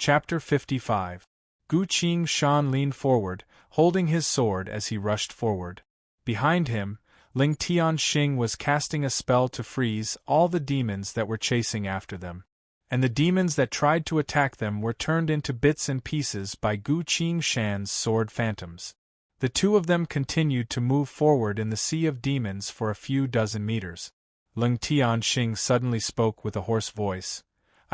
Chapter 55. Gu Qingshan leaned forward, holding his sword as he rushed forward. Behind him, Ling Tianxing was casting a spell to freeze all the demons that were chasing after them. And the demons that tried to attack them were turned into bits and pieces by Gu Qingshan's sword phantoms. The two of them continued to move forward in the sea of demons for a few dozen meters. Ling Tianxing suddenly spoke with a hoarse voice.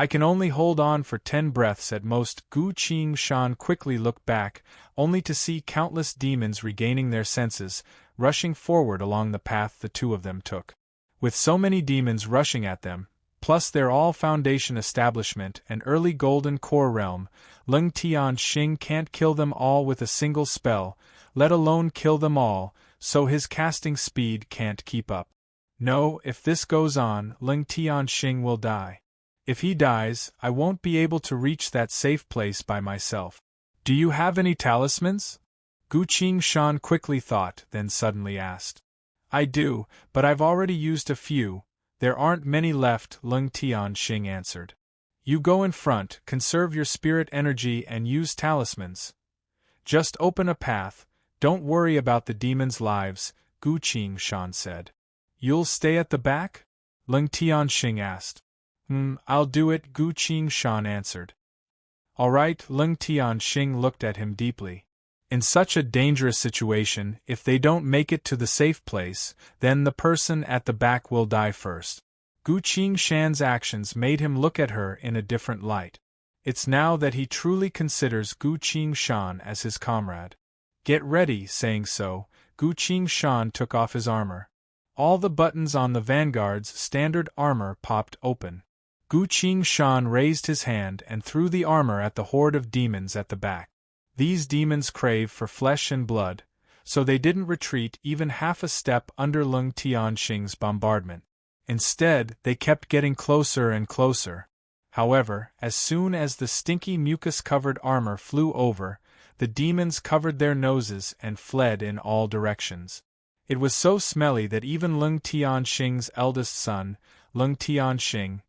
"I can only hold on for 10 breaths at most." Gu Qingshan quickly looked back, only to see countless demons regaining their senses, rushing forward along the path the two of them took. With so many demons rushing at them, plus their all-foundation establishment and early golden core realm, Ling Tianxing can't kill them all with a single spell, let alone kill them all, so his casting speed can't keep up. No, if this goes on, Ling Tianxing will die. If he dies, I won't be able to reach that safe place by myself. Do you have any talismans? Gu Qingshan quickly thought, then suddenly asked. I do, but I've already used a few. There aren't many left, Ling Tianxing answered. You go in front, conserve your spirit energy and use talismans. Just open a path, don't worry about the demons' lives, Gu Qingshan said. You'll stay at the back? Ling Tianxing asked. I'll do it, Gu Qingshan answered. All right, Ling Tianxing looked at him deeply. In such a dangerous situation, if they don't make it to the safe place, then the person at the back will die first. Gu Qingshan's actions made him look at her in a different light. It's now that he truly considers Gu Qingshan as his comrade. Get ready, saying so, Gu Qingshan took off his armor. All the buttons on the vanguard's standard armor popped open. Gu Qingshan raised his hand and threw the armor at the horde of demons at the back. These demons crave for flesh and blood, so they didn't retreat even half a step under Ling Tianxing's bombardment. Instead, they kept getting closer and closer. However, as soon as the stinky mucus-covered armor flew over, the demons covered their noses and fled in all directions. It was so smelly that even Ling Tianxing's eldest son, Ling Tianxing,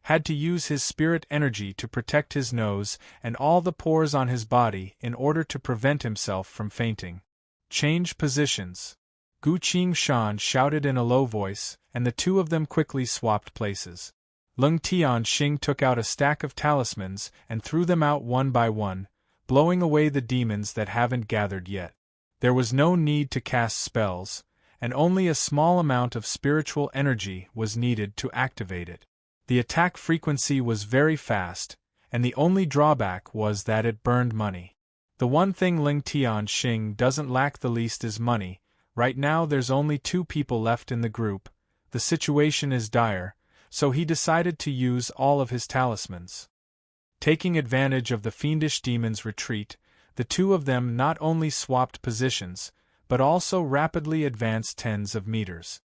had to use his spirit energy to protect his nose and all the pores on his body in order to prevent himself from fainting. Change positions. Gu Qingshan shouted in a low voice, and the two of them quickly swapped places. Ling Tianxing took out a stack of talismans and threw them out one by one, blowing away the demons that haven't gathered yet. There was no need to cast spells, and only a small amount of spiritual energy was needed to activate it. The attack frequency was very fast, and the only drawback was that it burned money. The one thing Ling Tianxing doesn't lack the least is money. Right now there's only 2 people left in the group. The situation is dire, so he decided to use all of his talismans. Taking advantage of the fiendish demon's retreat, the two of them not only swapped positions, but also rapidly advanced tens of meters.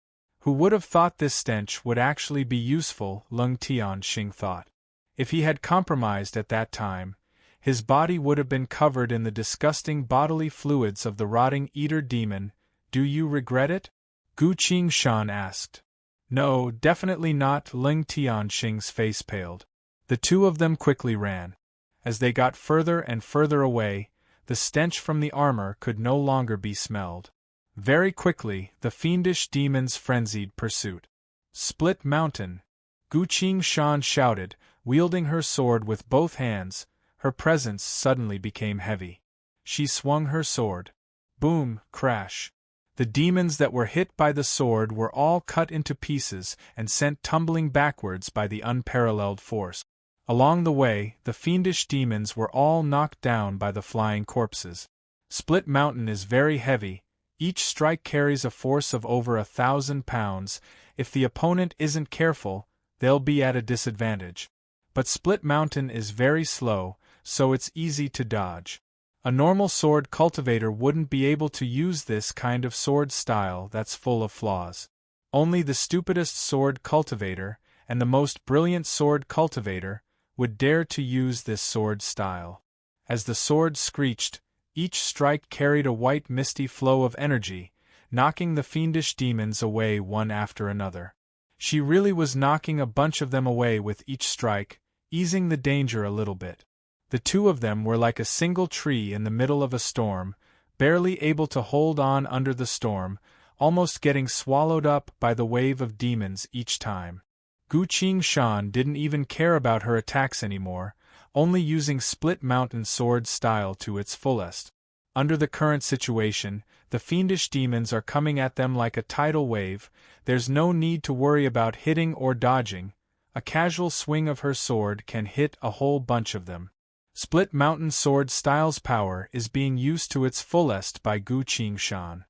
Who would have thought this stench would actually be useful, Ling Tianxing thought. If he had compromised at that time, his body would have been covered in the disgusting bodily fluids of the rotting eater demon. Do you regret it? Gu Qingshan asked. No, definitely not, Ling Tianxing's face paled. The two of them quickly ran. As they got further and further away, the stench from the armor could no longer be smelled. Very quickly, the fiendish demon's frenzied pursuit. Split mountain! Gu Qingshan shouted, wielding her sword with both hands. Her presence suddenly became heavy. She swung her sword. Boom, crash. The demons that were hit by the sword were all cut into pieces and sent tumbling backwards by the unparalleled force. Along the way, the fiendish demons were all knocked down by the flying corpses. Split mountain is very heavy. Each strike carries a force of over 1,000 pounds. If the opponent isn't careful, they'll be at a disadvantage. But Split Mountain is very slow, so it's easy to dodge. A normal sword cultivator wouldn't be able to use this kind of sword style that's full of flaws. Only the stupidest sword cultivator, and the most brilliant sword cultivator, would dare to use this sword style. As the sword screeched, each strike carried a white misty flow of energy, knocking the fiendish demons away one after another. She really was knocking a bunch of them away with each strike, easing the danger a little bit. The two of them were like a single tree in the middle of a storm, barely able to hold on under the storm, almost getting swallowed up by the wave of demons each time. Gu Qingshan didn't even care about her attacks anymore, only using split mountain sword style to its fullest. Under the current situation, the fiendish demons are coming at them like a tidal wave. There's no need to worry about hitting or dodging. A casual swing of her sword can hit a whole bunch of them. Split mountain sword style's power is being used to its fullest by Gu Qingshan.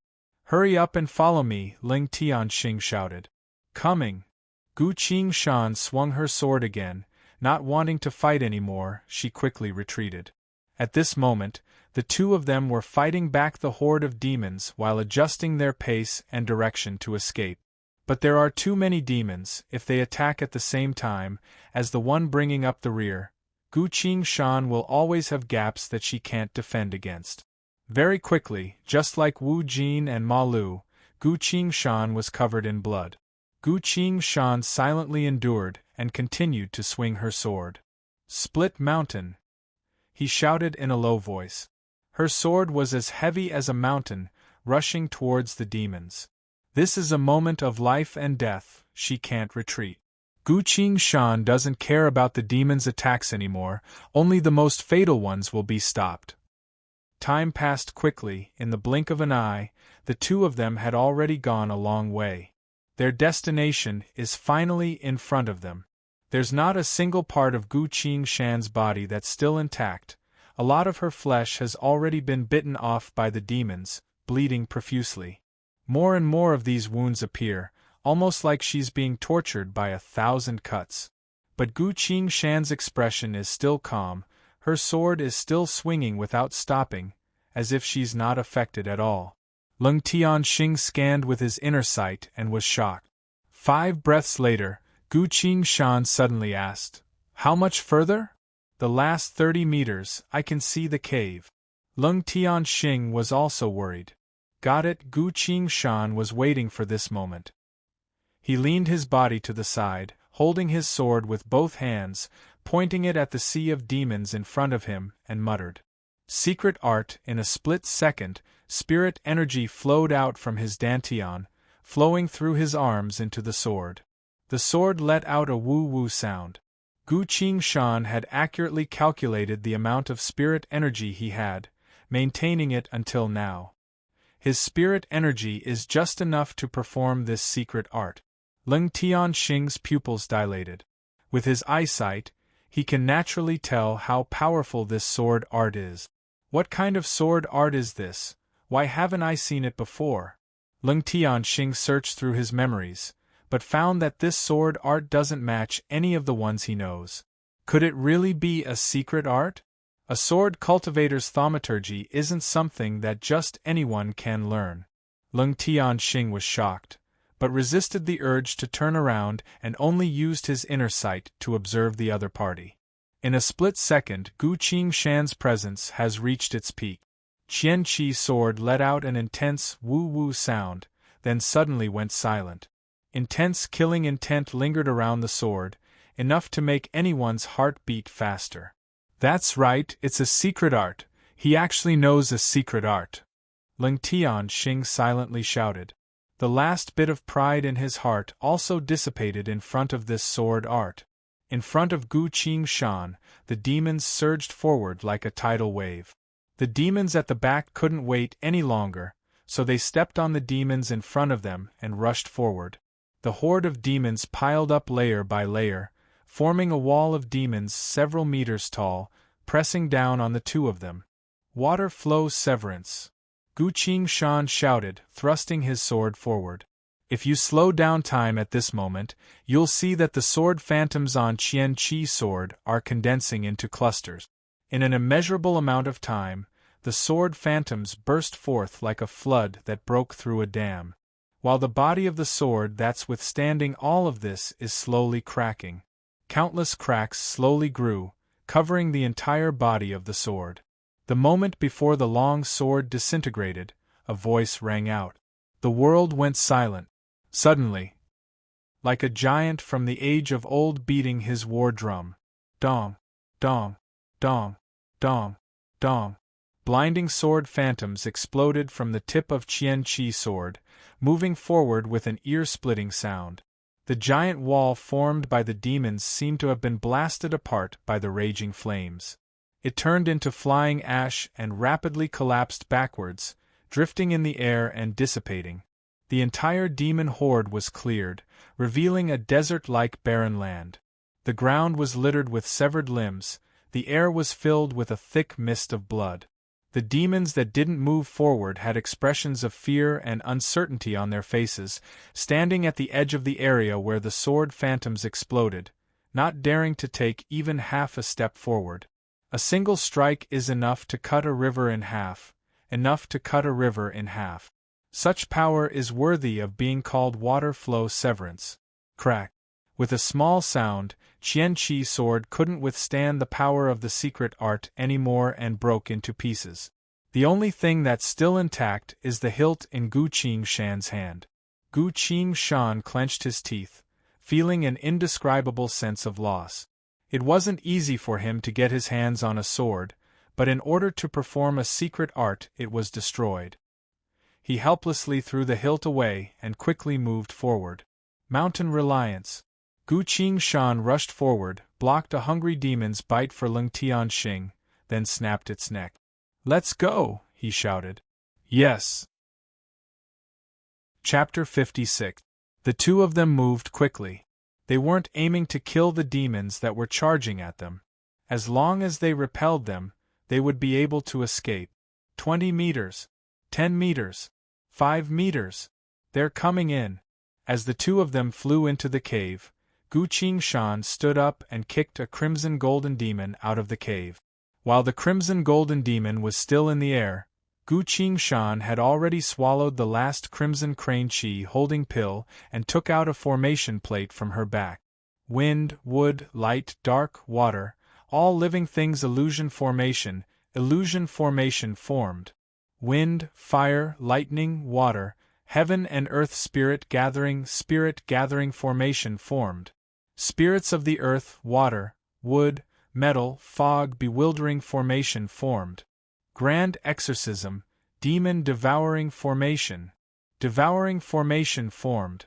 "Hurry up and follow me," Ling Tianxing shouted. "Coming." Gu Qingshan swung her sword again. Not wanting to fight anymore, she quickly retreated. At this moment, the two of them were fighting back the horde of demons while adjusting their pace and direction to escape. But there are too many demons. If they attack at the same time as the one bringing up the rear, Gu Qingshan will always have gaps that she can't defend against. Very quickly, just like Wu Jin and Ma Lu, Gu Qingshan was covered in blood. Gu Qingshan silently endured and continued to swing her sword. "Split mountain!" he shouted in a low voice. Her sword was as heavy as a mountain, rushing towards the demons. This is a moment of life and death, she can't retreat. Gu Qingshan doesn't care about the demons' attacks anymore, only the most fatal ones will be stopped. Time passed quickly. In the blink of an eye, the two of them had already gone a long way. Their destination is finally in front of them. There's not a single part of Gu Qingshan's body that's still intact. A lot of her flesh has already been bitten off by the demons, bleeding profusely. More and more of these wounds appear, almost like she's being tortured by 1,000 cuts. But Gu Qingshan's expression is still calm, her sword is still swinging without stopping, as if she's not affected at all. Leng Tianxing scanned with his inner sight and was shocked. 5 breaths later, Gu Qingshan suddenly asked, "How much further?" "The last 30 meters, I can see the cave." Leng Tianxing was also worried. Got it. Gu Qingshan was waiting for this moment. He leaned his body to the side, holding his sword with both hands, pointing it at the sea of demons in front of him, and muttered. Secret art. In a split second, spirit energy flowed out from his dantian, flowing through his arms into the sword. The sword let out a woo-woo sound. Gu Qingshan had accurately calculated the amount of spirit energy he had, maintaining it until now. His spirit energy is just enough to perform this secret art. Leng Tianxing's pupils dilated. With his eyesight, he can naturally tell how powerful this sword art is. What kind of sword art is this? Why haven't I seen it before? Leng Tianxing searched through his memories, but found that this sword art doesn't match any of the ones he knows. Could it really be a secret art? A sword cultivator's thaumaturgy isn't something that just anyone can learn. Leng Tianxing was shocked, but resisted the urge to turn around and only used his inner sight to observe the other party. In a split second, Gu Qingshan's presence has reached its peak. Qian Qi's sword let out an intense woo-woo sound, then suddenly went silent. Intense killing intent lingered around the sword, enough to make anyone's heart beat faster. That's right, it's a secret art. He actually knows a secret art. Leng Tianxing silently shouted. The last bit of pride in his heart also dissipated in front of this sword art. In front of Gu Qingshan, the demons surged forward like a tidal wave. The demons at the back couldn't wait any longer, so they stepped on the demons in front of them and rushed forward. The horde of demons piled up layer by layer, forming a wall of demons several meters tall, pressing down on the two of them. Water flow severance. Gu Qingshan shouted, thrusting his sword forward. If you slow down time at this moment, you'll see that the sword phantoms on Qian Qi's sword are condensing into clusters. In an immeasurable amount of time, the sword phantoms burst forth like a flood that broke through a dam, while the body of the sword that's withstanding all of this is slowly cracking. Countless cracks slowly grew, covering the entire body of the sword. The moment before the long sword disintegrated, a voice rang out. The world went silent. Suddenly, like a giant from the age of old beating his war drum. Dong, dong, dong. Dong! Dong! Blinding sword phantoms exploded from the tip of Qian Qi's sword, moving forward with an ear-splitting sound. The giant wall formed by the demons seemed to have been blasted apart by the raging flames. It turned into flying ash and rapidly collapsed backwards, drifting in the air and dissipating. The entire demon horde was cleared, revealing a desert-like barren land. The ground was littered with severed limbs, the air was filled with a thick mist of blood. The demons that didn't move forward had expressions of fear and uncertainty on their faces, standing at the edge of the area where the sword phantoms exploded, not daring to take even half a step forward. A single strike is enough to cut a river in half, enough to cut a river in half. Such power is worthy of being called water flow severance. Crack! With a small sound, Qian Qi's sword couldn't withstand the power of the secret art anymore and broke into pieces. The only thing that's still intact is the hilt in Gu Qingshan's hand. Gu Qingshan clenched his teeth, feeling an indescribable sense of loss. It wasn't easy for him to get his hands on a sword, but in order to perform a secret art it was destroyed. He helplessly threw the hilt away and quickly moved forward. Mountain reliance. Gu Qingshan rushed forward, blocked a hungry demon's bite for Leng Tianxing, then snapped its neck. "Let's go!" he shouted. "Yes!" Chapter 56. The two of them moved quickly. They weren't aiming to kill the demons that were charging at them. As long as they repelled them, they would be able to escape. 20 meters. 10 meters. 5 meters. They're coming in. As the two of them flew into the cave, Gu Qingshan stood up and kicked a crimson golden demon out of the cave. While the crimson golden demon was still in the air, Gu Qingshan had already swallowed the last crimson crane chi holding pill and took out a formation plate from her back. Wind, wood, light, dark, water, all living things illusion formation formed. Wind, fire, lightning, water, heaven and earth spirit gathering formation formed. Spirits of the earth, water, wood, metal, fog bewildering formation formed. Grand exorcism, demon devouring formation formed.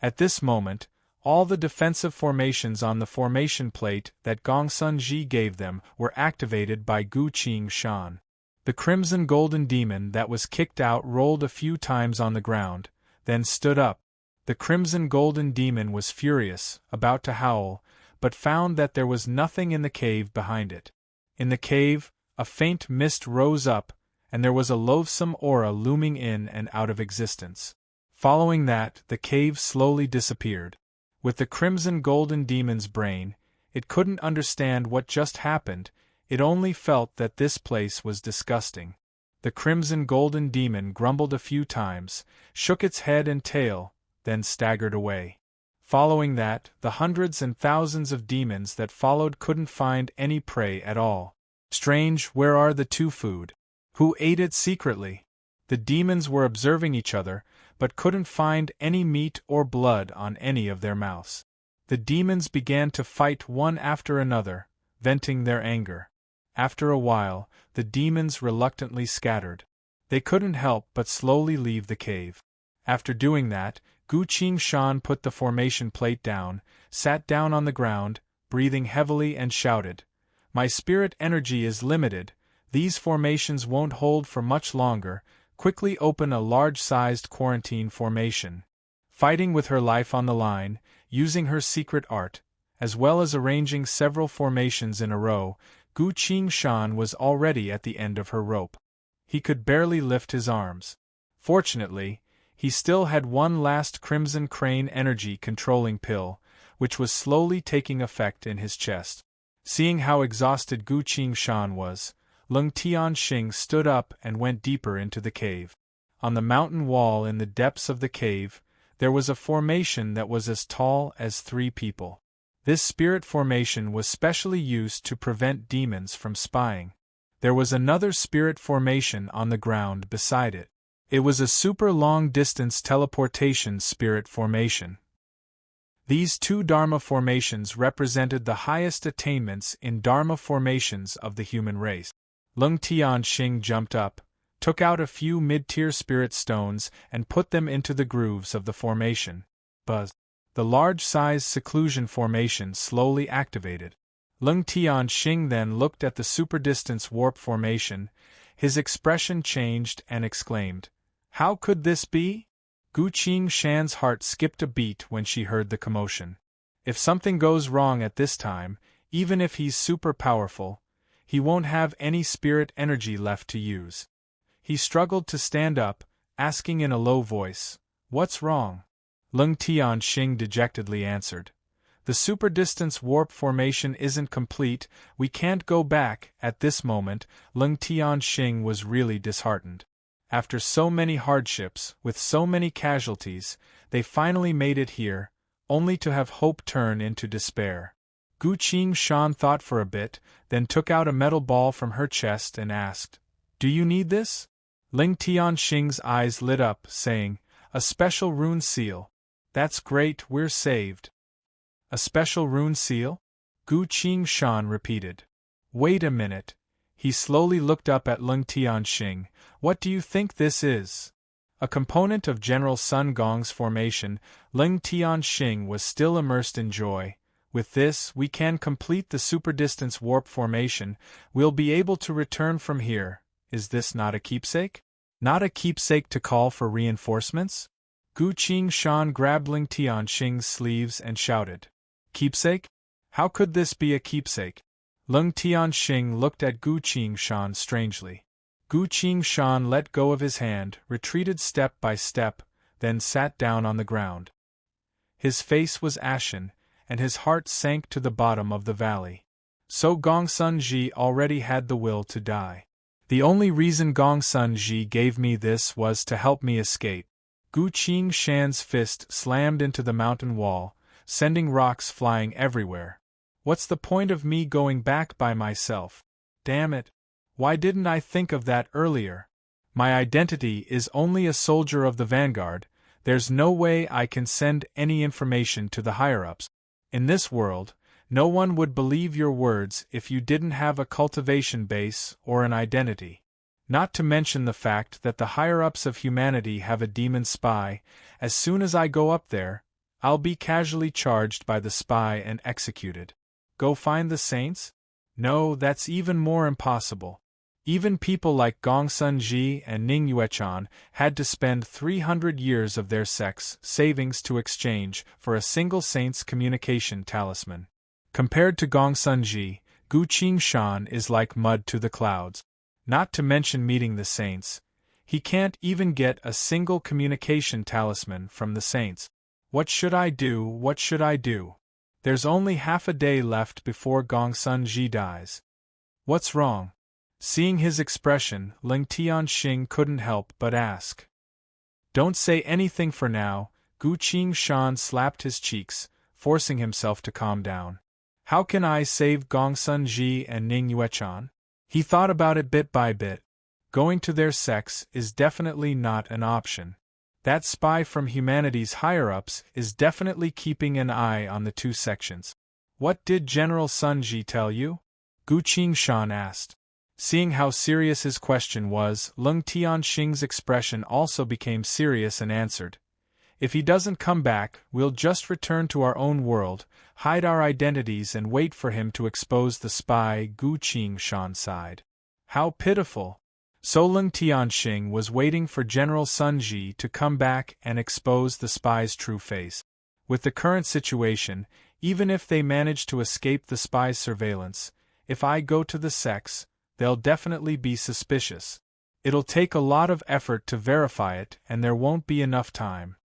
At this moment, all the defensive formations on the formation plate that Gongsun Ji gave them were activated by Gu Qingshan. The crimson golden demon that was kicked out rolled a few times on the ground, then stood up. The crimson golden demon was furious, about to howl, but found that there was nothing in the cave behind it. In the cave, a faint mist rose up, and there was a loathsome aura looming in and out of existence. Following that, the cave slowly disappeared. With the crimson golden demon's brain, it couldn't understand what just happened, it only felt that this place was disgusting. The crimson golden demon grumbled a few times, shook its head and tail, then staggered away. Following that, the hundreds and thousands of demons that followed couldn't find any prey at all. Strange, where are the two food? Who ate it secretly? The demons were observing each other, but couldn't find any meat or blood on any of their mouths. The demons began to fight one after another, venting their anger. After a while, the demons reluctantly scattered. They couldn't help but slowly leave the cave. After doing that, Gu Qingshan put the formation plate down, sat down on the ground, breathing heavily and shouted, "My spirit energy is limited, these formations won't hold for much longer, quickly open a large-sized quarantine formation." Fighting with her life on the line, using her secret art, as well as arranging several formations in a row, Gu Qingshan was already at the end of her rope. He could barely lift his arms. Fortunately, he still had one last crimson crane energy controlling pill, which was slowly taking effect in his chest. Seeing how exhausted Gu Qingshan was, Leng Tianxing stood up and went deeper into the cave. On the mountain wall in the depths of the cave, there was a formation that was as tall as 3 people. This spirit formation was specially used to prevent demons from spying. There was another spirit formation on the ground beside it. It was a super long-distance teleportation spirit formation. These two Dharma formations represented the highest attainments in Dharma formations of the human race. Lung Tianxing jumped up, took out a few mid-tier spirit stones and put them into the grooves of the formation. Buzz. The large-size seclusion formation slowly activated. Lung Tianxing then looked at the superdistance warp formation. His expression changed and exclaimed, "How could this be?" Gu Qingshan's heart skipped a beat when she heard the commotion. If something goes wrong at this time, even if he's super powerful, he won't have any spirit energy left to use. He struggled to stand up, asking in a low voice, "What's wrong?" Lung Tianxing dejectedly answered, "The superdistance warp formation isn't complete, we can't go back." At this moment, Lung Tianxing was really disheartened. After so many hardships, with so many casualties, they finally made it here, only to have hope turn into despair. Gu Qingshan thought for a bit, then took out a metal ball from her chest and asked, "Do you need this?" Ling Tianxing's eyes lit up, saying, "A special rune seal. That's great, we're saved." "A special rune seal?" Gu Qingshan repeated. "Wait a minute." He slowly looked up at Lung Tianxing. "What do you think this is?" A component of General Sun Gong's formation, Lung Tianxing was still immersed in joy. "With this, we can complete the superdistance warp formation. We'll be able to return from here. Is this not a keepsake? Not a keepsake to call for reinforcements?" Gu Qingshan grabbed Lung Tianxing's sleeves and shouted, "Keepsake? How could this be a keepsake?" Lung Tianxing looked at Gu Qingshan strangely. Gu Qingshan let go of his hand, retreated step by step, then sat down on the ground. His face was ashen, and his heart sank to the bottom of the valley. So Gongsun Ji already had the will to die. The only reason Gongsun Ji gave me this was to help me escape. Gu Qingshan's fist slammed into the mountain wall, sending rocks flying everywhere. What's the point of me going back by myself? Damn it! Why didn't I think of that earlier? My identity is only a soldier of the vanguard. There's no way I can send any information to the higher-ups. In this world, no one would believe your words if you didn't have a cultivation base or an identity. Not to mention the fact that the higher-ups of humanity have a demon spy. As soon as I go up there, I'll be casually charged by the spy and executed. Go find the saints? No, that's even more impossible. Even people like Gongsun Ji and Ning Yuechan had to spend 300 years of their sex savings to exchange for a single saint's communication talisman. Compared to Gongsun Ji, Gu Qingshan is like mud to the clouds. Not to mention meeting the saints, he can't even get a single communication talisman from the saints. What should I do? What should I do? There's only half a day left before Gongsun Ji dies. What's wrong? Seeing his expression, Lung Tianxing couldn't help but ask. Don't say anything for now. Gu Qingshan slapped his cheeks, forcing himself to calm down. How can I save Gongsun Ji and Ning Yuechan? He thought about it bit by bit. Going to their sex is definitely not an option. That spy from humanity's higher-ups is definitely keeping an eye on the two sections. What did General Sun Ji tell you? Gu Qingshan asked. Seeing how serious his question was, Lung Tianxing's expression also became serious and answered. If he doesn't come back, we'll just return to our own world, hide our identities and wait for him to expose the spy. Gu Qingshan sighed. How pitiful! So Lung Tianxing was waiting for General Sun Ji to come back and expose the spy's true face. With the current situation, even if they manage to escape the spy's surveillance, if I go to the sex, they'll definitely be suspicious. It'll take a lot of effort to verify it and there won't be enough time.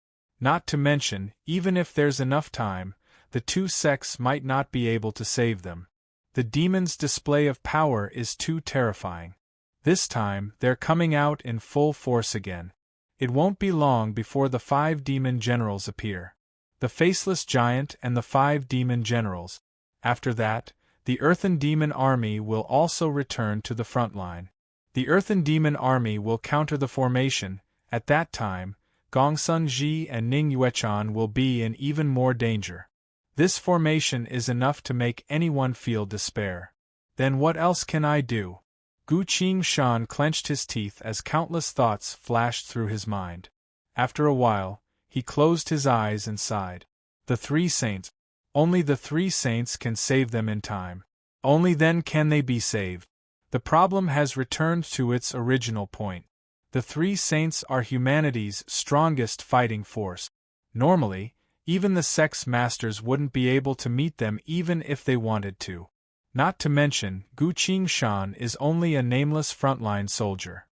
Not to mention, even if there's enough time, the two sects might not be able to save them. The demon's display of power is too terrifying. This time, they're coming out in full force again. It won't be long before the 5 demon generals appear. The Faceless Giant and the 5 demon generals. After that, the Earthen Demon Army will also return to the front line. The Earthen Demon Army will counter the formation. At that time, Gongsun Ji and Ning Yuechan will be in even more danger. This formation is enough to make anyone feel despair. Then what else can I do? Gu Qingshan clenched his teeth as countless thoughts flashed through his mind. After a while, he closed his eyes and sighed. The three saints. Only the three saints can save them in time. Only then can they be saved. The problem has returned to its original point. The three saints are humanity's strongest fighting force. Normally, even the sex masters wouldn't be able to meet them even if they wanted to. Not to mention, Gu Qingshan is only a nameless frontline soldier.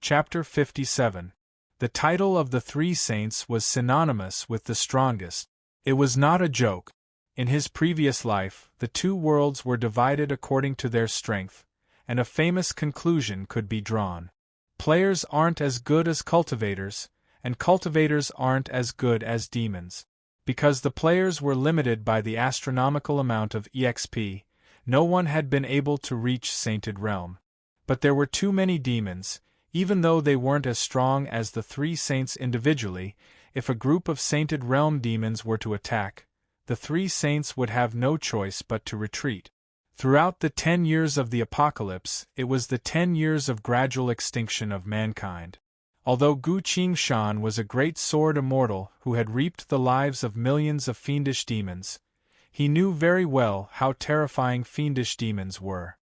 Chapter 57. The title of the three saints was synonymous with the strongest. It was not a joke. In his previous life, the two worlds were divided according to their strength, and a famous conclusion could be drawn. Players aren't as good as cultivators, and cultivators aren't as good as demons. Because the players were limited by the astronomical amount of EXP, no one had been able to reach Sainted Realm. But there were too many demons, even though they weren't as strong as the three saints individually. If a group of Sainted Realm demons were to attack, the three saints would have no choice but to retreat. Throughout the 10 years of the apocalypse, it was the 10 years of gradual extinction of mankind. Although Gu Qingshan was a great sword immortal who had reaped the lives of millions of fiendish demons, he knew very well how terrifying fiendish demons were.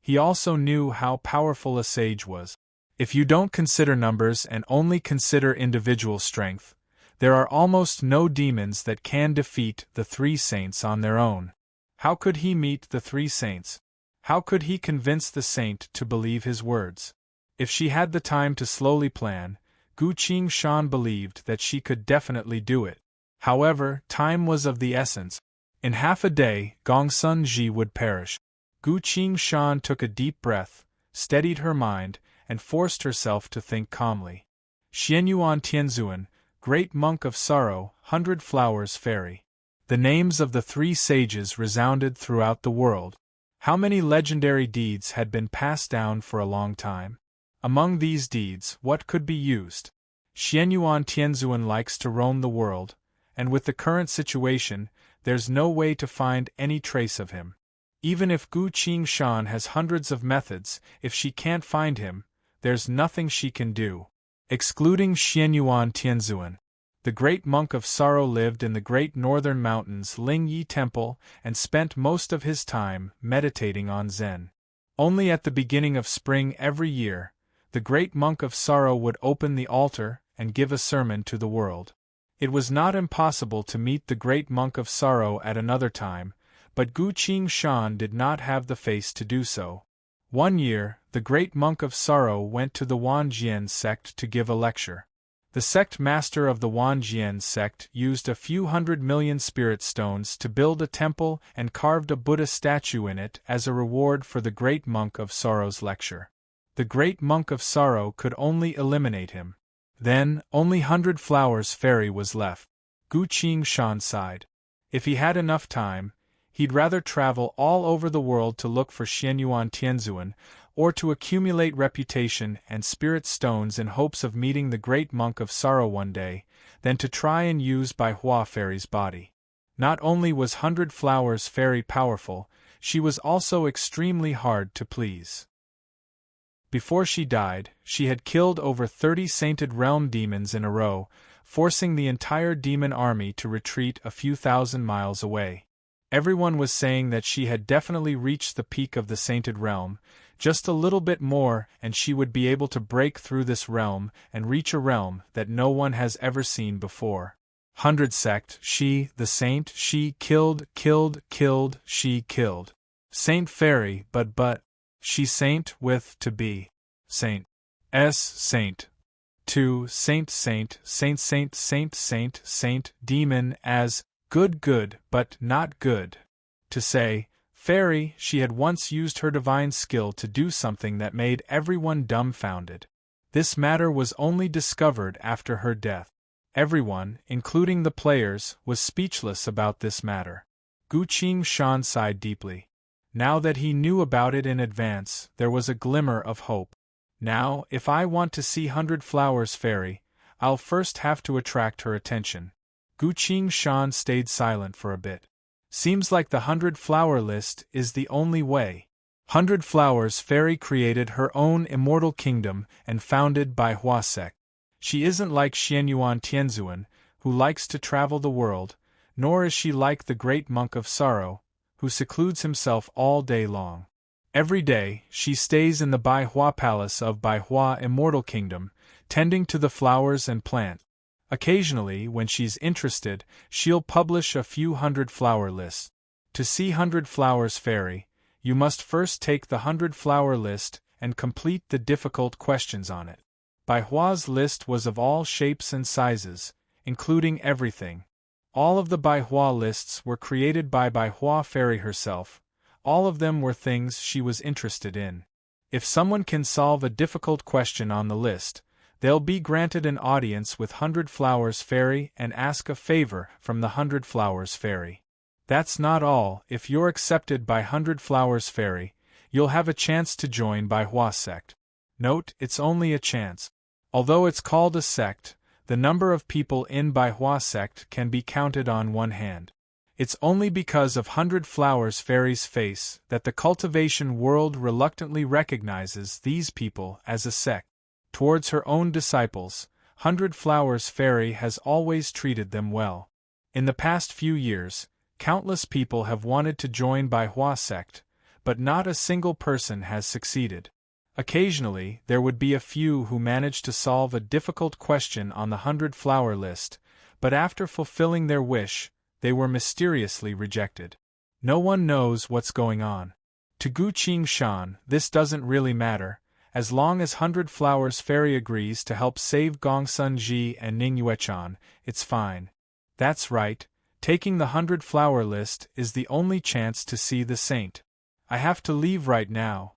He also knew how powerful a sage was. If you don't consider numbers and only consider individual strength, there are almost no demons that can defeat the three saints on their own. How could he meet the three saints? How could he convince the saint to believe his words? If she had the time to slowly plan, Gu Qingshan believed that she could definitely do it. However, time was of the essence. In half a day, Gongsun Ji would perish. Gu Qingshan took a deep breath, steadied her mind, and forced herself to think calmly. Xianyuan Tianzuan, Great Monk of Sorrow, 100 Flowers Fairy. The names of the three sages resounded throughout the world. How many legendary deeds had been passed down for a long time? Among these deeds, what could be used? Xianyuan Tianzuan likes to roam the world, and with the current situation, there's no way to find any trace of him. Even if Gu Qingshan has hundreds of methods, if she can't find him, there's nothing she can do. Excluding Xianyuan Tianzuan, the great monk of sorrow lived in the great northern mountains Lingyi Temple and spent most of his time meditating on Zen. Only at the beginning of spring every year, the great monk of sorrow would open the altar and give a sermon to the world. It was not impossible to meet the great monk of sorrow at another time, but Gu Qingshan did not have the face to do so. One year, the great monk of sorrow went to the Wanjian sect to give a lecture. The sect master of the Wanjian sect used a few 100 million spirit stones to build a temple and carved a Buddha statue in it as a reward for the great monk of sorrow's lecture. The great monk of sorrow could only eliminate him. Then, only 100 Flowers Fairy was left. Gu Qingshan sighed. If he had enough time, he'd rather travel all over the world to look for Xianyuan Tianzuan, or to accumulate reputation and spirit stones in hopes of meeting the great monk of sorrow one day, than to try and use Bai Hua Fairy's body. Not only was 100 Flowers Fairy powerful, she was also extremely hard to please. Before she died, she had killed over 30 Sainted Realm demons in a row, forcing the entire demon army to retreat a few thousand miles away. Everyone was saying that she had definitely reached the peak of the Sainted Realm, just a little bit more and she would be able to break through this realm and reach a realm that no one has ever seen before. 100 Sect, she, the saint, she killed, she killed. Saint Fairy, but. She saint with to be. Saint. Saint. To saint demon as good but not good. To say, fairy, she had once used her divine skill to do something that made everyone dumbfounded. This matter was only discovered after her death. Everyone, including the players, was speechless about this matter. Gu Qingshan sighed deeply. Now that he knew about it in advance, there was a glimmer of hope. Now, if I want to see 100 Flowers Fairy, I'll first have to attract her attention. Gu Shan stayed silent for a bit. Seems like the 100-flower list is the only way. 100 Flowers Fairy created her own immortal kingdom and founded Bai Hua sect. She isn't like Xianyuan Tianzuan, who likes to travel the world, nor is she like the great monk of sorrow, who secludes himself all day long. Every day, she stays in the Bai Hua Palace of Bai Hua Immortal Kingdom, tending to the flowers and plants. Occasionally, when she's interested, she'll publish a few 100-flower lists. To see 100 Flowers Fairy, you must first take the 100-flower list and complete the difficult questions on it. Bai Hua's list was of all shapes and sizes, including everything. All of the Bai Hua lists were created by Bai Hua Fairy herself. All of them were things she was interested in. If someone can solve a difficult question on the list, they'll be granted an audience with 100 Flowers Fairy and ask a favor from the 100 Flowers Fairy. That's not all. If you're accepted by 100 Flowers Fairy, you'll have a chance to join Bai Hua sect. Note, it's only a chance. Although it's called a sect, the number of people in Bai Hua sect can be counted on one hand. It's only because of 100 Flowers Fairy's face that the cultivation world reluctantly recognizes these people as a sect. Towards her own disciples, 100 Flowers Fairy has always treated them well. In the past few years, countless people have wanted to join Bai Hua sect, but not a single person has succeeded. Occasionally, there would be a few who managed to solve a difficult question on the 100-flower list, but after fulfilling their wish, they were mysteriously rejected. No one knows what's going on. To Gu Shan, this doesn't really matter. As long as 100 Flowers Fairy agrees to help save Gongsun Ji and Ning Yuechan, it's fine. That's right, taking the 100-flower list is the only chance to see the saint. I have to leave right now.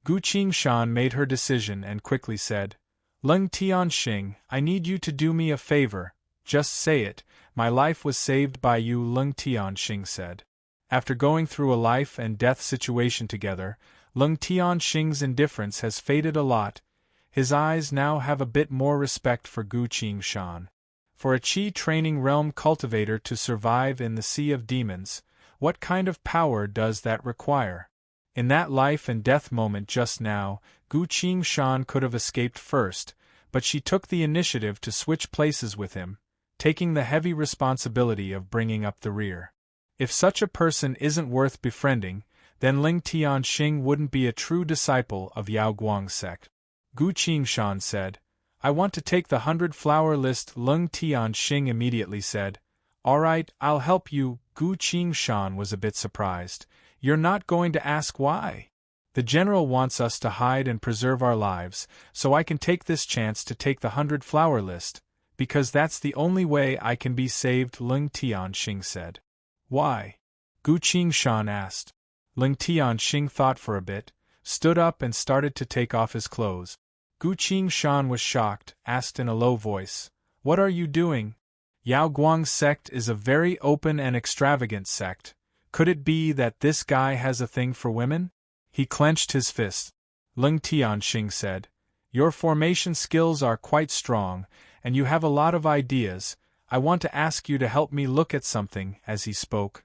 Gu Shan made her decision and quickly said, Leng Tianxing, I need you to do me a favor. Just say it. My life was saved by you, Leng Tianxing said. After going through a life and death situation together, Leng Tianxing's indifference has faded a lot. His eyes now have a bit more respect for Gu Shan. For a Qi training realm cultivator to survive in the Sea of Demons, what kind of power does that require? In that life and death moment just now, Gu Shan could have escaped first, but she took the initiative to switch places with him, taking the heavy responsibility of bringing up the rear. If such a person isn't worth befriending, then Leng Tianxing wouldn't be a true disciple of Yao Guang's sect. Gu Shan said, I want to take the 100-flower list. Leng Tianxing immediately said, All right, I'll help you. Gu Shan was a bit surprised. You're not going to ask why? The general wants us to hide and preserve our lives, so I can take this chance to take the 100-flower list, because that's the only way I can be saved, Leng Tianxing said. Why? Gu Shan asked. Leng Tianxing thought for a bit, stood up and started to take off his clothes. Gu Shan was shocked, asked in a low voice, What are you doing? Yao Guang's sect is a very open and extravagant sect. Could it be that this guy has a thing for women? He clenched his fist. Leng Tianxing said, Your formation skills are quite strong, and you have a lot of ideas. I want to ask you to help me look at something. As he spoke,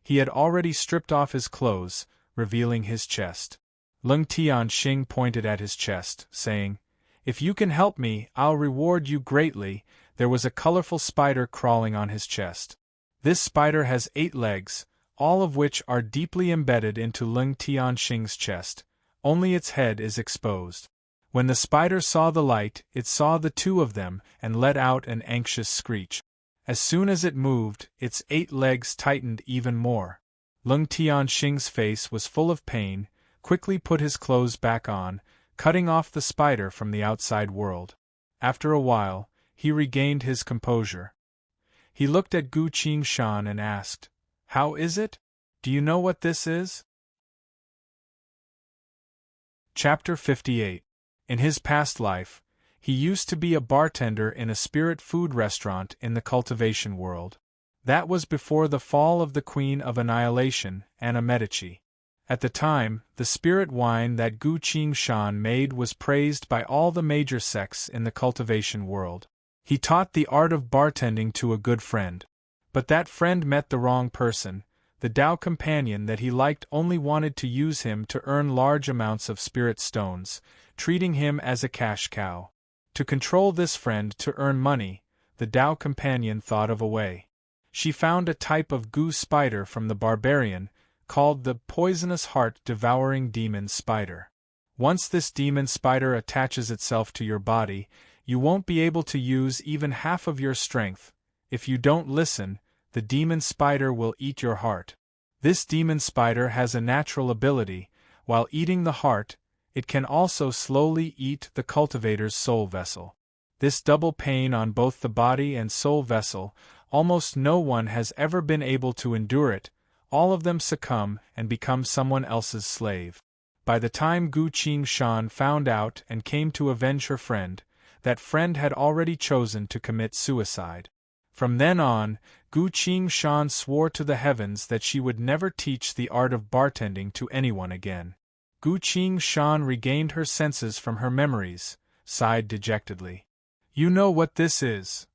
he had already stripped off his clothes, revealing his chest. Leng Tianxing pointed at his chest, saying, If you can help me, I'll reward you greatly. There was a colorful spider crawling on his chest. This spider has 8 legs, all of which are deeply embedded into Leng Tianxing's chest. Only its head is exposed. When the spider saw the light, it saw the two of them and let out an anxious screech. As soon as it moved, its 8 legs tightened even more. Leng Tianxing's face was full of pain, quickly put his clothes back on, cutting off the spider from the outside world. After a while, he regained his composure. He looked at Gu Shan and asked, How is it? Do you know what this is? Chapter 58. In his past life, he used to be a bartender in a spirit food restaurant in the cultivation world. That was before the fall of the Queen of Annihilation, Anna Medici. At the time, the spirit wine that Gu Shan made was praised by all the major sects in the cultivation world. He taught the art of bartending to a good friend. But that friend met the wrong person. The Tao companion that he liked only wanted to use him to earn large amounts of spirit stones, treating him as a cash cow. To control this friend to earn money, the Tao companion thought of a way. She found a type of goo spider from the barbarian, called the poisonous heart-devouring demon spider. Once this demon spider attaches itself to your body, you won't be able to use even half of your strength. If you don't listen, the demon spider will eat your heart. This demon spider has a natural ability. While eating the heart, it can also slowly eat the cultivator's soul vessel. This double pain on both the body and soul vessel, almost no one has ever been able to endure it. All of them succumb and become someone else's slave. By the time Gu Qing-shan found out and came to avenge her friend, that friend had already chosen to commit suicide. From then on, Gu Qing-shan swore to the heavens that she would never teach the art of bartending to anyone again. Gu Qing-shan regained her senses from her memories, sighed dejectedly. "You know what this is?"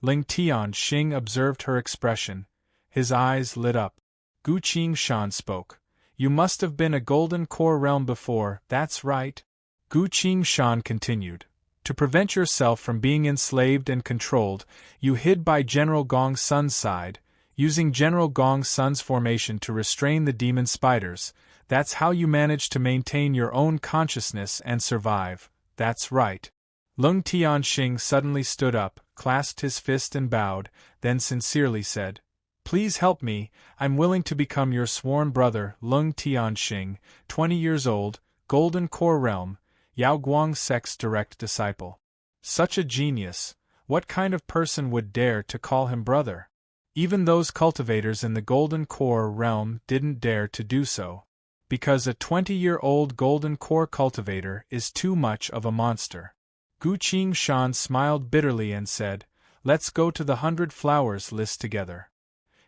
Ling Tianxing observed her expression. His eyes lit up. Gu Qing-shan spoke. "You must have been a golden core realm before, that's right." Gu Qing-shan continued. "To prevent yourself from being enslaved and controlled, you hid by General Gong Sun's side, using General Gong Sun's formation to restrain the demon spiders. That's how you managed to maintain your own consciousness and survive, that's right." Lung Tianxing suddenly stood up, clasped his fist and bowed, then sincerely said, "Please help me, I'm willing to become your sworn brother." Lung Tianxing, 20 years old, Golden Core Realm, Yao Guang's sect's direct disciple. Such a genius, what kind of person would dare to call him brother? Even those cultivators in the Golden Core Realm didn't dare to do so. Because a 20-year-old Golden Core cultivator is too much of a monster. Gu Qing-shan smiled bitterly and said, "Let's go to the 100 Flowers list together."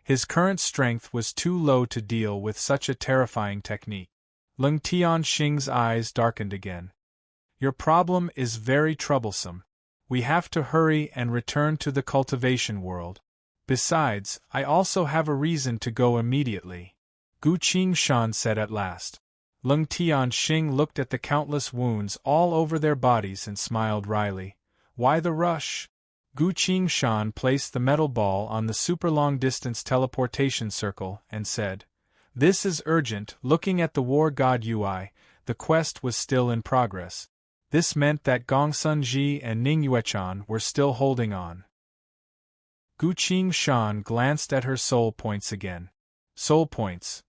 His current strength was too low to deal with such a terrifying technique. Lung Tianxing's eyes darkened again. "Your problem is very troublesome. We have to hurry and return to the cultivation world. Besides, I also have a reason to go immediately," Gu Qing-shan said at last. Lung Tianxing looked at the countless wounds all over their bodies and smiled wryly. "Why the rush?" Gu Qing-shan placed the metal ball on the super long-distance teleportation circle and said, "This is urgent." Looking at the war god Yui, the quest was still in progress. This meant that Gongsun Ji and Ning Yuechan were still holding on. Gu Qing-shan glanced at her soul points again. Soul points.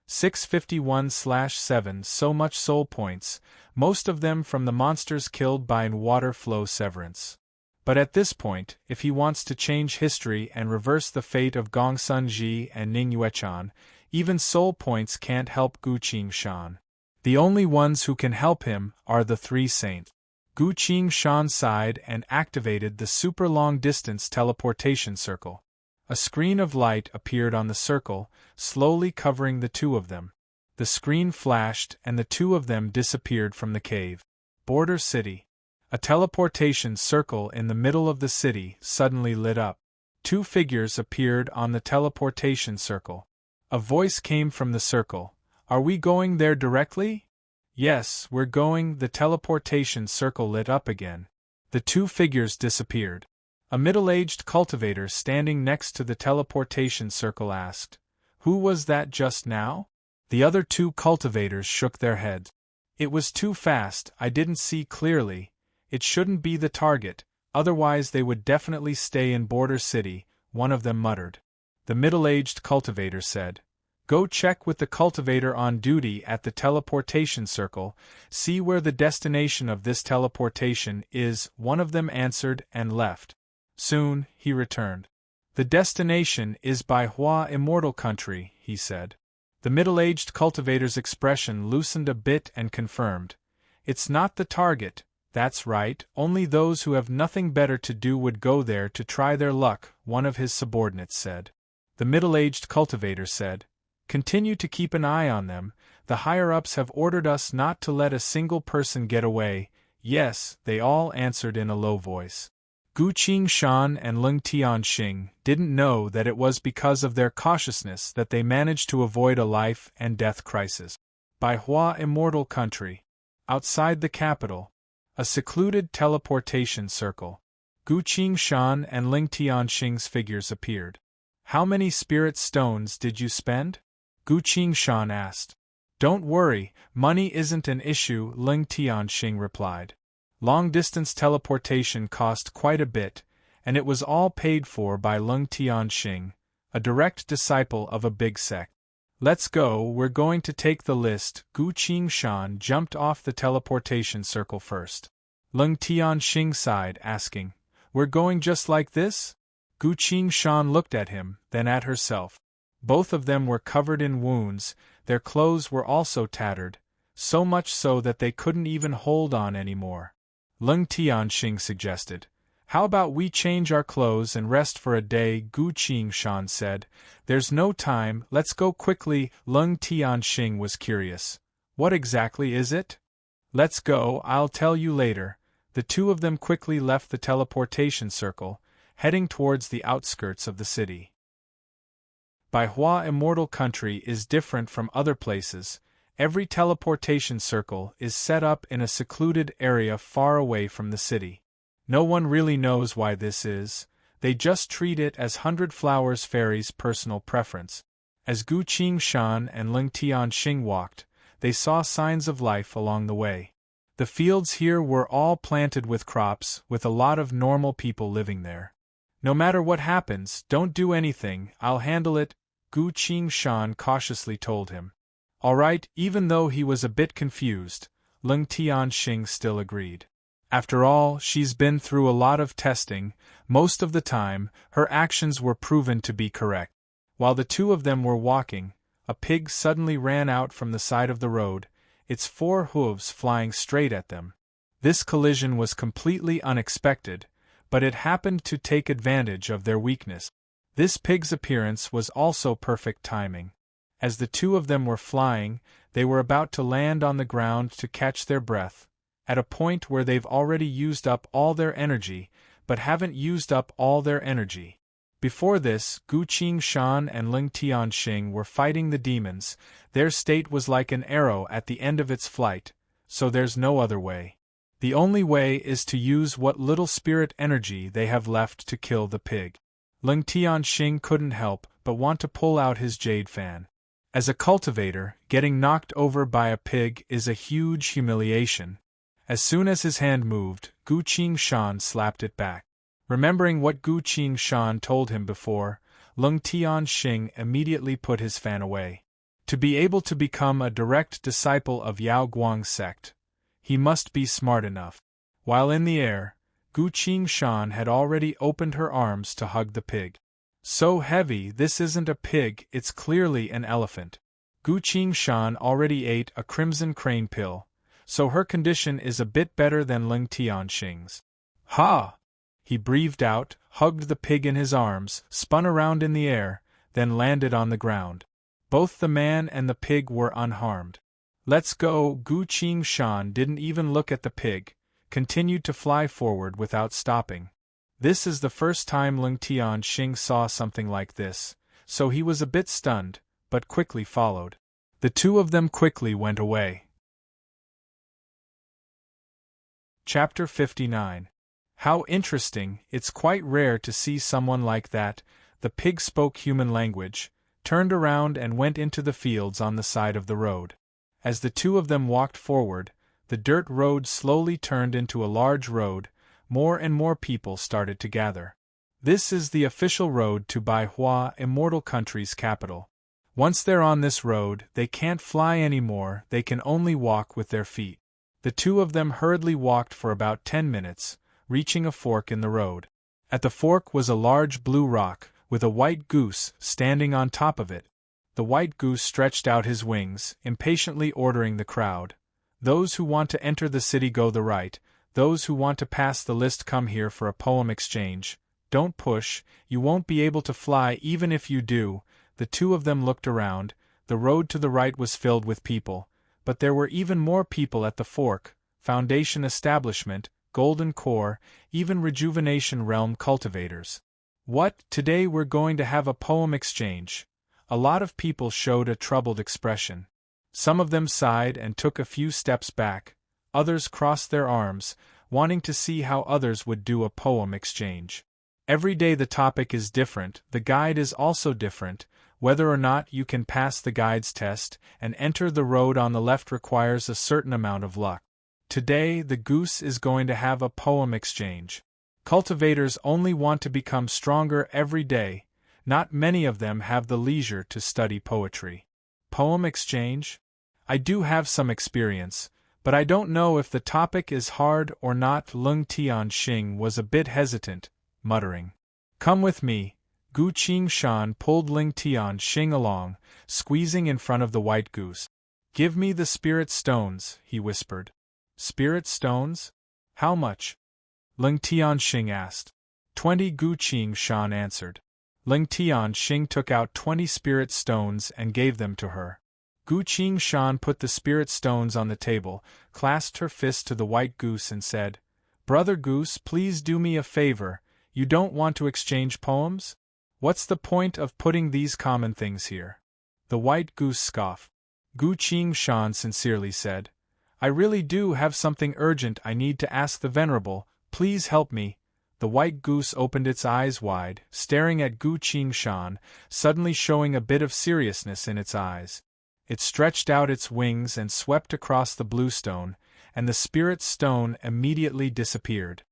651/7. So much soul points, most of them from the monsters killed by water flow severance. But at this point, if he wants to change history and reverse the fate of Gongsun Ji and Ning Yuechan, even soul points can't help Gu Qing-shan. The only ones who can help him are the three saints. Gu Qing-shan sighed and activated the super long-distance teleportation circle. A screen of light appeared on the circle, slowly covering the two of them. The screen flashed and the two of them disappeared from the cave. Border City. A teleportation circle in the middle of the city suddenly lit up. Two figures appeared on the teleportation circle. A voice came from the circle. "Are we going there directly?" "Yes, we're going." The teleportation circle lit up again. The two figures disappeared. A middle-aged cultivator standing next to the teleportation circle asked, "Who was that just now?" The other two cultivators shook their heads. "It was too fast, I didn't see clearly. It shouldn't be the target, otherwise they would definitely stay in Border City," one of them muttered. The middle-aged cultivator said, "Go check with the cultivator on duty at the teleportation circle, see where the destination of this teleportation is." One of them answered and left. Soon, he returned. "The destination is by Hua Immortal Country," he said. The middle-aged cultivator's expression loosened a bit and confirmed, "It's not the target, that's right, only those who have nothing better to do would go there to try their luck," one of his subordinates said. The middle-aged cultivator said, "Continue to keep an eye on them, the higher-ups have ordered us not to let a single person get away." "Yes," they all answered in a low voice. Gu Qingshan and Leng Tianxing didn't know that it was because of their cautiousness that they managed to avoid a life and death crisis. By Hua Immortal Country. Outside the capital. A secluded teleportation circle. Gu Qingshan and Leng Tianxing's figures appeared. How many spirit stones did you spend? Gu Qingshan asked. Don't worry, money isn't an issue, Leng Tianxing replied. Long-distance teleportation cost quite a bit, and it was all paid for by Leng Tianxing, a direct disciple of a big sect. Let's go, we're going to take the list. Gu Qingshan jumped off the teleportation circle first. Leng Tianxing sighed, asking, We're going just like this? Gu Qingshan looked at him, then at herself. Both of them were covered in wounds, their clothes were also tattered, so much so that they couldn't even hold on anymore. Leng Tianxing suggested, How about we change our clothes and rest for a day? Gu Qingshan said, There's no time, let's go quickly. Leng Tianxing was curious. What exactly is it? Let's go, I'll tell you later. The two of them quickly left the teleportation circle, heading towards the outskirts of the city. By Hua Immortal Country is different from other places. Every teleportation circle is set up in a secluded area far away from the city. No one really knows why this is, they just treat it as 100 Flowers Fairy's personal preference. As Gu Qingshan and Leng Tianxing walked, they saw signs of life along the way. The fields here were all planted with crops, with a lot of normal people living there. No matter what happens, don't do anything, I'll handle it, Gu Qingshan cautiously told him. All right, even though he was a bit confused, Leng Tianxing still agreed. After all, she's been through a lot of testing, most of the time, her actions were proven to be correct. While the two of them were walking, a pig suddenly ran out from the side of the road, its 4 hooves flying straight at them. This collision was completely unexpected, but it happened to take advantage of their weakness. This pig's appearance was also perfect timing. As the two of them were flying, they were about to land on the ground to catch their breath, at a point where they've already used up all their energy, but haven't used up all their energy. Before this, Gu Qingshan and Leng Tianxing were fighting the demons. Their state was like an arrow at the end of its flight, so there's no other way. The only way is to use what little spirit energy they have left to kill the pig. Leng Tianxing couldn't help but want to pull out his jade fan. As a cultivator, getting knocked over by a pig is a huge humiliation. As soon as his hand moved, Gu Qingshan slapped it back. Remembering what Gu Qingshan told him before, Leng Tianxing immediately put his fan away. To be able to become a direct disciple of Yao Guang's sect, he must be smart enough. While in the air, Gu Qingshan had already opened her arms to hug the pig. So heavy, this isn't a pig, it's clearly an elephant. Gu Qingshan already ate a crimson crane pill, so her condition is a bit better than Leng Tianxing's. Ha! He breathed out, hugged the pig in his arms, spun around in the air, then landed on the ground. Both the man and the pig were unharmed. Let's go, Gu Qingshan didn't even look at the pig, continued to fly forward without stopping. This is the first time Leng Tianxing saw something like this, so he was a bit stunned, but quickly followed. The two of them quickly went away. Chapter 59. How interesting, it's quite rare to see someone like that. The pig spoke human language, turned around and went into the fields on the side of the road. As the two of them walked forward, the dirt road slowly turned into a large road. More and more people started to gather. This is the official road to Baihua Immortal Country's capital. Once they're on this road, they can't fly anymore, they can only walk with their feet. The two of them hurriedly walked for about 10 minutes, reaching a fork in the road. At the fork was a large blue rock, with a white goose standing on top of it. The white goose stretched out his wings, impatiently ordering the crowd. Those who want to enter the city go the right, those who want to pass the list come here for a poem exchange. Don't push, you won't be able to fly even if you do. The two of them looked around. The road to the right was filled with people, but there were even more people at the fork. Foundation establishment, golden core, even rejuvenation realm cultivators. What, today we're going to have a poem exchange? A lot of people showed a troubled expression. Some of them sighed and took a few steps back, others crossed their arms, wanting to see how others would do a poem exchange. Every day the topic is different, the guide is also different. Whether or not you can pass the guide's test and enter the road on the left requires a certain amount of luck. Today, the goose is going to have a poem exchange. Cultivators only want to become stronger every day. Not many of them have the leisure to study poetry. Poem exchange? I do have some experience, but I don't know if the topic is hard or not. Lung Tianxing was a bit hesitant, muttering. Come with me. Gu Qingshan pulled Ling Tianxing along, squeezing in front of the white goose. Give me the spirit stones, he whispered. Spirit stones? How much? Ling Tianxing asked. 20, Gu Qingshan answered. Ling Tianxing took out 20 spirit stones and gave them to her. Gu Qingshan put the spirit stones on the table, clasped her fist to the white goose and said, Brother Goose, please do me a favor, you don't want to exchange poems? What's the point of putting these common things here? The white goose scoffed. Gu Qingshan sincerely said, I really do have something urgent I need to ask the Venerable, please help me. The white goose opened its eyes wide, staring at Gu Qingshan, suddenly showing a bit of seriousness in its eyes. It stretched out its wings and swept across the blue stone, and the spirit stone immediately disappeared.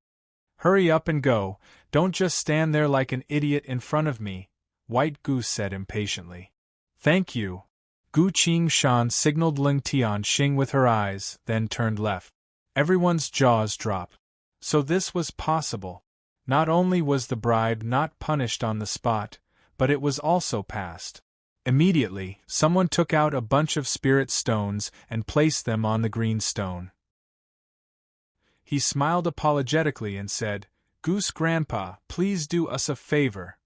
Hurry up and go, don't just stand there like an idiot in front of me, White Goose said impatiently. Thank you. Gu Qingshan signaled Ling Tianxing with her eyes, then turned left. Everyone's jaws dropped. So this was possible. Not only was the bribe not punished on the spot, but it was also passed. Immediately, someone took out a bunch of spirit stones and placed them on the green stone. He smiled apologetically and said, Goose Grandpa, please do us a favor.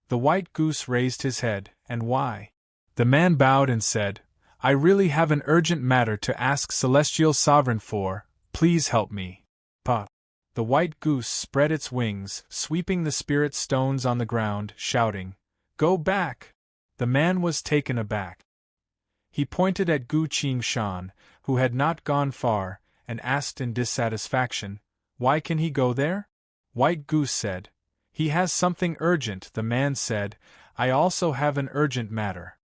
The white goose raised his head, and why? The man bowed and said, I really have an urgent matter to ask Celestial Sovereign for, please help me. Pa. The white goose spread its wings, sweeping the spirit stones on the ground, shouting, Go back! The man was taken aback. He pointed at Gu Qingshan, who had not gone far, and asked in dissatisfaction, Why can he go there? White Goose said, He has something urgent. The man said, I also have an urgent matter.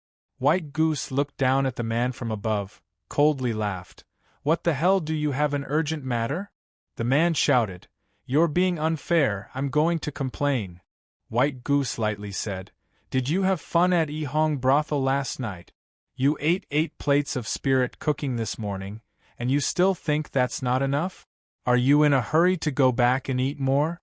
White Goose looked down at the man from above, coldly laughed. What the hell do you have an urgent matter? The man shouted, You're being unfair, I'm going to complain. White Goose lightly said, Did you have fun at Yihong brothel last night? You ate 8 plates of spirit cooking this morning, and you still think that's not enough? Are you in a hurry to go back and eat more?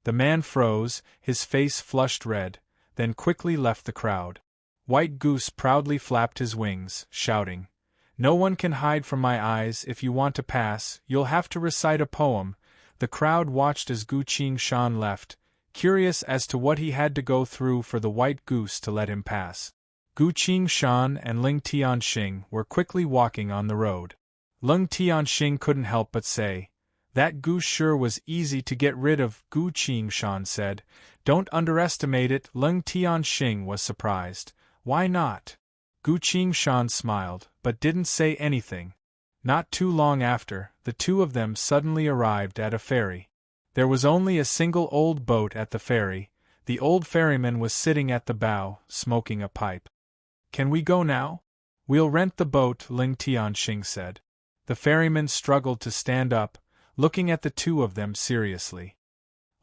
The man froze, his face flushed red, then quickly left the crowd. White Goose proudly flapped his wings, shouting, No one can hide from my eyes. If you want to pass, you'll have to recite a poem. The crowd watched as Gu Qingshan left, curious as to what he had to go through for the white goose to let him pass. Gu Qingshan and Ling Tianxing were quickly walking on the road. Ling Tianxing couldn't help but say, That goose sure was easy to get rid of. Gu Qingshan said, Don't underestimate it. Ling Tianxing was surprised. Why not? Gu Qingshan smiled, but didn't say anything. Not too long after, the two of them suddenly arrived at a ferry. There was only a single old boat at the ferry. The old ferryman was sitting at the bow, smoking a pipe. Can we go now? We'll rent the boat, Ling Tianxing said. The ferryman struggled to stand up, looking at the two of them seriously.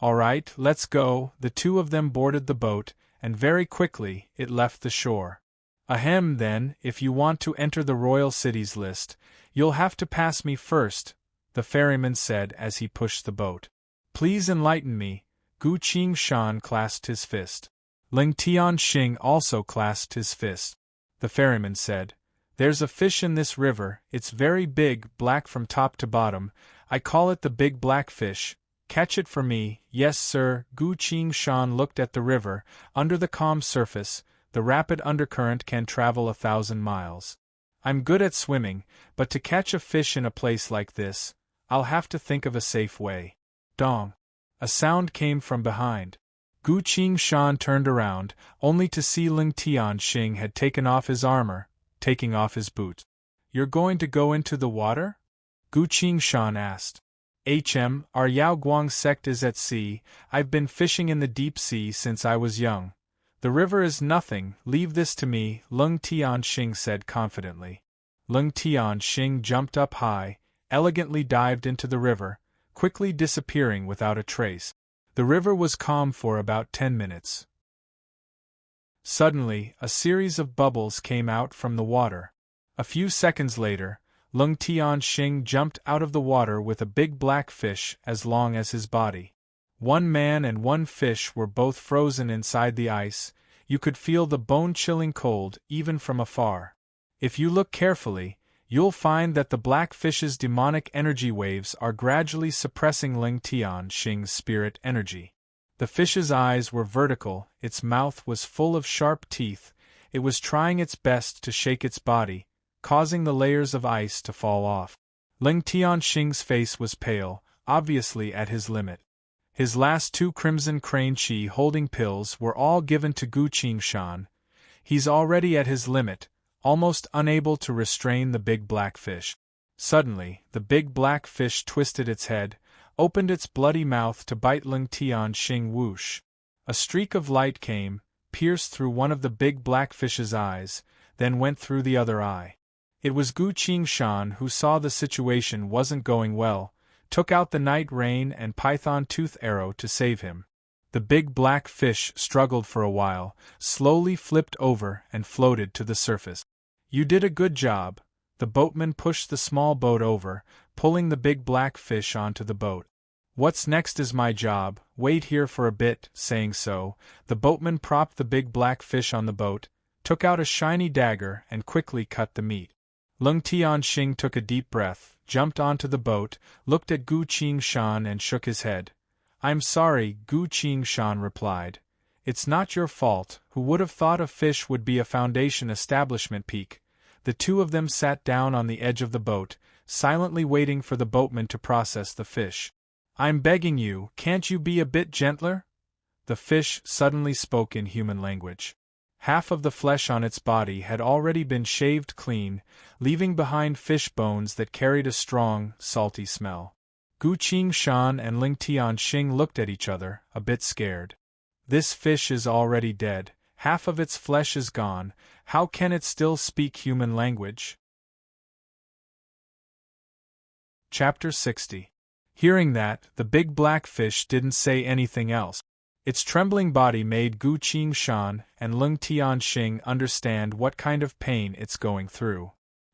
All right, let's go. The two of them boarded the boat, and very quickly it left the shore. Ahem, then, if you want to enter the royal cities list, you'll have to pass me first, the ferryman said as he pushed the boat. Please enlighten me. Gu Qingshan clasped his fist. Ling Tianxing also clasped his fist. The ferryman said, There's a fish in this river, it's very big, black from top to bottom, I call it the big black fish. Catch it for me. Yes, sir. Gu Qingshan looked at the river. Under the calm surface, the rapid undercurrent can travel 1,000 miles. I'm good at swimming, but to catch a fish in a place like this, I'll have to think of a safe way. Dong. A sound came from behind. Gu Qingshan turned around, only to see Ling Tianxing had taken off his armor, taking off his boots. You're going to go into the water? Gu Qingshan asked. Our Yao Guang sect is at sea. I've been fishing in the deep sea since I was young. The river is nothing, leave this to me, Ling Tianxing said confidently. Ling Tianxing jumped up high, elegantly dived into the river, quickly disappearing without a trace. The river was calm for about 10 minutes. Suddenly, a series of bubbles came out from the water. A few seconds later, Ling Tianxing jumped out of the water with a big black fish as long as his body. One man and one fish were both frozen inside the ice. You could feel the bone-chilling cold even from afar. If you look carefully, you'll find that the black fish's demonic energy waves are gradually suppressing Ling Tianxing's spirit energy. The fish's eyes were vertical, its mouth was full of sharp teeth, it was trying its best to shake its body, causing the layers of ice to fall off. Ling Tianxing's face was pale, obviously at his limit. His last 2 crimson crane chi holding pills were all given to Gu Qingshan. He's already at his limit, almost unable to restrain the big black fish. Suddenly, the big black fish twisted its head, opened its bloody mouth to bite Ling Tianxing. Whoosh! A streak of light came, pierced through one of the big black fish's eyes, then went through the other eye. It was Gu Qingshan who saw the situation wasn't going well, took out the night rain and python tooth arrow to save him. The big black fish struggled for a while, slowly flipped over and floated to the surface. You did a good job. The boatman pushed the small boat over, pulling the big black fish onto the boat. What's next is my job, wait here for a bit. Saying so, the boatman propped the big black fish on the boat, took out a shiny dagger and quickly cut the meat. Ling Tianxing took a deep breath, jumped onto the boat, looked at Gu Qingshan and shook his head. I'm sorry, Gu Qingshan replied. It's not your fault, who would have thought a fish would be a Foundation establishment peak. The two of them sat down on the edge of the boat, silently waiting for the boatman to process the fish. I'm begging you, can't you be a bit gentler? The fish suddenly spoke in human language. Half of the flesh on its body had already been shaved clean, leaving behind fish bones that carried a strong, salty smell. Gu Qingshan and Ling Tianxing looked at each other, a bit scared. This fish is already dead, half of its flesh is gone, how can it still speak human language? Chapter 60. Hearing that, the big black fish didn't say anything else. Its trembling body made Gu Qingshan and Ling Tianxing understand what kind of pain it's going through.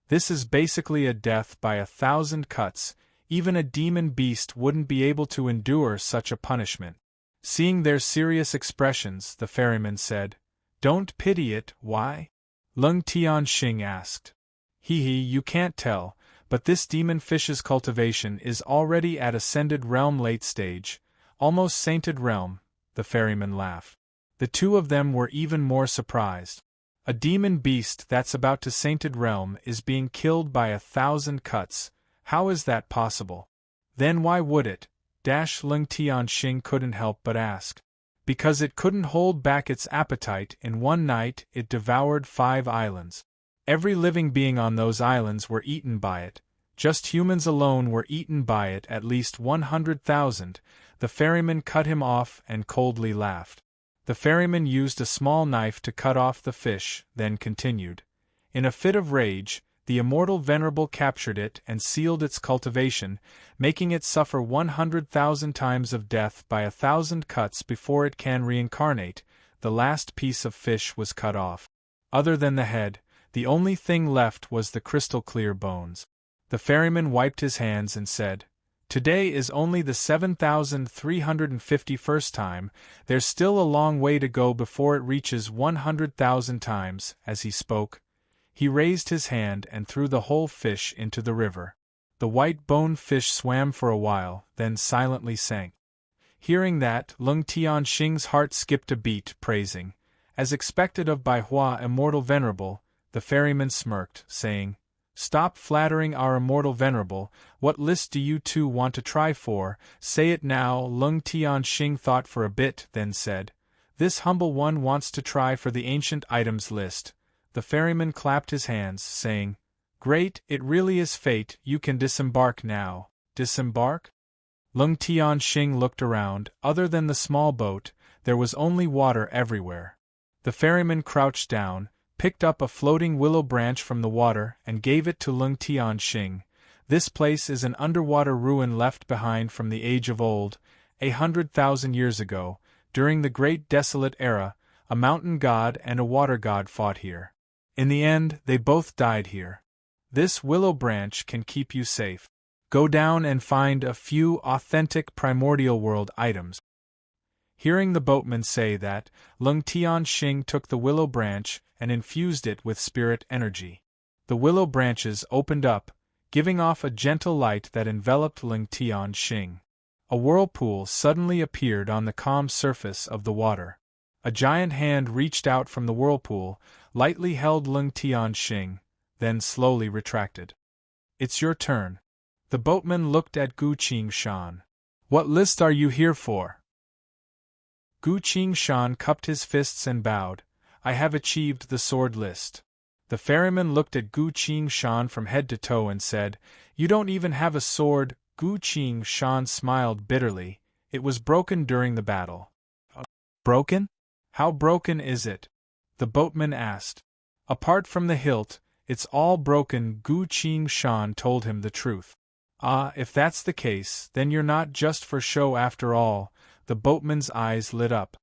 This is basically a death by 1,000 cuts. Even a demon beast wouldn't be able to endure such a punishment. Seeing their serious expressions, the ferryman said, Don't pity it, why? Ling Tianxing asked. You can't tell, but this demon fish's cultivation is already at ascended realm late stage, almost sainted realm, the ferryman laughed. The two of them were even more surprised. A demon beast that's about to sainted realm is being killed by 1,000 cuts. How is that possible? Then why would it? Ling Tianxing couldn't help but ask. Because it couldn't hold back its appetite. In one night it devoured 5 islands. Every living being on those islands were eaten by it. Just humans alone were eaten by it, at least 100,000. The ferryman cut him off and coldly laughed. The ferryman used a small knife to cut off the fish, then continued. In a fit of rage, the immortal venerable captured it and sealed its cultivation, making it suffer 100,000 times of death by 1,000 cuts before it can reincarnate. The last piece of fish was cut off. Other than the head, the only thing left was the crystal-clear bones. The ferryman wiped his hands and said, Today is only the 7,351st time, there's still a long way to go before it reaches 100,000 times. As he spoke, he raised his hand and threw the whole fish into the river. The white-boned fish swam for a while, then silently sank. Hearing that, Ling Tianxing's heart skipped a beat, praising. As expected of Bai Hua immortal venerable, the ferryman smirked, saying, Stop flattering our immortal venerable. What list do you two want to try for? Say it now. Lung Tianxing thought for a bit, then said, This humble one wants to try for the ancient items list. The ferryman clapped his hands, saying, Great, it really is fate. You can disembark now. Disembark? Lung Tianxing looked around. Other than the small boat, there was only water everywhere. The ferryman crouched down, picked up a floating willow branch from the water, and gave it to Lung Tianxing. This place is an underwater ruin left behind from the age of old. 100,000 years ago, during the Great Desolate Era, a mountain god and a water god fought here. In the end, they both died here. This willow branch can keep you safe. Go down and find a few authentic primordial world items. Hearing the boatman say that, Lung Tianxing took the willow branch and infused it with spirit energy. The willow branches opened up, giving off a gentle light that enveloped Lung Tianxing. A whirlpool suddenly appeared on the calm surface of the water. A giant hand reached out from the whirlpool, lightly held Lung Tianxing, then slowly retracted. It's your turn. The boatman looked at Gu Qingshan. What list are you here for? Gu Qingshan cupped his fists and bowed. I have achieved the sword list. The ferryman looked at Gu Qingshan from head to toe and said, You don't even have a sword. Gu Qingshan smiled bitterly. It was broken during the battle. Broken? How broken is it? The boatman asked. Apart from the hilt, it's all broken. Gu Qingshan told him the truth. Ah, if that's the case, then you're not just for show after all. The boatman's eyes lit up.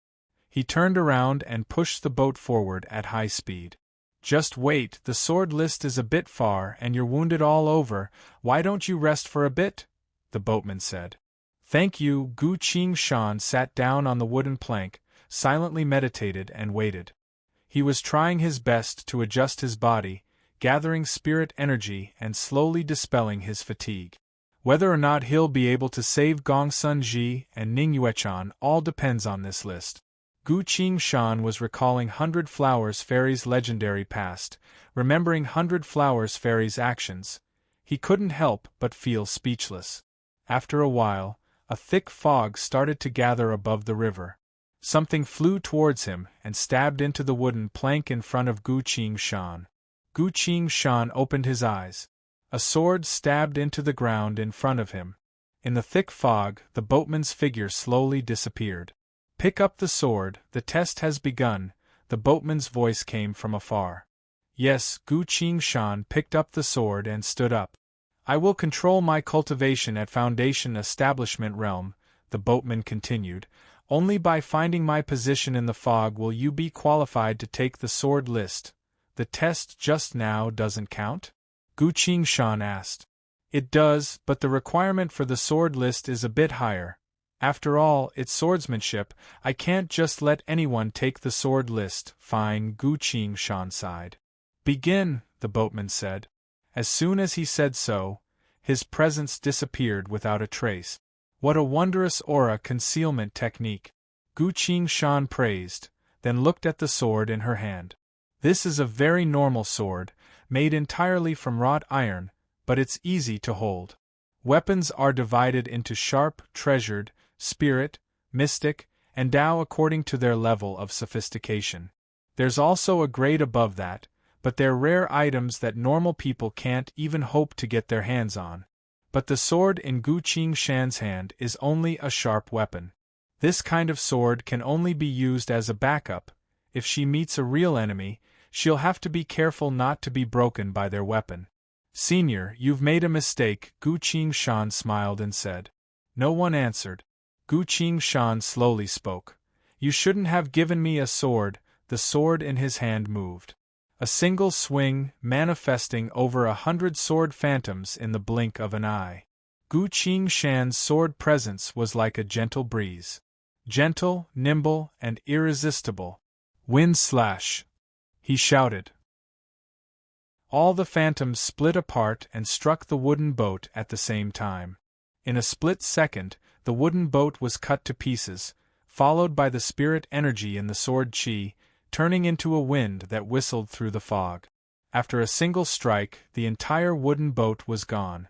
He turned around and pushed the boat forward at high speed. Just wait, the sword list is a bit far and you're wounded all over. Why don't you rest for a bit? The boatman said. Thank you. Gu Qingshan sat down on the wooden plank, silently meditated and waited. He was trying his best to adjust his body, gathering spirit energy and slowly dispelling his fatigue. Whether or not he'll be able to save Gongsun Ji and Ning Yuechan all depends on this list. Gu Qingshan was recalling 100 Flowers Fairy's legendary past, remembering 100 Flowers Fairy's actions. He couldn't help but feel speechless. After a while, a thick fog started to gather above the river. Something flew towards him and stabbed into the wooden plank in front of Gu Qingshan. Gu Qingshan opened his eyes. A sword stabbed into the ground in front of him. In the thick fog, the boatman's figure slowly disappeared. Pick up the sword, the test has begun, the boatman's voice came from afar. Yes, Gu Qingshan picked up the sword and stood up. I will control my cultivation at Foundation Establishment Realm, the boatman continued. Only by finding my position in the fog will you be qualified to take the sword list. The test just now doesn't count? Gu Qingshan asked. It does, but the requirement for the sword list is a bit higher. After all, it's swordsmanship. I can't just let anyone take the sword list. Fine, Gu Qingshan sighed. Begin, the boatman said. As soon as he said so, his presence disappeared without a trace. What a wondrous aura concealment technique! Gu Qingshan praised, then looked at the sword in her hand. This is a very normal sword, made entirely from wrought iron, but it's easy to hold. Weapons are divided into sharp, treasured, spirit, mystic, and Tao according to their level of sophistication. There's also a grade above that, but they're rare items that normal people can't even hope to get their hands on. But the sword in Gu Qingshan's hand is only a sharp weapon. This kind of sword can only be used as a backup. If she meets a real enemy, she'll have to be careful not to be broken by their weapon. Senior, you've made a mistake, Gu Qingshan smiled and said. No one answered. Gu Qingshan slowly spoke. You shouldn't have given me a sword. The sword in his hand moved. A single swing, manifesting over 100 sword phantoms in the blink of an eye. Gu Qingshan's sword presence was like a gentle breeze. Gentle, nimble, and irresistible. Wind slash! He shouted. All the phantoms split apart and struck the wooden boat at the same time. In a split second, the wooden boat was cut to pieces, followed by the spirit energy in the sword chi, turning into a wind that whistled through the fog. After a single strike, the entire wooden boat was gone.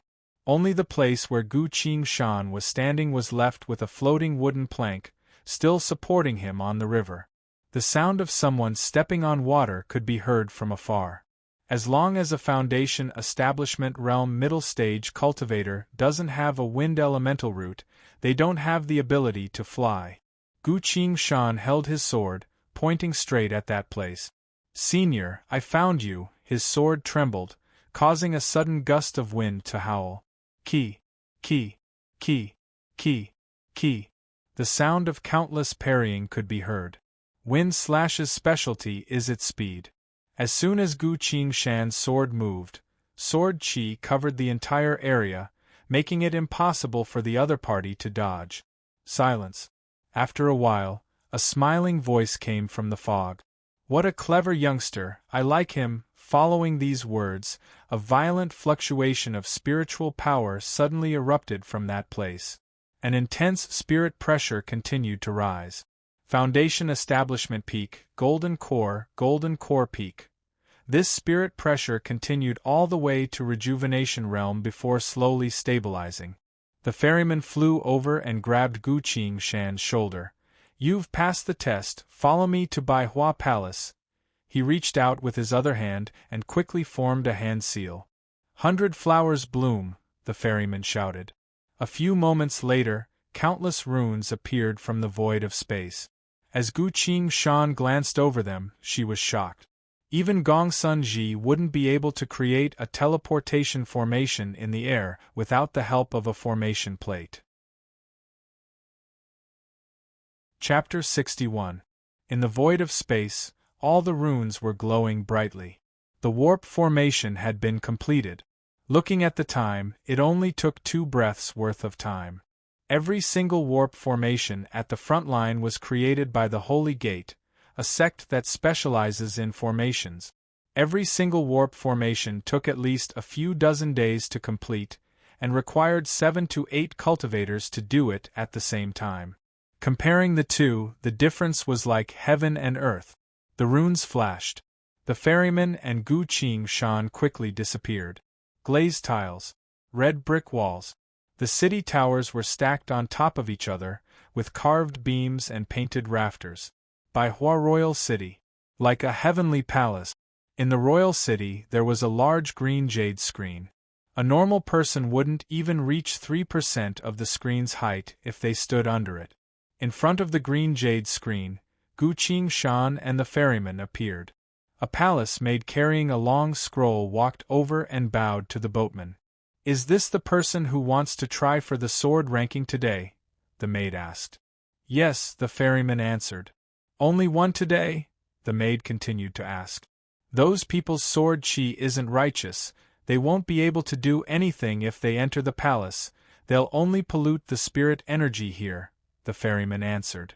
Only the place where Gu Qingshan was standing was left with a floating wooden plank, still supporting him on the river. The sound of someone stepping on water could be heard from afar. As long as a foundation establishment realm middle stage cultivator doesn't have a wind elemental root, they don't have the ability to fly. Gu Qingshan held his sword, pointing straight at that place. Senior, I found you. His sword trembled, causing a sudden gust of wind to howl. Ki, ki, ki, ki, ki. The sound of countless parrying could be heard. Wind Slash's specialty is its speed. As soon as Gu Qingshan's sword moved, sword chi covered the entire area, making it impossible for the other party to dodge. Silence. After a while, a smiling voice came from the fog. What a clever youngster, I like him. Following these words, a violent fluctuation of spiritual power suddenly erupted from that place. An intense spirit pressure continued to rise. Foundation Establishment Peak, Golden Core Peak. This spirit pressure continued all the way to Rejuvenation Realm before slowly stabilizing. The ferryman flew over and grabbed Gu Qingshan's shoulder. You've passed the test, follow me to Baihua Palace. He reached out with his other hand and quickly formed a hand seal. 100 flowers bloom, the ferryman shouted. A few moments later, countless runes appeared from the void of space. As Gu Qingshan glanced over them, she was shocked. Even Gongsun Ji wouldn't be able to create a teleportation formation in the air without the help of a formation plate. Chapter 61. In the void of space, all the runes were glowing brightly. The warp formation had been completed. Looking at the time, it only took 2 breaths worth of time. Every single warp formation at the front line was created by the Holy Gate, a sect that specializes in formations. Every single warp formation took at least a few dozen days to complete, and required 7 to 8 cultivators to do it at the same time. Comparing the two, the difference was like heaven and earth. The runes flashed. The ferryman and Gu Qingshan quickly disappeared. Glazed tiles. Red brick walls. The city towers were stacked on top of each other, with carved beams and painted rafters. Baihua Royal City. Like a heavenly palace. In the royal city there was a large green jade screen. A normal person wouldn't even reach 3% of the screen's height if they stood under it. In front of the green jade screen, Gu Qingshan and the ferryman appeared. A palace maid carrying a long scroll walked over and bowed to the boatman. Is this the person who wants to try for the sword ranking today? The maid asked. Yes, the ferryman answered. Only one today? The maid continued to ask. Those people's sword chi isn't righteous, they won't be able to do anything if they enter the palace, they'll only pollute the spirit energy here, the ferryman answered.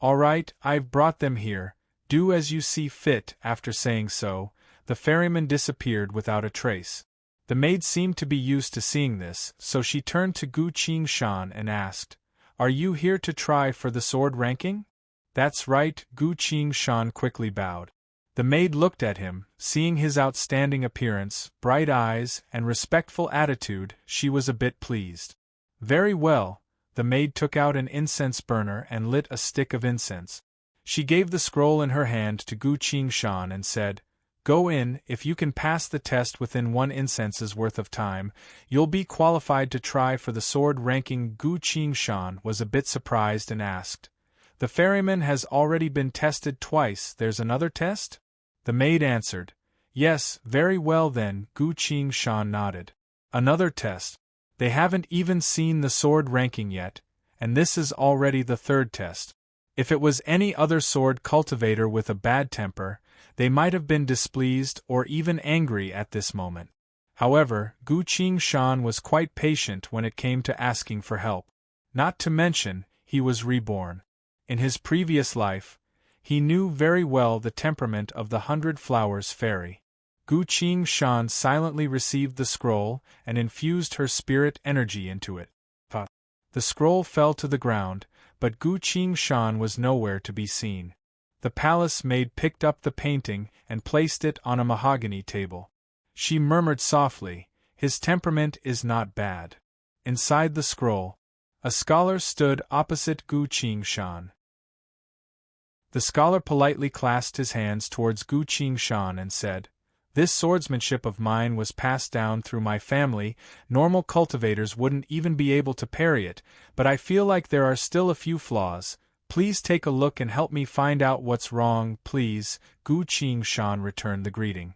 All right, I've brought them here, do as you see fit. After saying so, the ferryman disappeared without a trace. The maid seemed to be used to seeing this, so she turned to Gu Qingshan and asked, Are you here to try for the sword ranking? That's right, Gu Qingshan quickly bowed. The maid looked at him, seeing his outstanding appearance, bright eyes, and respectful attitude, she was a bit pleased. Very well. The maid took out an incense burner and lit a stick of incense. She gave the scroll in her hand to Gu Qingshan and said, Go in, if you can pass the test within 1 incense's worth of time, you'll be qualified to try for the sword ranking. Gu Qingshan was a bit surprised and asked, The ferryman has already been tested twice, there's another test? The maid answered, Yes, very well then. Gu Qingshan nodded. Another test. They haven't even seen the sword ranking yet, and this is already the 3rd test. If it was any other sword cultivator with a bad temper, they might have been displeased or even angry at this moment. However, Gu Qingshan was quite patient when it came to asking for help. Not to mention, he was reborn. In his previous life, he knew very well the temperament of the 100 Flowers Fairy. Gu Qingshan silently received the scroll and infused her spirit energy into it. The scroll fell to the ground, but Gu Qingshan was nowhere to be seen. The palace maid picked up the painting and placed it on a mahogany table. She murmured softly, "His temperament is not bad." Inside the scroll, a scholar stood opposite Gu Qingshan. The scholar politely clasped his hands towards Gu Qingshan and said, "This swordsmanship of mine was passed down through my family. Normal cultivators wouldn't even be able to parry it, but I feel like there are still a few flaws. Please take a look and help me find out what's wrong, please." Gu Qingshan returned the greeting.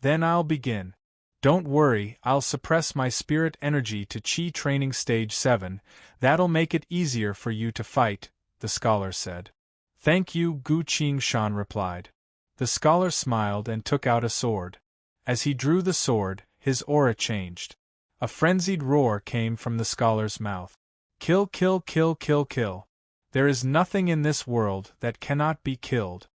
"Then I'll begin. Don't worry, I'll suppress my spirit energy to Qi training stage 7, that'll make it easier for you to fight," the scholar said. "Thank you," Gu Qingshan replied. The scholar smiled and took out a sword. As he drew the sword, his aura changed. A frenzied roar came from the scholar's mouth. "Kill, kill, kill, kill, kill. There is nothing in this world that cannot be killed."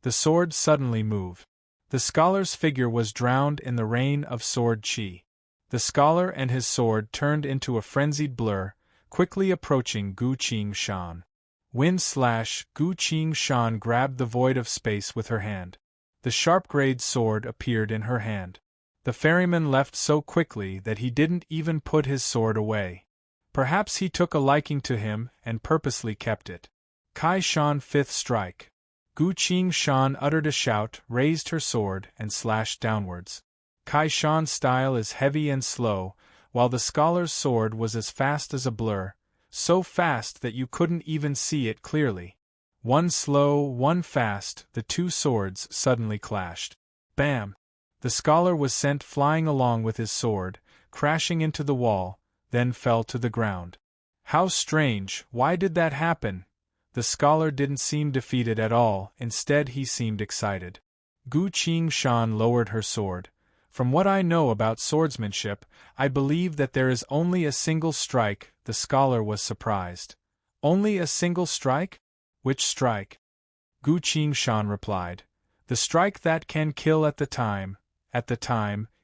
The sword suddenly moved. The scholar's figure was drowned in the rain of sword chi. The scholar and his sword turned into a frenzied blur, quickly approaching Gu Qingshan. Wind slash! Gu Qingshan grabbed the void of space with her hand. The sharp-grade sword appeared in her hand. The ferryman left so quickly that he didn't even put his sword away. Perhaps he took a liking to him and purposely kept it. Kai Shan fifth strike. Gu Qingshan uttered a shout, raised her sword, and slashed downwards. Kai Shan's style is heavy and slow, while the scholar's sword was as fast as a blur, so fast that you couldn't even see it clearly. One slow, one fast, the two swords suddenly clashed. Bam! The scholar was sent flying along with his sword, crashing into the wall, then fell to the ground. How strange, why did that happen? The scholar didn't seem defeated at all, instead he seemed excited. Gu Qingshan lowered her sword. "From what I know about swordsmanship, I believe that there is only a single strike." The scholar was surprised. "Only a single strike? Which strike?" Gu Qingshan replied. "The strike that can kill at the time,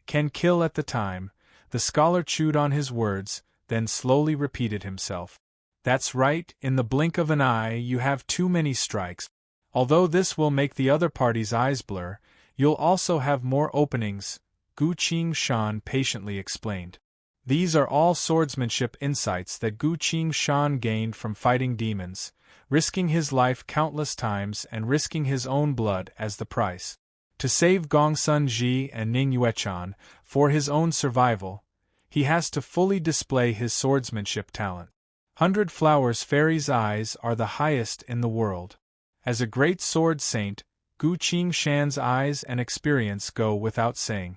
can kill at the time." The scholar chewed on his words, then slowly repeated himself. "That's right, in the blink of an eye you have too many strikes. Although this will make the other party's eyes blur, you'll also have more openings," Gu Qingshan patiently explained. These are all swordsmanship insights that Gu Qingshan gained from fighting demons, risking his life countless times and risking his own blood as the price. To save Gongsun Ji and Ning Yuechan, for his own survival, he has to fully display his swordsmanship talent. 100 Flowers Fairy's eyes are the highest in the world. As a great sword saint, Gu Qingshan's eyes and experience go without saying.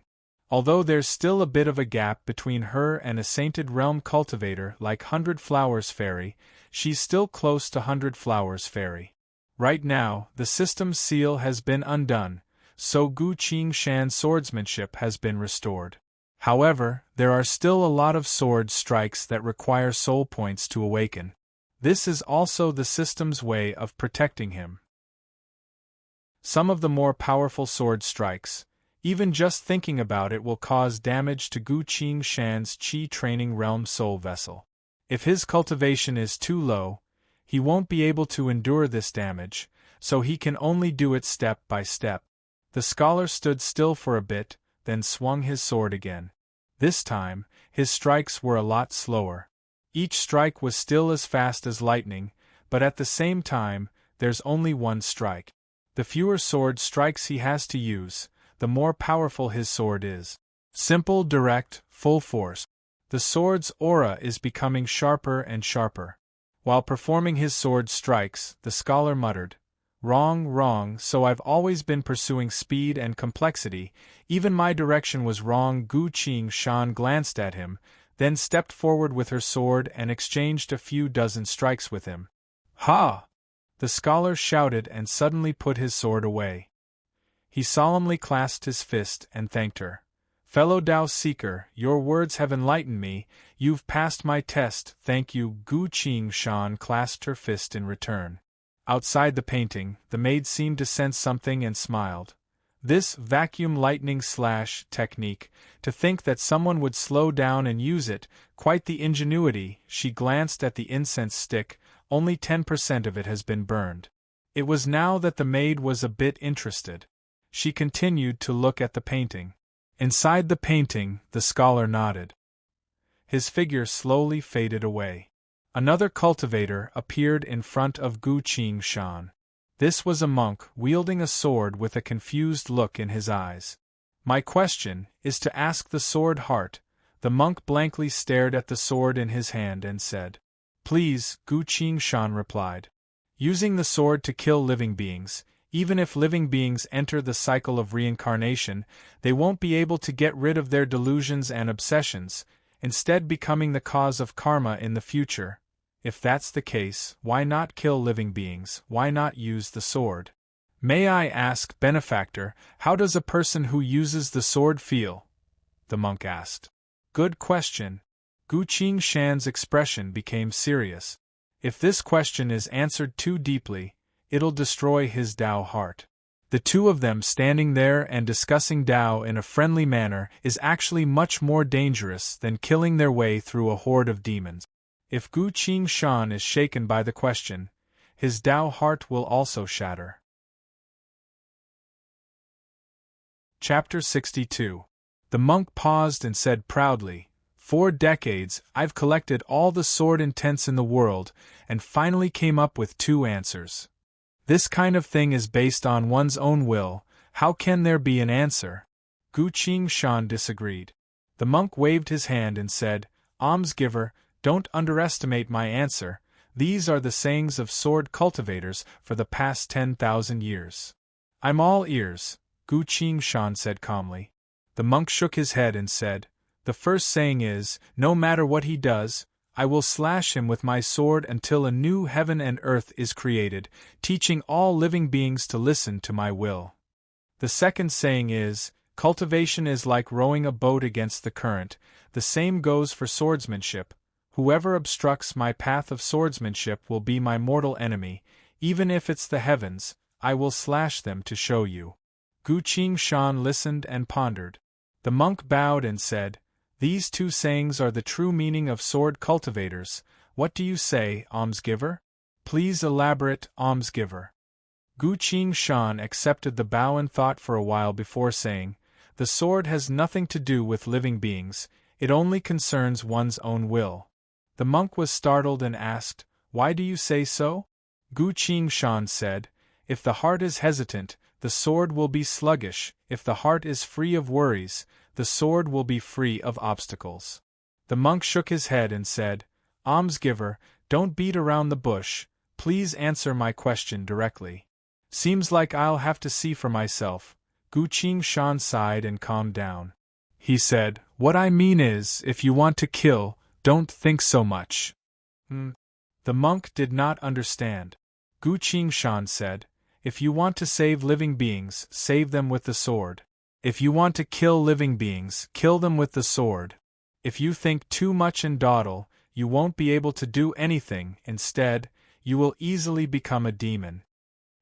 Although there's still a bit of a gap between her and a sainted realm cultivator like 100 Flowers Fairy, she's still close to 100 Flowers Fairy. Right now, the system's seal has been undone, so Gu Qingshan's swordsmanship has been restored. However, there are still a lot of sword strikes that require soul points to awaken. This is also the system's way of protecting him. Some of the more powerful sword strikes, even just thinking about it, will cause damage to Gu Qingshan's Qi training realm soul vessel. If his cultivation is too low, he won't be able to endure this damage, so he can only do it step by step. The scholar stood still for a bit, then swung his sword again. This time, his strikes were a lot slower. Each strike was still as fast as lightning, but at the same time, there's only one strike. The fewer sword strikes he has to use, the more powerful his sword is. Simple, direct, full force. The sword's aura is becoming sharper and sharper. While performing his sword strikes, the scholar muttered, "Wrong, wrong, so I've always been pursuing speed and complexity, even my direction was wrong." Gu Qingshan glanced at him, then stepped forward with her sword and exchanged a few dozen strikes with him. "Ha!" The scholar shouted and suddenly put his sword away. He solemnly clasped his fist and thanked her. "Fellow Tao Seeker, your words have enlightened me, you've passed my test, thank you." Gu Qingshan clasped her fist in return. Outside the painting, the maid seemed to sense something and smiled. This vacuum lightning slash technique, to think that someone would slow down and use it, quite the ingenuity. She glanced at the incense stick, only 10% of it has been burned. It was now that the maid was a bit interested. She continued to look at the painting. Inside the painting, the scholar nodded. His figure slowly faded away. Another cultivator appeared in front of Gu Qing-shan. This was a monk wielding a sword with a confused look in his eyes. My question is to ask the sword heart. The monk blankly stared at the sword in his hand and said, Please, Gu Qing-shan replied. Using the sword to kill living beings, even if living beings enter the cycle of reincarnation, they won't be able to get rid of their delusions and obsessions, instead becoming the cause of karma in the future. If that's the case, why not kill living beings, why not use the sword? May I ask, benefactor, how does a person who uses the sword feel? The monk asked. Good question. Gu Qing-shan's expression became serious. If this question is answered too deeply, it'll destroy his Tao heart. The two of them standing there and discussing Tao in a friendly manner is actually much more dangerous than killing their way through a horde of demons. If Gu Qing-shan is shaken by the question, his Tao heart will also shatter. Chapter 62. The monk paused and said proudly, 4 decades, I've collected all the sword intents in the world, and finally came up with 2 answers. This kind of thing is based on one's own will, how can there be an answer? Gu Qing-shan disagreed. The monk waved his hand and said, Almsgiver, don't underestimate my answer, these are the sayings of sword cultivators for the past 10,000 years. I'm all ears, Gu Qing-shan said calmly. The monk shook his head and said, The first saying is, no matter what he does, I will slash him with my sword until a new heaven and earth is created, teaching all living beings to listen to my will. The second saying is, cultivation is like rowing a boat against the current, the same goes for swordsmanship. Whoever obstructs my path of swordsmanship will be my mortal enemy, even if it's the heavens, I will slash them to show you. Gu Qing-shan listened and pondered. The monk bowed and said, These 2 sayings are the true meaning of sword cultivators. What do you say, almsgiver? Please elaborate, almsgiver. Gu Qing-shan accepted the bow and thought for a while before saying, The sword has nothing to do with living beings, it only concerns one's own will. The monk was startled and asked, Why do you say so? Gu Qing-shan said, If the heart is hesitant, the sword will be sluggish, if the heart is free of worries, the sword will be free of obstacles. The monk shook his head and said, Almsgiver, don't beat around the bush, please answer my question directly. Seems like I'll have to see for myself. Gu Qing-shan sighed and calmed down. He said, What I mean is, if you want to kill, don't think so much. The monk did not understand. Gu Qing-shan said, If you want to save living beings, save them with the sword. If you want to kill living beings, kill them with the sword. If you think too much and dawdle, you won't be able to do anything, instead, you will easily become a demon.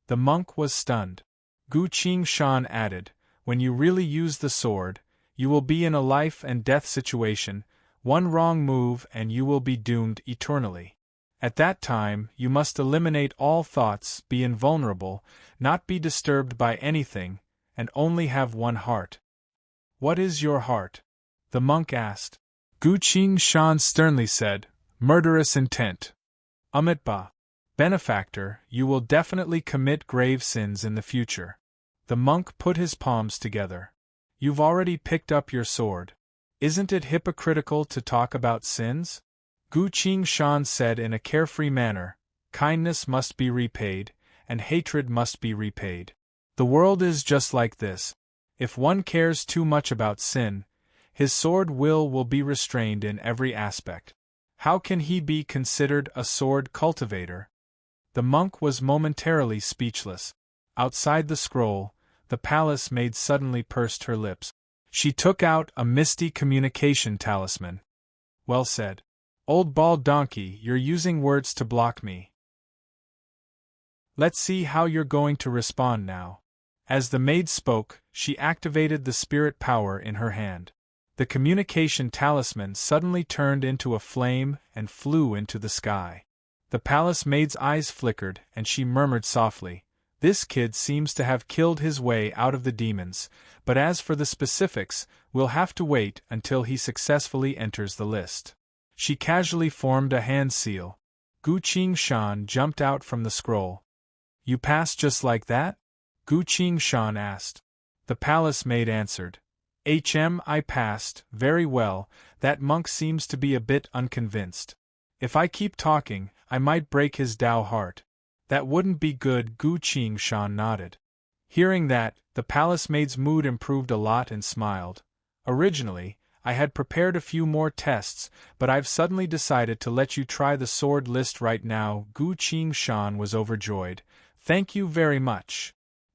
The monk was stunned. Gu Qing-shan added, When you really use the sword, you will be in a life and death situation, one wrong move and you will be doomed eternally. At that time, you must eliminate all thoughts, be invulnerable, not be disturbed by anything, and only have one heart. What is your heart? The monk asked. Gu Qing-shan sternly said, Murderous intent. Amitba. Benefactor, you will definitely commit grave sins in the future. The monk put his palms together. You've already picked up your sword. Isn't it hypocritical to talk about sins? Gu Qing-shan said in a carefree manner, Kindness must be repaid, and hatred must be repaid. The world is just like this. If one cares too much about sin, his sword will be restrained in every aspect. How can he be considered a sword cultivator? The monk was momentarily speechless. Outside the scroll, the palace maid suddenly pursed her lips. She took out a misty communication talisman. Well said. Old bald donkey, you're using words to block me. Let's see how you're going to respond now. As the maid spoke, she activated the spirit power in her hand. The communication talisman suddenly turned into a flame and flew into the sky. The palace maid's eyes flickered and she murmured softly, This kid seems to have killed his way out of the demons, but as for the specifics, we'll have to wait until he successfully enters the list. She casually formed a hand seal. Gu Qingshan jumped out from the scroll. You passed just like that? Gu Qingshan asked. The palace maid answered. I passed, very well. That monk seems to be a bit unconvinced. If I keep talking, I might break his Tao heart. That wouldn't be good. Gu Qingshan nodded. Hearing that, the palace maid's mood improved a lot and smiled. Originally, I had prepared a few more tests, but I've suddenly decided to let you try the sword list right now. Gu Qingshan was overjoyed. Thank you very much.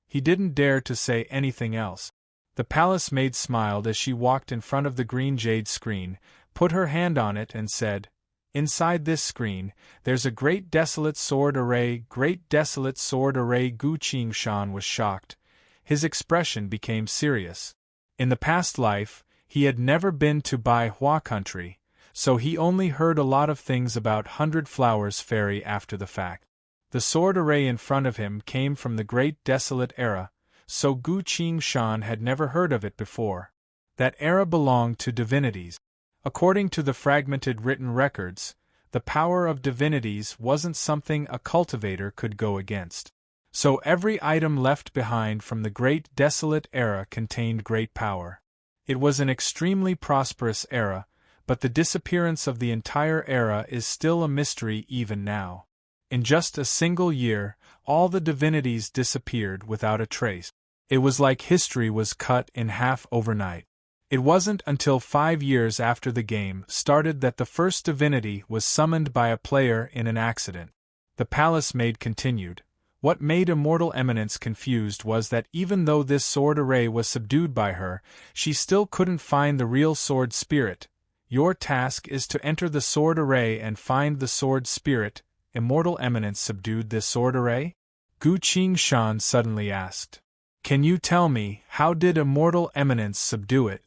He didn't dare to say anything else. The palace maid smiled as she walked in front of the green jade screen, put her hand on it and said, Inside this screen, there's a great desolate sword array. Great desolate sword array. Gu Qingshan was shocked. His expression became serious. In the past life, he had never been to Bai Hua country, so he only heard a lot of things about 100 Flowers Fairy after the fact. The sword array in front of him came from the Great Desolate Era, so Gu Qingshan had never heard of it before. That era belonged to divinities. According to the fragmented written records, the power of divinities wasn't something a cultivator could go against. So every item left behind from the Great Desolate Era contained great power. It was an extremely prosperous era, but the disappearance of the entire era is still a mystery even now. In just a single year, all the divinities disappeared without a trace. It was like history was cut in half overnight. It wasn't until 5 years after the game started that the first divinity was summoned by a player in an accident. The palace maid continued. What made Immortal Eminence confused was that even though this sword array was subdued by her, she still couldn't find the real sword spirit. Your task is to enter the sword array and find the sword spirit. Immortal Eminence subdued this sword array? Gu Qingshan suddenly asked. Can you tell me, how did Immortal Eminence subdue it?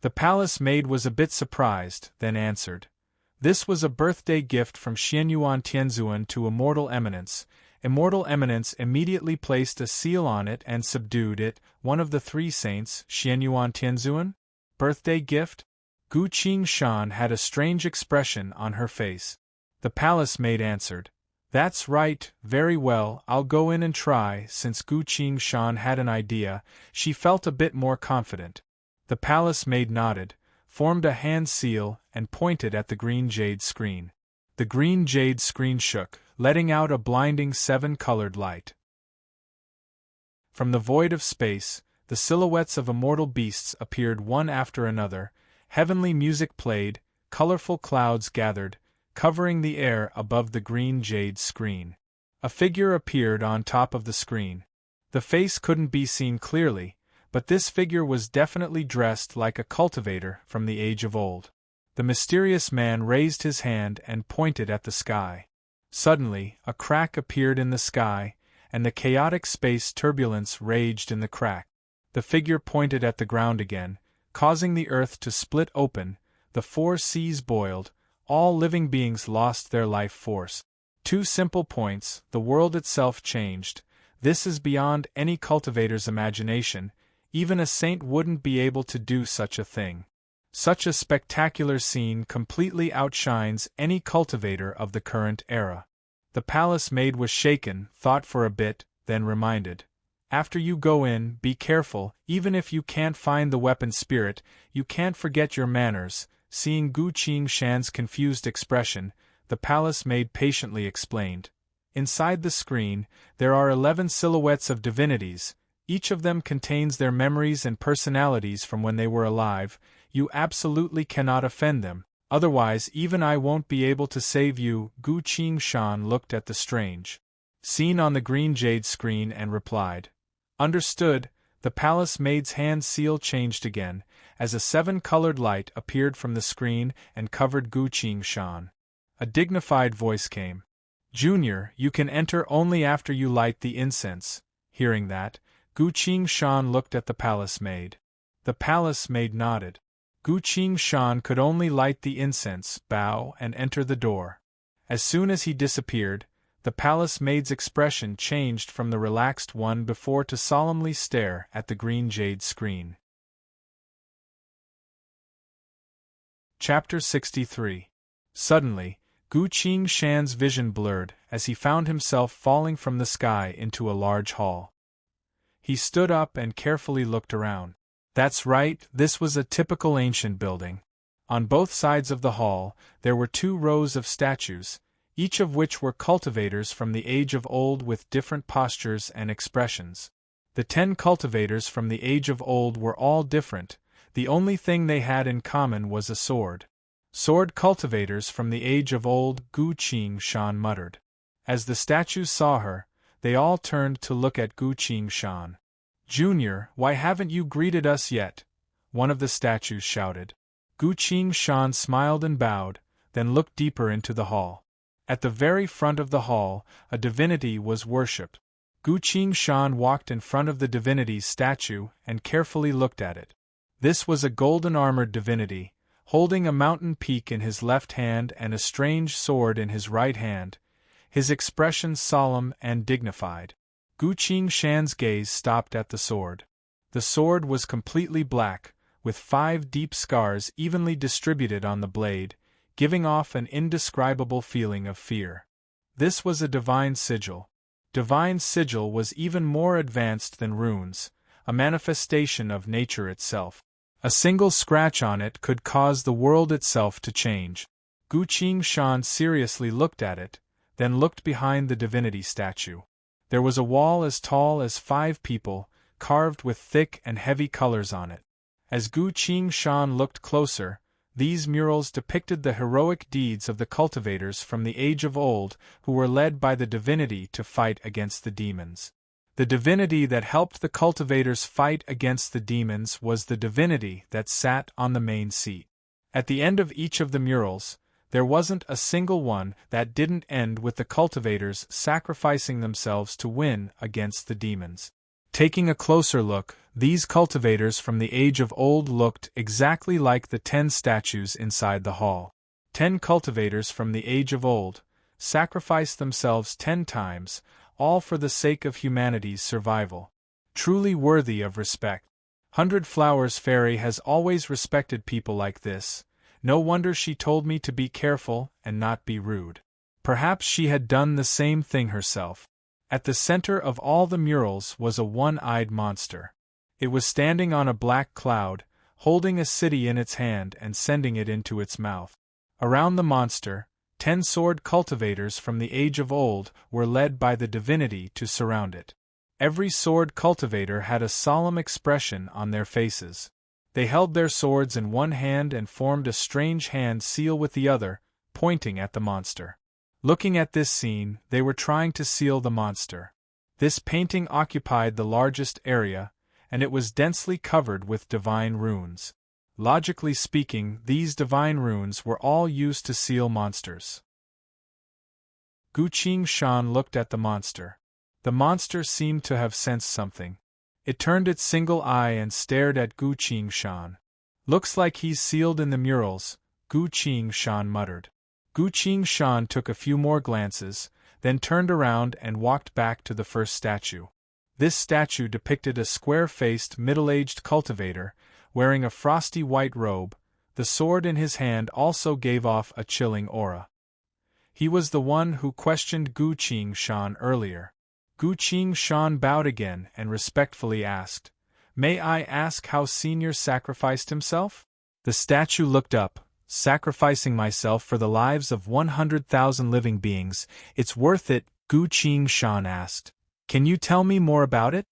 The palace maid was a bit surprised, then answered. This was a birthday gift from Xianyuan Tianzuan to Immortal Eminence. Immortal Eminence immediately placed a seal on it and subdued it. One of the 3 saints, Xianyuan Tianzuan? Birthday gift? Gu Qingshan had a strange expression on her face. The palace maid answered. That's right, very well, I'll go in and try. Since Gu Qingshan had an idea, she felt a bit more confident. The palace maid nodded, formed a hand seal, and pointed at the green jade screen. The green jade screen shook, letting out a blinding 7-colored light. From the void of space, the silhouettes of immortal beasts appeared one after another, heavenly music played, colorful clouds gathered, covering the air above the green jade screen. A figure appeared on top of the screen. The face couldn't be seen clearly, but this figure was definitely dressed like a cultivator from the age of old. The mysterious man raised his hand and pointed at the sky. Suddenly, a crack appeared in the sky, and the chaotic space turbulence raged in the crack. The figure pointed at the ground again, causing the earth to split open. The 4 seas boiled, all living beings lost their life force. 2 simple points, the world itself changed. This is beyond any cultivator's imagination. Even a saint wouldn't be able to do such a thing. Such a spectacular scene completely outshines any cultivator of the current era. The palace maid was shaken, thought for a bit, then reminded. After you go in, be careful, even if you can't find the weapon spirit, you can't forget your manners. Seeing Gu Qingshan's confused expression, the palace maid patiently explained. Inside the screen, there are 11 silhouettes of divinities. Each of them contains their memories and personalities from when they were alive. You absolutely cannot offend them, otherwise even I won't be able to save you. Gu Qingshan looked at the strange scene on the green jade screen and replied. Understood. The palace maid's hand seal changed again, as a 7-colored light appeared from the screen and covered Gu Qingshan. A dignified voice came. Junior, you can enter only after you light the incense. Hearing that, Gu Qingshan looked at the palace maid. The palace maid nodded. Gu Qingshan could only light the incense, bow, and enter the door. As soon as he disappeared, The palace maid's expression changed from the relaxed one before to solemnly stare at the green jade screen. Chapter 63. Suddenly, Gu Qingshan's vision blurred as he found himself falling from the sky into a large hall. He stood up and carefully looked around. That's right, this was a typical ancient building. On both sides of the hall, there were 2 rows of statues, each of which were cultivators from the age of old with different postures and expressions. The 10 cultivators from the age of old were all different, the only thing they had in common was a sword. Sword cultivators from the age of old, Gu Qingshan muttered. As the statues saw her, they all turned to look at Gu Qingshan. Junior, why haven't you greeted us yet? One of the statues shouted. Gu Qingshan smiled and bowed, then looked deeper into the hall. At the very front of the hall, a divinity was worshipped. Gu Qingshan walked in front of the divinity's statue and carefully looked at it. This was a golden-armored divinity, holding a mountain peak in his left hand and a strange sword in his right hand, his expression solemn and dignified. Gu Qingshan's gaze stopped at the sword. The sword was completely black, with 5 deep scars evenly distributed on the blade, giving off an indescribable feeling of fear. This was a divine sigil. Divine sigil was even more advanced than runes, a manifestation of nature itself. A single scratch on it could cause the world itself to change. Gu Qingshan seriously looked at it, then looked behind the divinity statue. There was a wall as tall as 5 people, carved with thick and heavy colors on it. As Gu Qingshan looked closer, these murals depicted the heroic deeds of the cultivators from the age of old who were led by the divinity to fight against the demons. The divinity that helped the cultivators fight against the demons was the divinity that sat on the main seat. At the end of each of the murals, there wasn't a single one that didn't end with the cultivators sacrificing themselves to win against the demons. Taking a closer look, these cultivators from the age of old looked exactly like the 10 statues inside the hall. 10 cultivators from the age of old sacrificed themselves 10 times, all for the sake of humanity's survival. Truly worthy of respect. 100 Flowers Fairy has always respected people like this. No wonder she told me to be careful and not be rude. Perhaps she had done the same thing herself. At the center of all the murals was a one-eyed monster. It was standing on a black cloud, holding a city in its hand and sending it into its mouth. Around the monster, 10 sword cultivators from the age of old were led by the divinity to surround it. Every sword cultivator had a solemn expression on their faces. They held their swords in one hand and formed a strange hand seal with the other, pointing at the monster. Looking at this scene, they were trying to seal the monster. This painting occupied the largest area, and it was densely covered with divine runes. Logically speaking, these divine runes were all used to seal monsters. Gu Qingshan looked at the monster. The monster seemed to have sensed something. It turned its single eye and stared at Gu Qingshan. Looks like he's sealed in the murals, Gu Qingshan muttered. Gu Qingshan took a few more glances, then turned around and walked back to the first statue. This statue depicted a square-faced, middle-aged cultivator, wearing a frosty white robe. The sword in his hand also gave off a chilling aura. He was the one who questioned Gu Qingshan earlier. Gu Qingshan bowed again and respectfully asked, "May I ask how Senior sacrificed himself?" The statue looked up. "Sacrificing myself for the lives of 100,000 living beings, it's worth it," Gu Qingshan asked. "Can you tell me more about it?"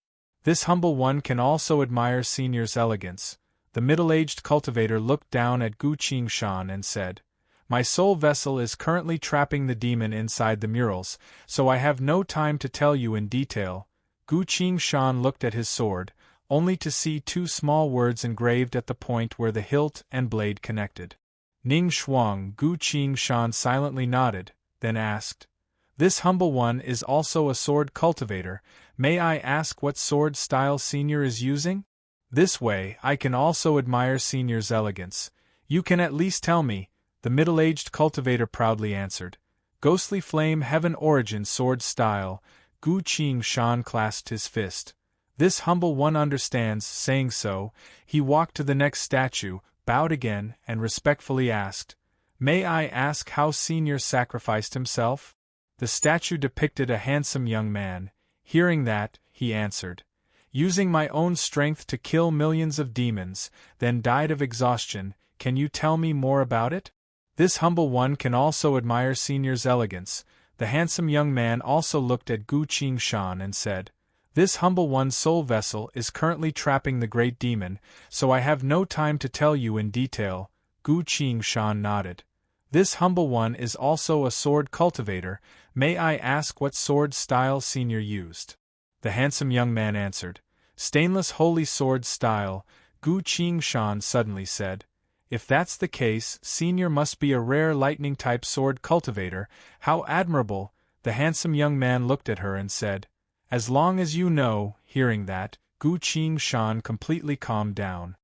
"This humble one can also admire Senior's elegance." The middle-aged cultivator looked down at Gu Qingshan and said, "My soul vessel is currently trapping the demon inside the murals, so I have no time to tell you in detail." Gu Qingshan looked at his sword, only to see 2 small words engraved at the point where the hilt and blade connected. Ning Shuang. Gu Qingshan silently nodded, then asked, "This humble one is also a sword cultivator. May I ask what sword style Senior is using? This way, I can also admire Senior's elegance. You can at least tell me," the middle-aged cultivator proudly answered. Ghostly flame heaven origin sword style, Gu Qing Shan clasped his fist. This humble one understands, saying so, he walked to the next statue, bowed again, and respectfully asked, "May I ask how Senior sacrificed himself?" The statue depicted a handsome young man. Hearing that, he answered, "Using my own strength to kill millions of demons, then died of exhaustion. Can you tell me more about it?" This humble one can also admire Senior's elegance. The handsome young man also looked at Gu Qing Shan and said, "This humble one's soul vessel is currently trapping the great demon, so I have no time to tell you in detail." Gu Qing Shan nodded. "This humble one is also a sword cultivator. May I ask what sword style Senior used?" The handsome young man answered, "Stainless holy sword style." Gu Qing Shan suddenly said, "If that's the case, Senior must be a rare lightning-type sword cultivator. How admirable!" The handsome young man looked at her and said, "As long as you know." Hearing that, Gu Qing Shan completely calmed down.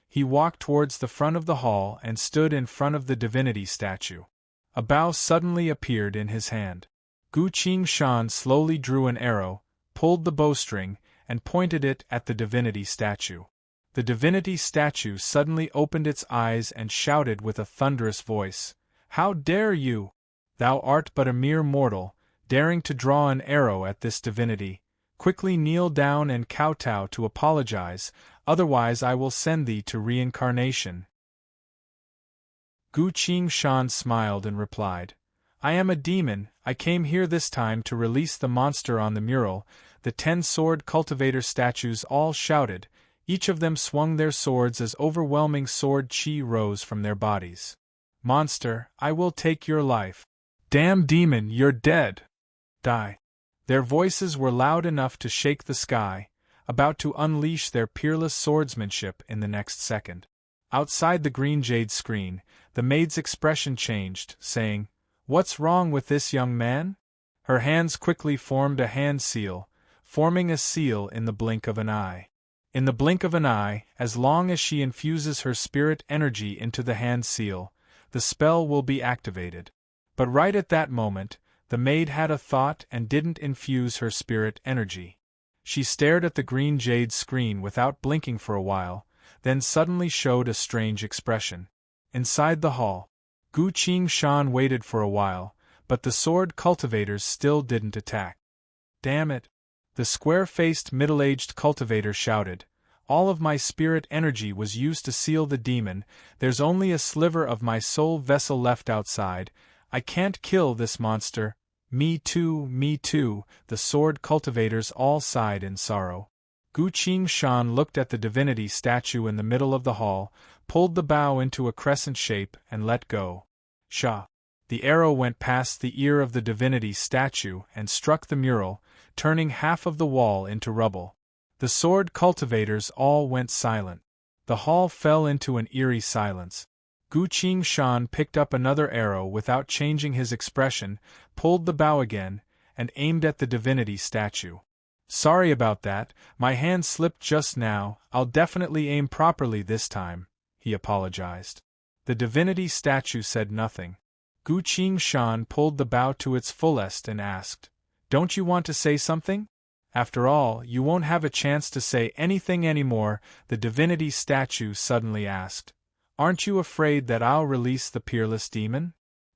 He walked towards the front of the hall and stood in front of the divinity statue. A bow suddenly appeared in his hand. Gu Qing Shan slowly drew an arrow, pulled the bowstring, and pointed it at the divinity statue. The divinity statue suddenly opened its eyes and shouted with a thunderous voice, "How dare you? Thou art but a mere mortal, daring to draw an arrow at this divinity. Quickly kneel down and kowtow to apologize, otherwise I will send thee to reincarnation." Gu Qing Shan smiled and replied, "I am a demon. I came here this time to release the monster on the mural." The 10 sword cultivator statues all shouted. Each of them swung their swords as overwhelming sword chi rose from their bodies. "Monster, I will take your life." "Damn demon, you're dead. Die." Their voices were loud enough to shake the sky, about to unleash their peerless swordsmanship in the next second. Outside the green jade screen, the maid's expression changed, saying, "What's wrong with this young man?" Her hands quickly formed a hand seal, forming a seal in the blink of an eye. In the blink of an eye, as long as she infuses her spirit energy into the hand seal, the spell will be activated. But right at that moment, the maid had a thought and didn't infuse her spirit energy. She stared at the green jade screen without blinking for a while, then suddenly showed a strange expression. Inside the hall, Gu Qing Shan waited for a while, but the sword cultivators still didn't attack. "Damn it!" The square-faced middle-aged cultivator shouted. "All of my spirit energy was used to seal the demon. There's only a sliver of my soul vessel left outside. I can't kill this monster." Me too, the sword cultivators all sighed in sorrow. Gu Qing Shan looked at the divinity statue in the middle of the hall, pulled the bow into a crescent shape, and let go. Sha! The arrow went past the ear of the divinity statue and struck the mural, turning half of the wall into rubble. The sword cultivators all went silent. The hall fell into an eerie silence. Gu Qing Shan picked up another arrow without changing his expression, pulled the bow again, and aimed at the divinity statue. "Sorry about that, my hand slipped just now. I'll definitely aim properly this time," he apologized. The divinity statue said nothing. Gu Qing Shan pulled the bow to its fullest and asked, "Don't you want to say something?" "After all, you won't have a chance to say anything anymore," the divinity statue suddenly asked. "Aren't you afraid that I'll release the peerless demon?"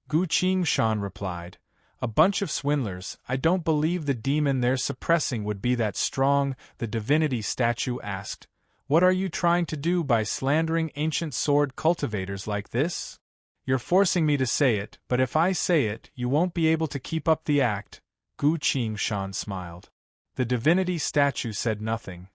Gu Qing Shan replied, "A bunch of swindlers. I don't believe the demon they're suppressing would be that strong." The divinity statue asked, "What are you trying to do by slandering ancient sword cultivators like this?" "You're forcing me to say it, but if I say it, you won't be able to keep up the act." Gu Qing Shan smiled. The divinity statue said nothing.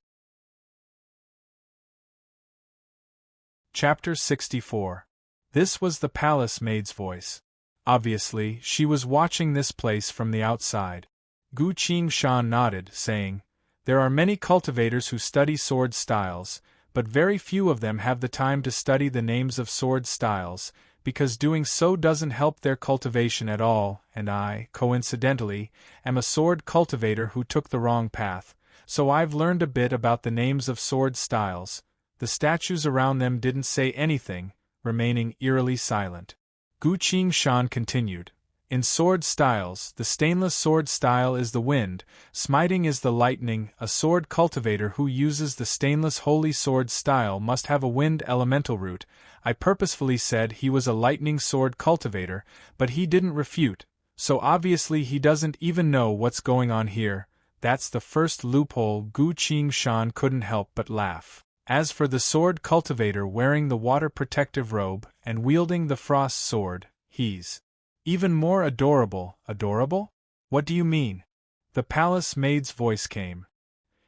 Chapter 64. This was the palace maid's voice. Obviously, she was watching this place from the outside. Gu Qing Shan nodded, saying, "There are many cultivators who study sword styles, but very few of them have the time to study the names of sword styles, because doing so doesn't help their cultivation at all, and I, coincidentally, am a sword cultivator who took the wrong path, so I've learned a bit about the names of sword styles." The statues around them didn't say anything, remaining eerily silent. Gu Qing Shan continued, In sword styles, the stainless sword style is the wind, smiting is the lightning. A sword cultivator who uses the stainless holy sword style must have a wind elemental root. I purposefully said he was a lightning sword cultivator, but he didn't refute, so obviously he doesn't even know what's going on here. That's the first loophole. Gu Qingshan couldn't help but laugh. As for the sword cultivator wearing the water protective robe and wielding the frost sword, he's even more adorable. Adorable? What do you mean? The palace maid's voice came.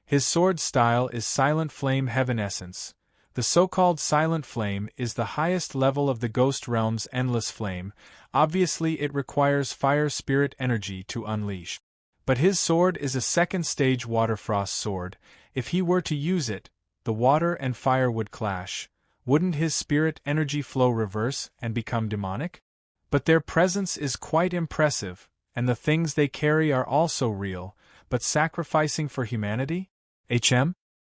His sword style is Silent Flame Heaven Essence. The so-called Silent Flame is the highest level of the Ghost Realm's Endless Flame. Obviously it requires fire spirit energy to unleash. But his sword is a second-stage water frost sword. If he were to use it, the water and fire would clash. Wouldn't his spirit energy flow reverse and become demonic? But their presence is quite impressive, and the things they carry are also real, but sacrificing for humanity?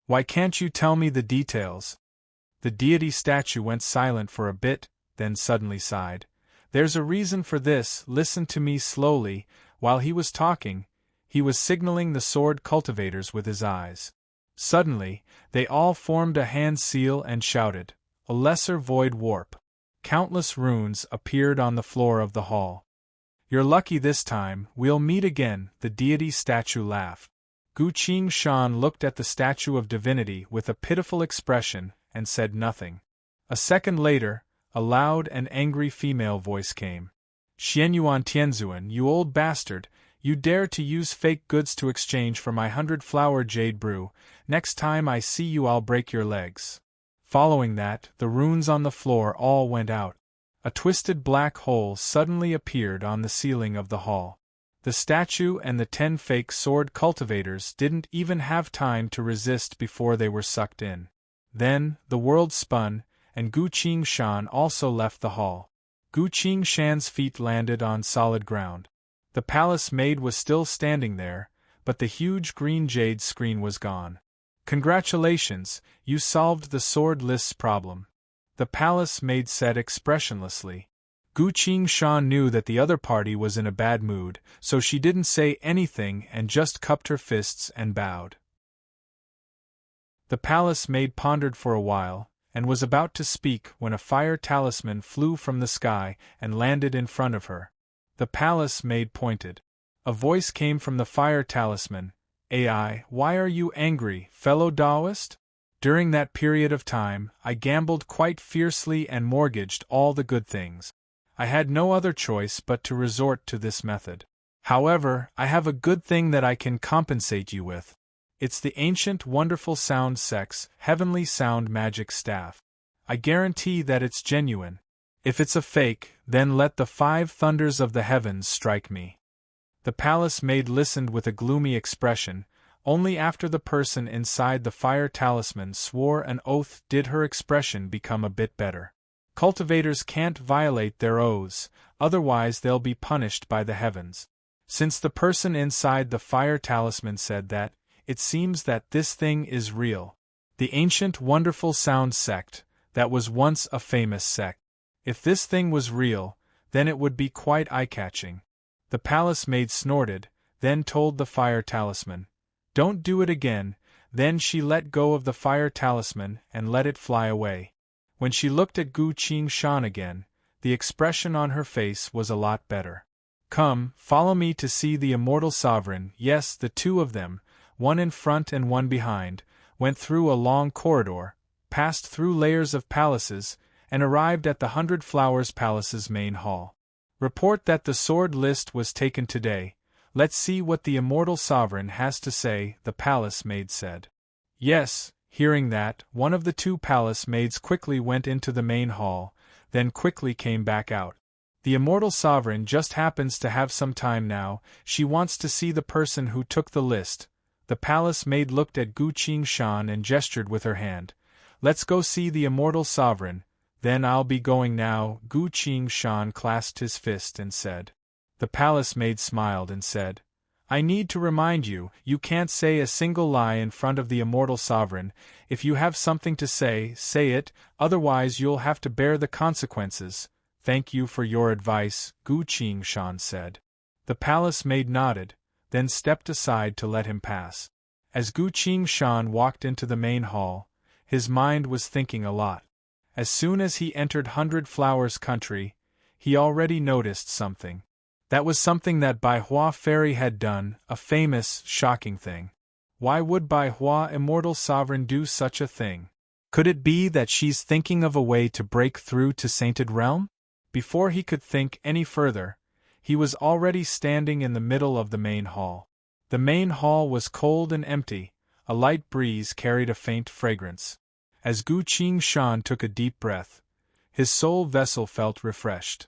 Why can't you tell me the details? The deity statue went silent for a bit, then suddenly sighed. There's a reason for this. Listen to me slowly. While he was talking, he was signaling the sword cultivators with his eyes. Suddenly, they all formed a hand seal and shouted, "A lesser void warp." Countless runes appeared on the floor of the hall. "You're lucky this time. We'll meet again," the deity statue laughed. Gu Qingshan looked at the statue of divinity with a pitiful expression and said nothing. A second later, a loud and angry female voice came. "Xianyuan Tianzuan, you old bastard, you dare to use fake goods to exchange for my 100-flower jade brew. Next time I see you I'll break your legs." Following that, the runes on the floor all went out. A twisted black hole suddenly appeared on the ceiling of the hall. The statue and the 10 fake sword cultivators didn't even have time to resist before they were sucked in. Then, the world spun, and Gu Qingshan also left the hall. Gu Qingshan's feet landed on solid ground. The palace maid was still standing there, but the huge green jade screen was gone. "Congratulations, you solved the sword list's problem," the palace maid said expressionlessly. Gu Qingshan knew that the other party was in a bad mood, so she didn't say anything and just cupped her fists and bowed. The palace maid pondered for a while, and was about to speak when a fire talisman flew from the sky and landed in front of her. The palace maid pointed. A voice came from the fire talisman. "AI, why are you angry, fellow Taoist? During that period of time, I gambled quite fiercely and mortgaged all the good things. I had no other choice but to resort to this method. However, I have a good thing that I can compensate you with. It's the ancient wonderful sound sex, heavenly sound magic staff. I guarantee that it's genuine. If it's a fake, then let the 5 thunders of the heavens strike me." The palace maid listened with a gloomy expression. Only after the person inside the fire talisman swore an oath did her expression become a bit better. Cultivators can't violate their oaths, otherwise they'll be punished by the heavens. Since the person inside the fire talisman said that, it seems that this thing is real. The ancient wonderful sound sect, that was once a famous sect. If this thing was real, then it would be quite eye-catching. The palace maid snorted, then told the fire talisman, "Don't do it again." Then she let go of the fire talisman and let it fly away. When she looked at Gu Qingshan again, the expression on her face was a lot better. "Come, follow me to see the immortal sovereign." Yes, the 2 of them, one in front and one behind, went through a long corridor, passed through layers of palaces, and arrived at the 100 Flowers Palace's main hall. "Report that the sword list was taken today. Let's see what the immortal sovereign has to say," the palace maid said. "Yes." Hearing that, one of the 2 palace maids quickly went into the main hall, then quickly came back out. "The immortal sovereign just happens to have some time now. She wants to see the person who took the list." The palace maid looked at Gu Qingshan and gestured with her hand. "Let's go see the immortal sovereign. Then I'll be going now." Gu Qingshan clasped his fist and said. The palace maid smiled and said, "I need to remind you, you can't say a single lie in front of the immortal sovereign. If you have something to say, say it, otherwise you'll have to bear the consequences." Thank you for your advice, Gu Qingshan said. The palace maid nodded, then stepped aside to let him pass. As Gu Qingshan walked into the main hall, his mind was thinking a lot. As soon as he entered Hundred Flowers country, he already noticed something. That was something that Bai Hua Fairy had done, a famous, shocking thing. Why would Bai Hua Immortal Sovereign do such a thing? Could it be that she's thinking of a way to break through to Sainted Realm? Before he could think any further, he was already standing in the middle of the main hall. The main hall was cold and empty, a light breeze carried a faint fragrance. As Gu Qingshan took a deep breath, his soul vessel felt refreshed.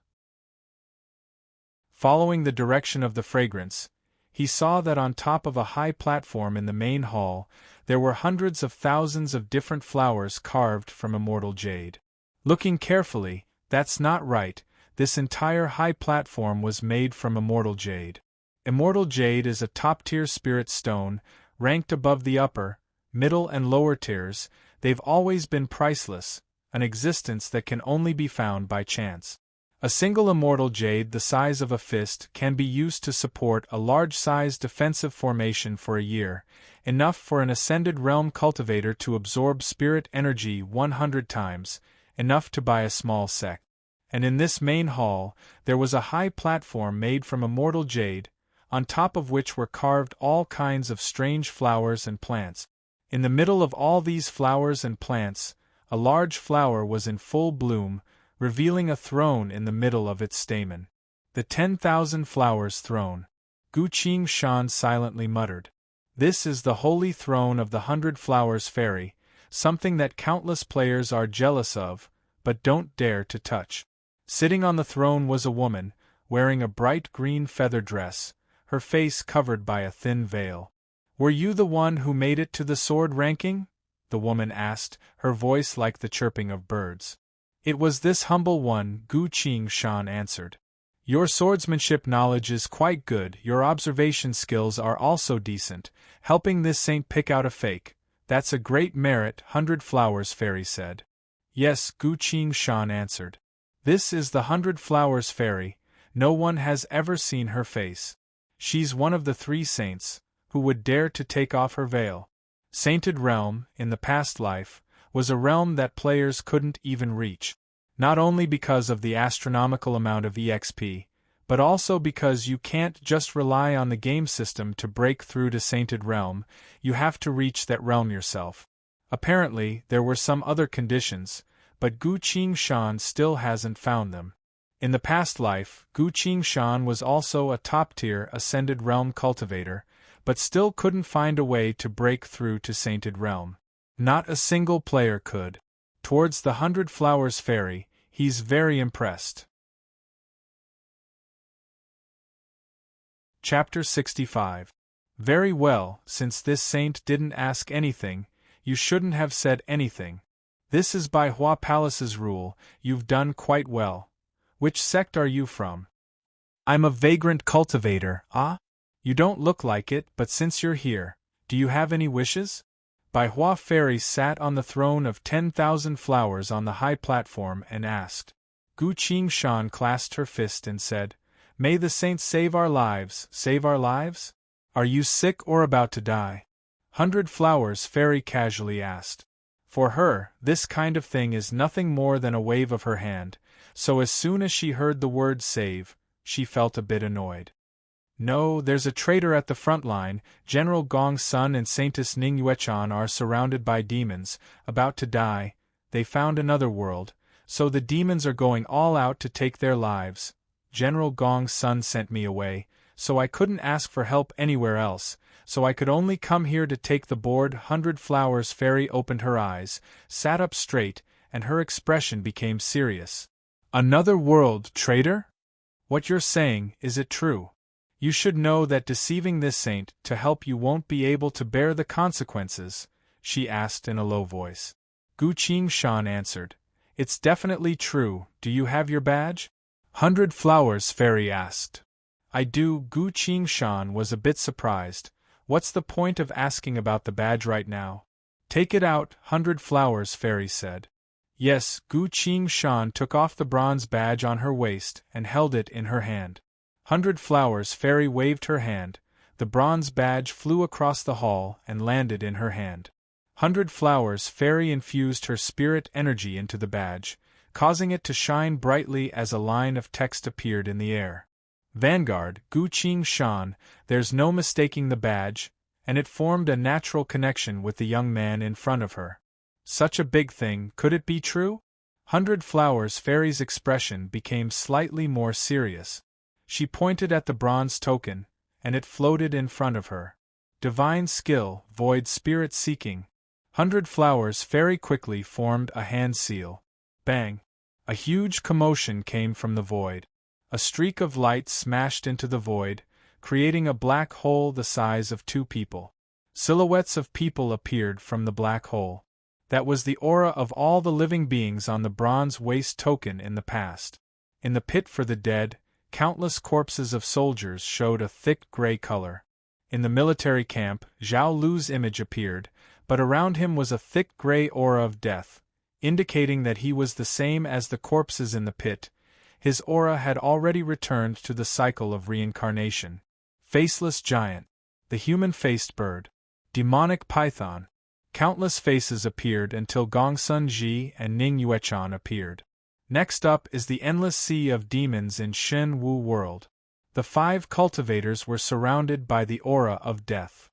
Following the direction of the fragrance, he saw that on top of a high platform in the main hall, there were hundreds of thousands of different flowers carved from immortal jade. Looking carefully, that's not right, this entire high platform was made from immortal jade. Immortal jade is a top-tier spirit stone, ranked above the upper, middle and lower tiers. They've always been priceless, an existence that can only be found by chance. A single immortal jade the size of a fist can be used to support a large-sized defensive formation for a year, enough for an ascended realm cultivator to absorb spirit energy 100 times, enough to buy a small sect. And in this main hall, there was a high platform made from immortal jade, on top of which were carved all kinds of strange flowers and plants. In the middle of all these flowers and plants, a large flower was in full bloom, revealing a throne in the middle of its stamen. The 10,000 flowers throne. Gu Qingshan silently muttered. This is the holy throne of the 100 Flowers Fairy, something that countless players are jealous of, but don't dare to touch. Sitting on the throne was a woman, wearing a bright green feather dress, her face covered by a thin veil. Were you the one who made it to the sword ranking? The woman asked, her voice like the chirping of birds. It was this humble one, Gu Qingshan answered. Your swordsmanship knowledge is quite good, your observation skills are also decent, helping this saint pick out a fake. That's a great merit, 100 Flowers Fairy said. Yes, Gu Qingshan answered. This is the 100 Flowers Fairy, no one has ever seen her face. She's one of the 3 saints, who would dare to take off her veil. Sainted Realm, in the past life, was a realm that players couldn't even reach. Not only because of the astronomical amount of EXP, but also because you can't just rely on the game system to break through to Sainted Realm, you have to reach that realm yourself. Apparently, there were some other conditions, but Gu Qingshan still hasn't found them. In the past life, Gu Qingshan was also a top-tier Ascended Realm cultivator, but still couldn't find a way to break through to Sainted Realm. Not a single player could. Towards the 100 Flowers Fairy, he's very impressed. Chapter 65. Very well, since this saint didn't ask anything, you shouldn't have said anything. This is Bai Hua Palace's rule, you've done quite well. Which sect are you from? I'm a vagrant cultivator, ah? You don't look like it, but since you're here, do you have any wishes? Bai Hua Fairy sat on the throne of 10,000 flowers on the high platform and asked. Gu Qingshan clasped her fist and said, May the saints save our lives, save our lives? Are you sick or about to die? 100 Flowers Fairy casually asked. For her, this kind of thing is nothing more than a wave of her hand, so as soon as she heard the word save, she felt a bit annoyed. No, there's a traitor at the front line. General Gong's son and Saintess Ning Yuechan are surrounded by demons, about to die. They found another world, so the demons are going all out to take their lives. General Gong's son sent me away, so I couldn't ask for help anywhere else, so I could only come here to take the board. 100 Flowers Fairy opened her eyes, sat up straight, and her expression became serious. Another world, traitor? What you're saying, is it true? You should know that deceiving this saint to help you won't be able to bear the consequences, she asked in a low voice. Gu Qingshan answered. It's definitely true. Do you have your badge? 100 Flowers Fairy asked. I do. Gu Qingshan was a bit surprised. What's the point of asking about the badge right now? Take it out, 100 Flowers Fairy said. Yes, Gu Qing Shan took off the bronze badge on her waist and held it in her hand. 100 Flowers Fairy waved her hand. The bronze badge flew across the hall and landed in her hand. 100 Flowers Fairy infused her spirit energy into the badge, causing it to shine brightly as a line of text appeared in the air. Vanguard, Gu Qing Shan, there's no mistaking the badge, and it formed a natural connection with the young man in front of her. Such a big thing, could it be true? 100 Flowers Fairy's expression became slightly more serious. She pointed at the bronze token, and it floated in front of her. Divine skill, void spirit seeking. 100 Flowers Fairy quickly formed a hand seal. Bang! A huge commotion came from the void. A streak of light smashed into the void, creating a black hole the size of 2 people. Silhouettes of people appeared from the black hole. That was the aura of all the living beings on the bronze waist token in the past. In the pit for the dead, countless corpses of soldiers showed a thick gray color. In the military camp, Zhao Lu's image appeared, but around him was a thick gray aura of death, indicating that he was the same as the corpses in the pit. His aura had already returned to the cycle of reincarnation. Faceless giant. The human-faced bird. Demonic python. Countless faces appeared until Gongsun Ji and Ning Yuechan appeared. Next up is the endless sea of demons in Shen Wu world. The 5 cultivators were surrounded by the aura of death.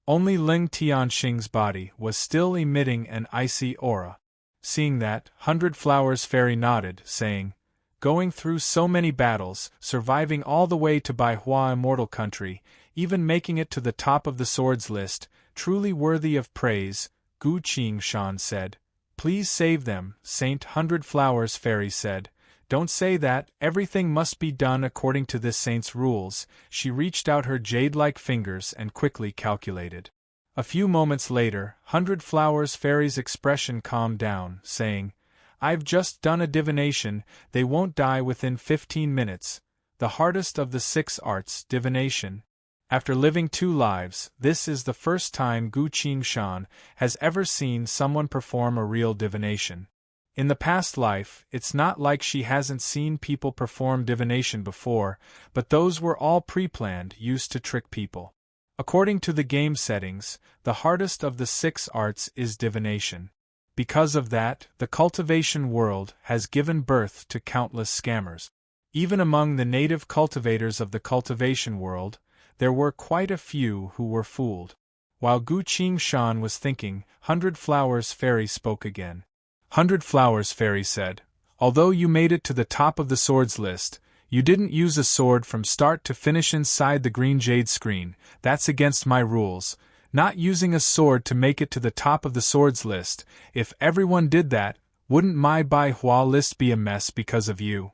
Only Ling Tianxing's body was still emitting an icy aura. Seeing that, 100 Flowers Fairy nodded, saying, "Going through so many battles, surviving all the way to Baihua Immortal Country, even making it to the top of the swords list, truly worthy of praise," Gu Qing Shan said. "Please save them," Saint 100 Flowers Fairy said. "Don't say that, everything must be done according to this saint's rules." She reached out her jade-like fingers and quickly calculated. A few moments later, 100 Flowers Fairy's expression calmed down, saying, "I've just done a divination, they won't die within 15 minutes. The hardest of the 6 arts, divination. After living 2 lives, this is the first time Gu Qing Shan has ever seen someone perform a real divination. In the past life, it's not like she hasn't seen people perform divination before, but those were all pre-planned, used to trick people. According to the game settings, the hardest of the 6 arts is divination. Because of that, the cultivation world has given birth to countless scammers. Even among the native cultivators of the cultivation world, there were quite a few who were fooled. While Gu Qing Shan was thinking, 100 Flowers Fairy spoke again. 100 Flowers Fairy said, "Although you made it to the top of the swords list, you didn't use a sword from start to finish inside the green jade screen. That's against my rules. Not using a sword to make it to the top of the swords list. If everyone did that, wouldn't my Bai Hua list be a mess because of you?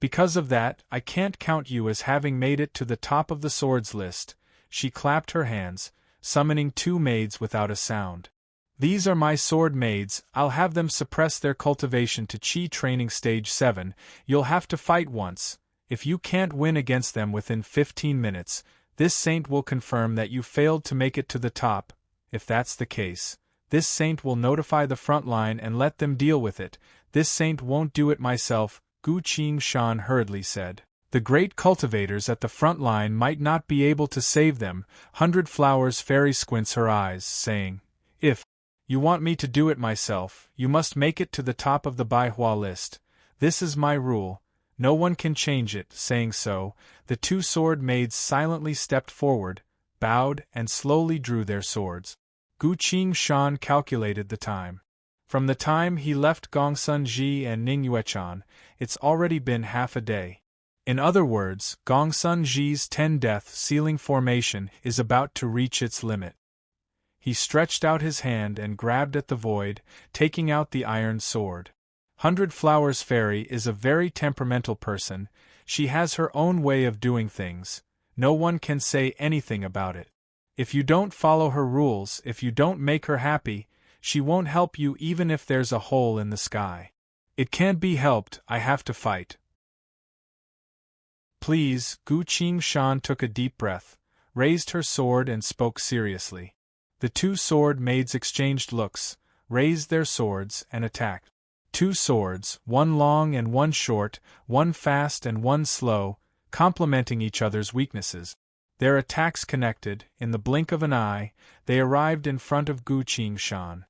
Because of that, I can't count you as having made it to the top of the swords list." She clapped her hands, summoning 2 maids without a sound. "These are my sword maids, I'll have them suppress their cultivation to Qi training stage 7, you'll have to fight once. If you can't win against them within 15 minutes, this saint will confirm that you failed to make it to the top. If that's the case, this saint will notify the front line and let them deal with it. This saint won't do it myself," Gu Qing Shan hurriedly said. "The great cultivators at the front line might not be able to save them." 100 Flowers Fairy squints her eyes, saying, "If you want me to do it myself, you must make it to the top of the Baihua list. This is my rule. No one can change it." Saying so, the 2 sword maids silently stepped forward, bowed, and slowly drew their swords. Gu Qing Shan calculated the time. From the time he left Gongsun Ji and Ning Yuechan, it's already been half a day. In other words, Gongsun Ji's 10-death sealing formation is about to reach its limit. He stretched out his hand and grabbed at the void, taking out the iron sword. 100 Flowers Fairy is a very temperamental person. She has her own way of doing things. No one can say anything about it. If you don't follow her rules, if you don't make her happy, she won't help you even if there's a hole in the sky. It can't be helped, I have to fight. Please, Gu Qing Shan took a deep breath, raised her sword and spoke seriously. The 2 sword maids exchanged looks, raised their swords and attacked. Two swords, one long and one short, one fast and one slow, complementing each other's weaknesses. Their attacks connected. In the blink of an eye, they arrived in front of Gu Qingshan.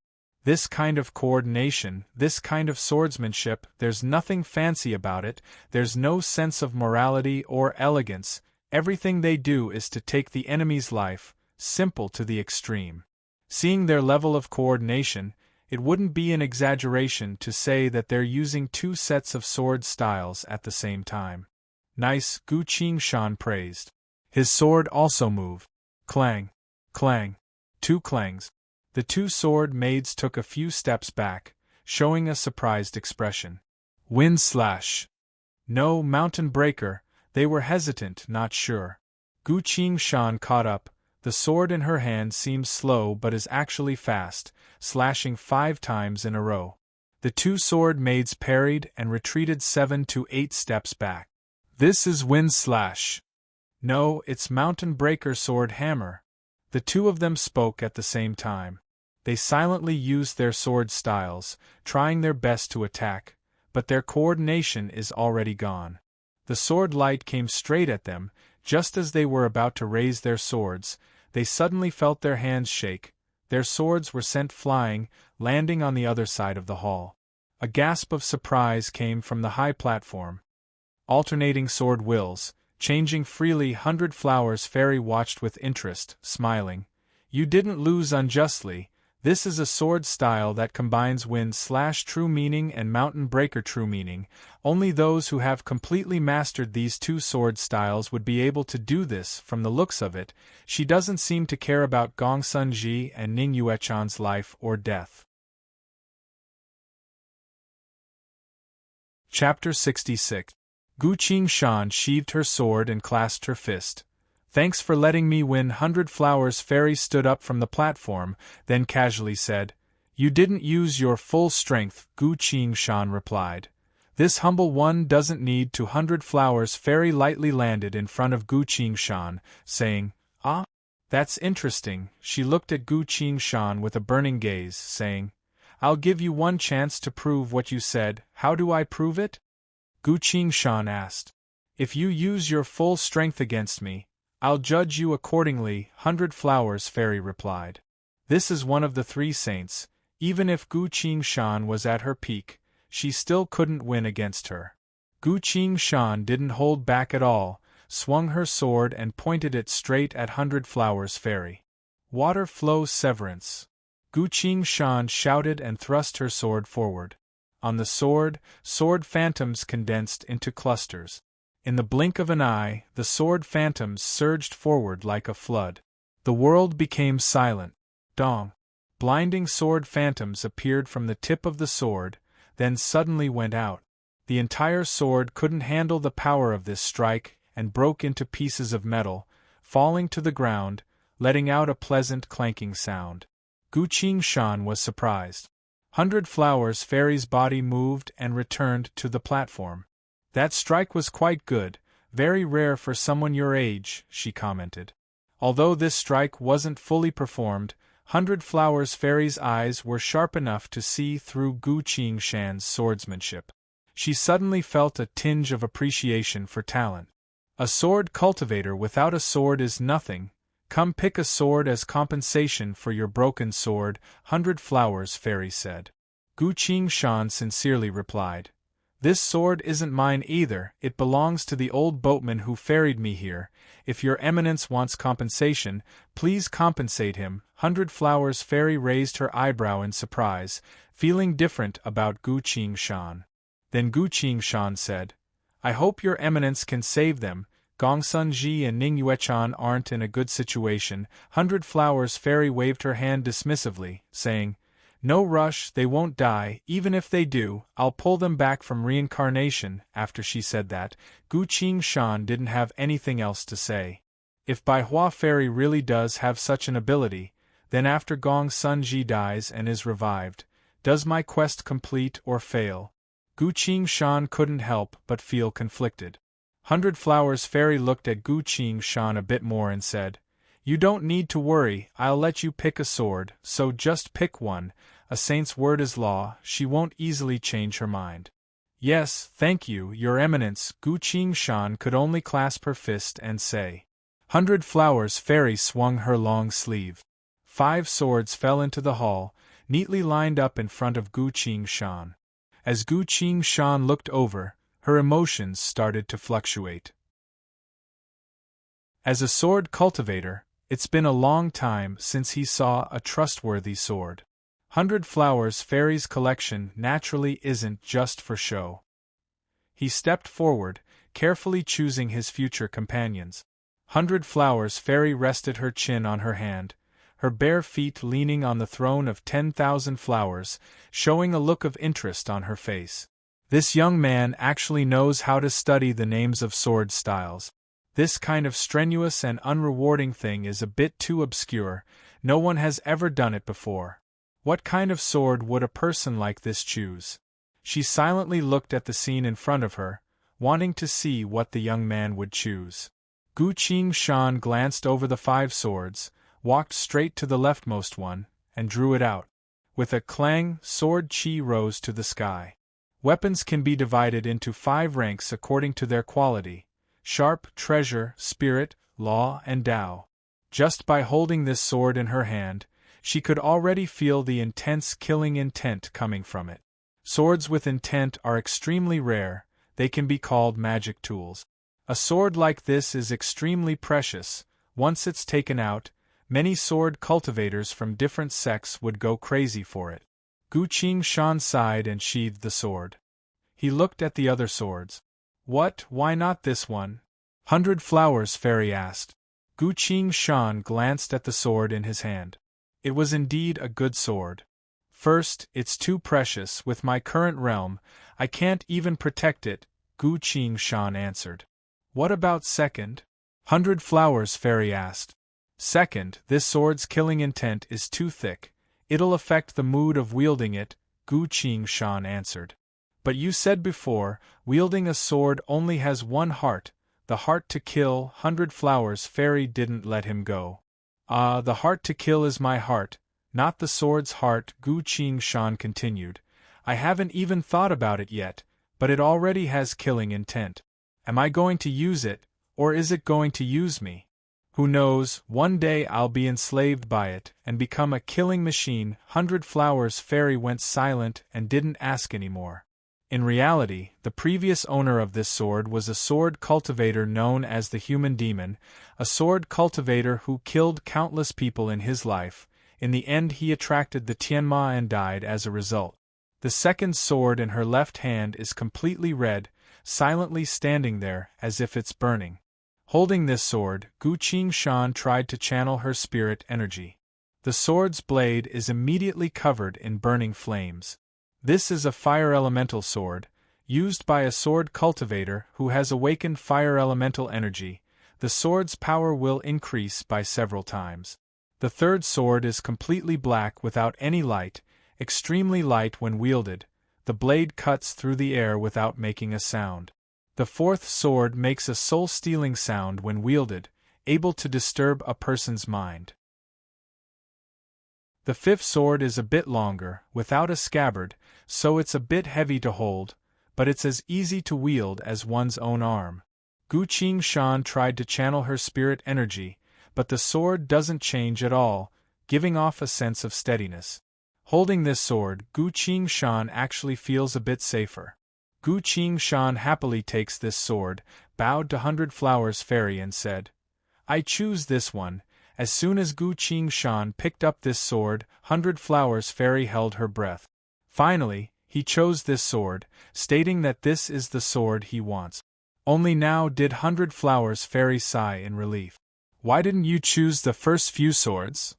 This kind of coordination, this kind of swordsmanship, there's nothing fancy about it, there's no sense of morality or elegance, everything they do is to take the enemy's life, simple to the extreme. Seeing their level of coordination, it wouldn't be an exaggeration to say that they're using two sets of sword styles at the same time. Nice, Gu Qingshan praised. His sword also moved. Clang. Clang. Two clangs. The two sword maids took a few steps back, showing a surprised expression. Wind slash. No, mountain breaker. They were hesitant, not sure. Gu Qingshan caught up. The sword in her hand seems slow but is actually fast, slashing 5 times in a row. The two sword maids parried and retreated 7 to 8 steps back. This is wind slash. No, it's mountain breaker sword hammer. The two of them spoke at the same time. They silently used their sword styles, trying their best to attack, but their coordination is already gone. The sword light came straight at them. Just as they were about to raise their swords, they suddenly felt their hands shake. Their swords were sent flying, landing on the other side of the hall. A gasp of surprise came from the high platform. Alternating sword wills, changing freely. 100 Flowers Fairy watched with interest, smiling. You didn't lose unjustly. This is a sword style that combines wind slash true meaning and mountain breaker true meaning. Only those who have completely mastered these two sword styles would be able to do this. From the looks of it, she doesn't seem to care about Gong Sun Ji and Ning Yuechan's life or death. Chapter 66. Gu Qingshan sheathed her sword and clasped her fist. Thanks for letting me win. 100 Flowers Fairy stood up from the platform, then casually said, You didn't use your full strength, Gu Qingshan replied. This humble one doesn't need to. 100 Flowers Fairy lightly landed in front of Gu Qingshan, saying, Ah, that's interesting. She looked at Gu Qingshan with a burning gaze, saying, I'll give you one chance to prove what you said. How do I prove it? Gu Qingshan asked. If you use your full strength against me, I'll judge you accordingly, 100 Flowers Fairy replied. This is one of the 3 saints. Even if Gu Qingshan was at her peak, she still couldn't win against her. Gu Qingshan didn't hold back at all, swung her sword and pointed it straight at 100 Flowers Fairy. Water flow severance. Gu Qingshan shouted and thrust her sword forward. On the sword phantoms condensed into clusters. In the blink of an eye, the sword phantoms surged forward like a flood. The world became silent. Dong. Blinding sword phantoms appeared from the tip of the sword, then suddenly went out. The entire sword couldn't handle the power of this strike and broke into pieces of metal, falling to the ground, letting out a pleasant clanking sound. Gu Qingshan was surprised. 100 Flowers Fairy's body moved and returned to the platform. That strike was quite good, very rare for someone your age, she commented. Although this strike wasn't fully performed, 100 Flowers Fairy's eyes were sharp enough to see through Gu Qingshan's swordsmanship. She suddenly felt a tinge of appreciation for talent. A sword cultivator without a sword is nothing. Come pick a sword as compensation for your broken sword, 100 Flowers Fairy said. Gu Qingshan sincerely replied. This sword isn't mine either, it belongs to the old boatman who ferried me here. If your eminence wants compensation, please compensate him. 100 Flowers Fairy raised her eyebrow in surprise, feeling different about Gu Qingshan. Then Gu Qingshan said, I hope your eminence can save them. Gong Sun Ji and Ning Yuechan aren't in a good situation. 100 Flowers Fairy waved her hand dismissively, saying, No rush, they won't die. Even if they do, I'll pull them back from reincarnation. After she said that, Gu Qingshan didn't have anything else to say. If Bai Hua Fairy really does have such an ability, then after Gong Sun Ji dies and is revived, does my quest complete or fail? Gu Qingshan couldn't help but feel conflicted. 100 Flowers Fairy looked at Gu Qingshan a bit more and said, You don't need to worry, I'll let you pick a sword, so just pick one. a saint's word is law, she won't easily change her mind. Yes, thank you, Your Eminence. Gu Qingshan could only clasp her fist and say. 100 Flowers Fairy swung her long sleeve. 5 swords fell into the hall, neatly lined up in front of Gu Qingshan. As Gu Qingshan looked over, her emotions started to fluctuate. As a sword cultivator, it's been a long time since he saw a trustworthy sword. 100 Flowers Fairy's collection naturally isn't just for show. He stepped forward, carefully choosing his future companions. 100 Flowers Fairy rested her chin on her hand, her bare feet leaning on the throne of 10,000 flowers, showing a look of interest on her face. This young man actually knows how to study the names of sword styles. This kind of strenuous and unrewarding thing is a bit too obscure, no one has ever done it before. What kind of sword would a person like this choose? She silently looked at the scene in front of her, wanting to see what the young man would choose. Gu Qingshan glanced over the 5 swords, walked straight to the leftmost one, and drew it out. With a clang, sword chi rose to the sky. Weapons can be divided into 5 ranks according to their quality: sharp, treasure, spirit, law, and Tao. Just by holding this sword in her hand, she could already feel the intense killing intent coming from it. Swords with intent are extremely rare, they can be called magic tools. A sword like this is extremely precious. Once it's taken out, many sword cultivators from different sects would go crazy for it. Gu Qingshan sighed and sheathed the sword. He looked at the other swords. Why not this one? 100 Flowers Fairy asked. Gu Qingshan glanced at the sword in his hand. It was indeed a good sword. First, it's too precious. With my current realm, I can't even protect it, Gu Qingshan answered. What about second? 100 Flowers Fairy asked. Second, this sword's killing intent is too thick. It'll affect the mood of wielding it, Gu Qingshan answered. But you said before, wielding a sword only has one heart, the heart to kill. 100 Flowers Fairy didn't let him go. The heart to kill is my heart, not the sword's heart, Gu Qingshan continued. I haven't even thought about it yet, but it already has killing intent. Am I going to use it, or is it going to use me? Who knows, one day I'll be enslaved by it and become a killing machine. 100 Flowers Fairy went silent and didn't ask any more. In reality, the previous owner of this sword was a sword cultivator known as the Human Demon, a sword cultivator who killed countless people in his life. In the end he attracted the Tianma and died as a result. The second sword in her left hand is completely red, silently standing there as if it's burning. Holding this sword, Gu Qingshan tried to channel her spirit energy. The sword's blade is immediately covered in burning flames. This is a fire elemental sword, used by a sword cultivator who has awakened fire elemental energy. The sword's power will increase by several times. The third sword is completely black without any light, extremely light when wielded. The blade cuts through the air without making a sound. The fourth sword makes a soul-stealing sound when wielded, able to disturb a person's mind. The fifth sword is a bit longer, without a scabbard, so it's a bit heavy to hold, but it's as easy to wield as one's own arm. Gu Qingshan tried to channel her spirit energy, but the sword doesn't change at all, giving off a sense of steadiness. Holding this sword, Gu Qingshan actually feels a bit safer. Gu Qingshan happily takes this sword, bowed to 100 Flowers Fairy and said, I choose this one. As soon as Gu Qingshan picked up this sword, 100 Flowers Fairy held her breath. Finally, he chose this sword, stating that this is the sword he wants. Only now did 100 Flowers Fairy sigh in relief. Why didn't you choose the first few swords?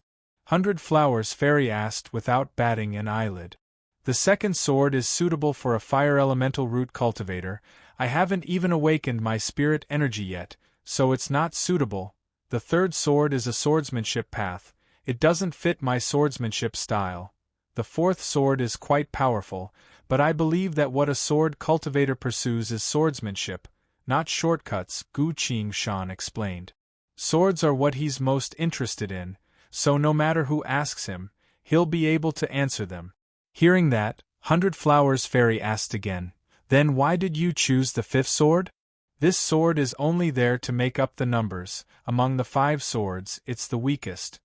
100 Flowers Fairy asked without batting an eyelid. The second sword is suitable for a fire elemental root cultivator. I haven't even awakened my spirit energy yet, so it's not suitable. The third sword is a swordsmanship path. It doesn't fit my swordsmanship style. The fourth sword is quite powerful, but I believe that what a sword cultivator pursues is swordsmanship, not shortcuts, Gu Qingshan explained. Swords are what he's most interested in, so no matter who asks him, he'll be able to answer them. Hearing that, 100 Flowers Fairy asked again, "Then why did you choose the 5th sword?" "This sword is only there to make up the numbers. Among the 5 swords, it's the weakest.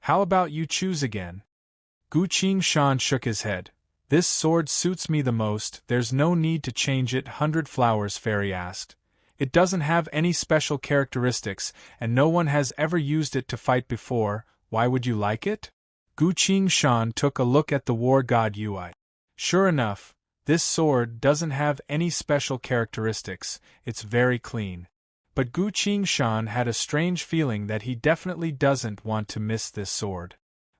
How about you choose again?" Gu Qingshan shook his head. "This sword suits me the most, there's no need to change it," 100 Flowers Fairy asked. "It doesn't have any special characteristics, and no one has ever used it to fight before. Why would you like it?" Gu Qingshan took a look at the war god Yui. Sure enough, this sword doesn't have any special characteristics, it's very clean. But Gu Qingshan had a strange feeling that he definitely doesn't want to miss this sword.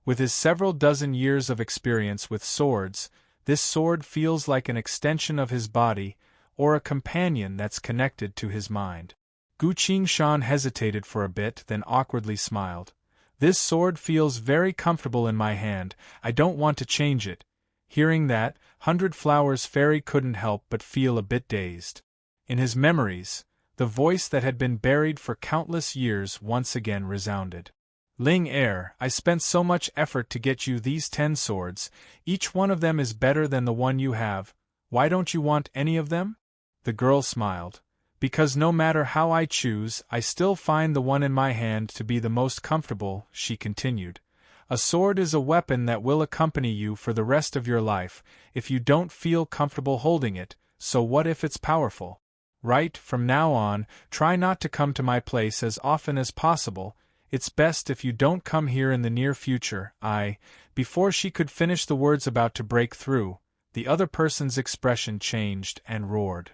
With his several dozen years of experience with swords, this sword feels like an extension of his body, or a companion that's connected to his mind. Gu Qingshan hesitated for a bit, then awkwardly smiled. "This sword feels very comfortable in my hand, I don't want to change it." Hearing that, 100 Flowers Fairy couldn't help but feel a bit dazed. In his memories, the voice that had been buried for countless years once again resounded. "Ling Heir, I spent so much effort to get you these 10 swords, each one of them is better than the one you have. Why don't you want any of them?" The girl smiled. "Because no matter how I choose, I still find the one in my hand to be the most comfortable," she continued. "A sword is a weapon that will accompany you for the rest of your life, if you don't feel comfortable holding it, so what if it's powerful? Right, from now on, try not to come to my place as often as possible. It's best if you don't come here in the near future." Before she could finish the words about to break through, the other person's expression changed and roared.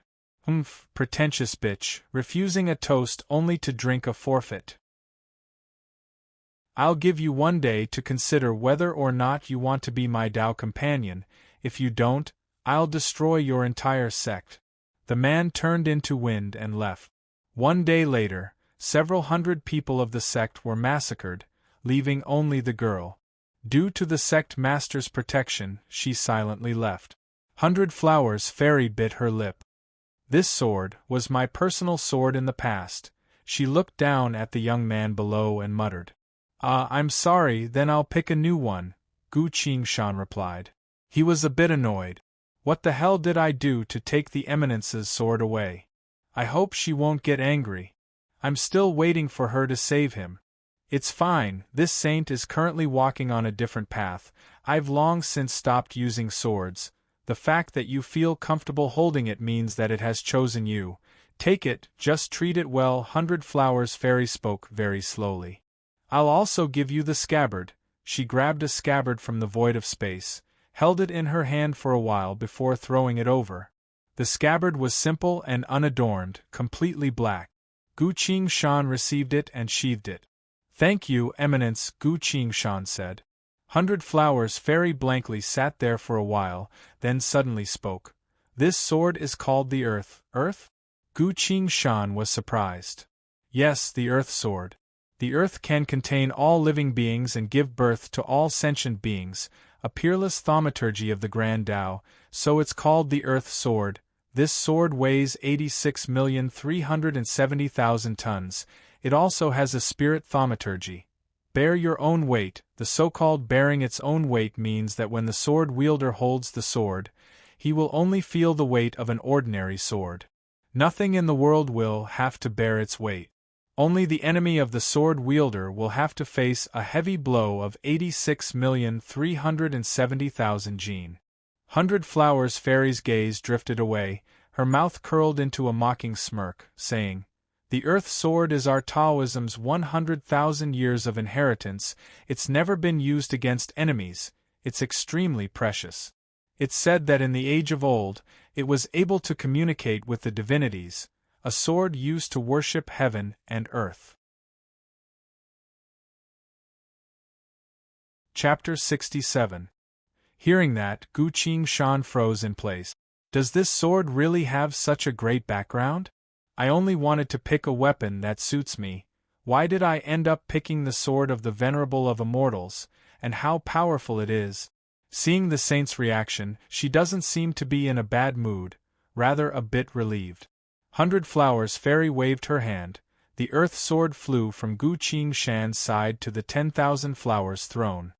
Pretentious bitch, refusing a toast only to drink a forfeit. I'll give you 1 day to consider whether or not you want to be my Dao companion. If you don't, I'll destroy your entire sect." The man turned into wind and left. 1 day later, several hundred people of the sect were massacred, leaving only the girl. Due to the sect master's protection, she silently left. 100 Flowers Fairy bit her lip. "This sword was my personal sword in the past." She looked down at the young man below and muttered. I'm sorry, then I'll pick a new one," Gu Qingshan replied. He was a bit annoyed. "What the hell did I do to take the Eminence's sword away? I hope she won't get angry. I'm still waiting for her to save him." "It's fine, this saint is currently walking on a different path. I've long since stopped using swords. The fact that you feel comfortable holding it means that it has chosen you. Take it, just treat it well." 100 Flowers Fairy spoke very slowly. "I'll also give you the scabbard." She grabbed a scabbard from the void of space, held it in her hand for a while before throwing it over. The scabbard was simple and unadorned, completely black. Gu Qingshan received it and sheathed it. "Thank you, Eminence," Gu Qingshan said. 100 Flowers Fairy blankly sat there for a while, then suddenly spoke. "This sword is called the Earth." "Earth?" Gu Qingshan was surprised. "Yes, the Earth Sword. The Earth can contain all living beings and give birth to all sentient beings, a peerless thaumaturgy of the Grand Tao, so it's called the Earth Sword. This sword weighs 86,370,000 tons. It also has a spirit thaumaturgy. Bear your own weight. The so-called bearing its own weight means that when the sword wielder holds the sword, he will only feel the weight of an ordinary sword. Nothing in the world will have to bear its weight. Only the enemy of the sword wielder will have to face a heavy blow of 86,370,000 Jin. 100 Flowers Fairy's gaze drifted away, her mouth curled into a mocking smirk, saying, "The Earth Sword is our Taoism's 100,000 years of inheritance. It's never been used against enemies. It's extremely precious. It's said that in the age of old, it was able to communicate with the divinities, a sword used to worship heaven and earth." Chapter 67. Hearing that, Gu Qingshan froze in place. "Does this sword really have such a great background? I only wanted to pick a weapon that suits me. Why did I end up picking the sword of the Venerable of Immortals, and how powerful it is?" Seeing the saint's reaction, she doesn't seem to be in a bad mood, rather a bit relieved. 100 Flowers Fairy waved her hand. The Earth Sword flew from Gu Qingshan's side to the 10,000 Flowers throne.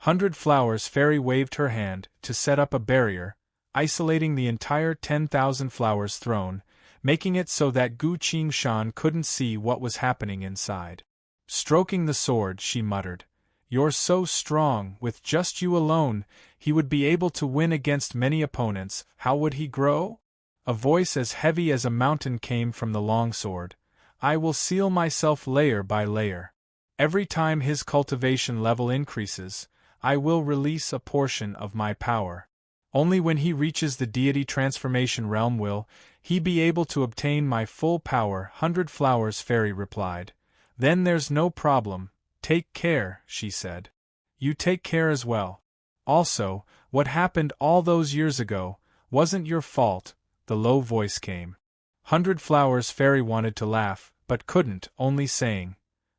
100 Flowers Fairy waved her hand to set up a barrier, isolating the entire 10,000 Flowers throne, making it so that Gu Qingshan couldn't see what was happening inside. Stroking the sword, she muttered, "You're so strong, with just you alone, he would be able to win against many opponents. How would he grow?" A voice as heavy as a mountain came from the longsword. "I will seal myself layer by layer. Every time his cultivation level increases, I will release a portion of my power. Only when he reaches the deity transformation realm will he be able to obtain my full power." 100 Flowers Fairy replied. "Then there's no problem. Take care," she said. "You take care as well. Also, what happened all those years ago wasn't your fault," the low voice came. 100 Flowers Fairy wanted to laugh, but couldn't, only saying,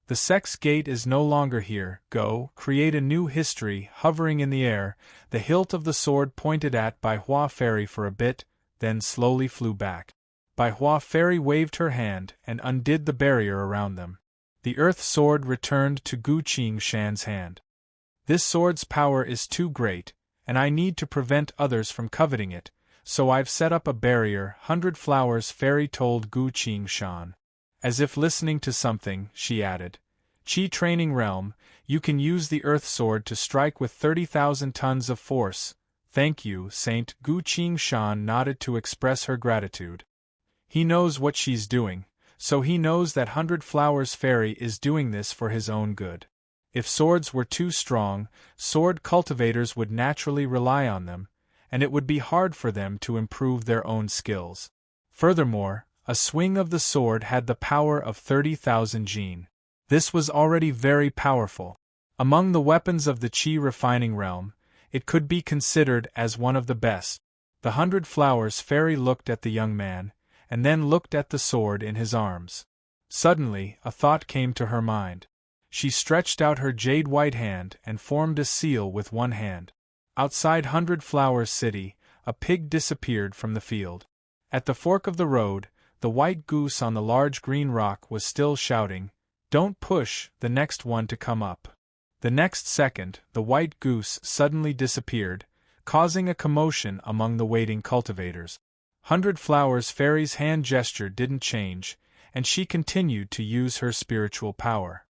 "The sex gate is no longer here. Go, create a new history." Hovering in the air, the hilt of the sword pointed at Bai Hua Fairy for a bit, then slowly flew back. Bai Hua Fairy waved her hand and undid the barrier around them. The earth sword returned to Gu Qingshan's hand. "This sword's power is too great, and I need to prevent others from coveting it, so I've set up a barrier," 100 Flowers Fairy told Gu Qingshan. As if listening to something, she added, "Qi Training Realm, you can use the earth sword to strike with 30,000 tons of force." "Thank you, Saint." Gu Qingshan nodded to express her gratitude. He knows what she's doing, so he knows that 100 Flowers Fairy is doing this for his own good. If swords were too strong, sword cultivators would naturally rely on them, and it would be hard for them to improve their own skills. Furthermore, a swing of the sword had the power of 30,000 jin. This was already very powerful. Among the weapons of the Qi refining realm, it could be considered as one of the best. The 100 Flowers Fairy looked at the young man, and then looked at the sword in his arms. Suddenly, a thought came to her mind. She stretched out her jade-white hand and formed a seal with one hand. Outside 100 Flowers City, a pig disappeared from the field. At the fork of the road, the white goose on the large green rock was still shouting, "Don't push the next one to come up." The next second, the white goose suddenly disappeared, causing a commotion among the waiting cultivators. 100 Flowers Fairy's hand gesture didn't change, and she continued to use her spiritual power.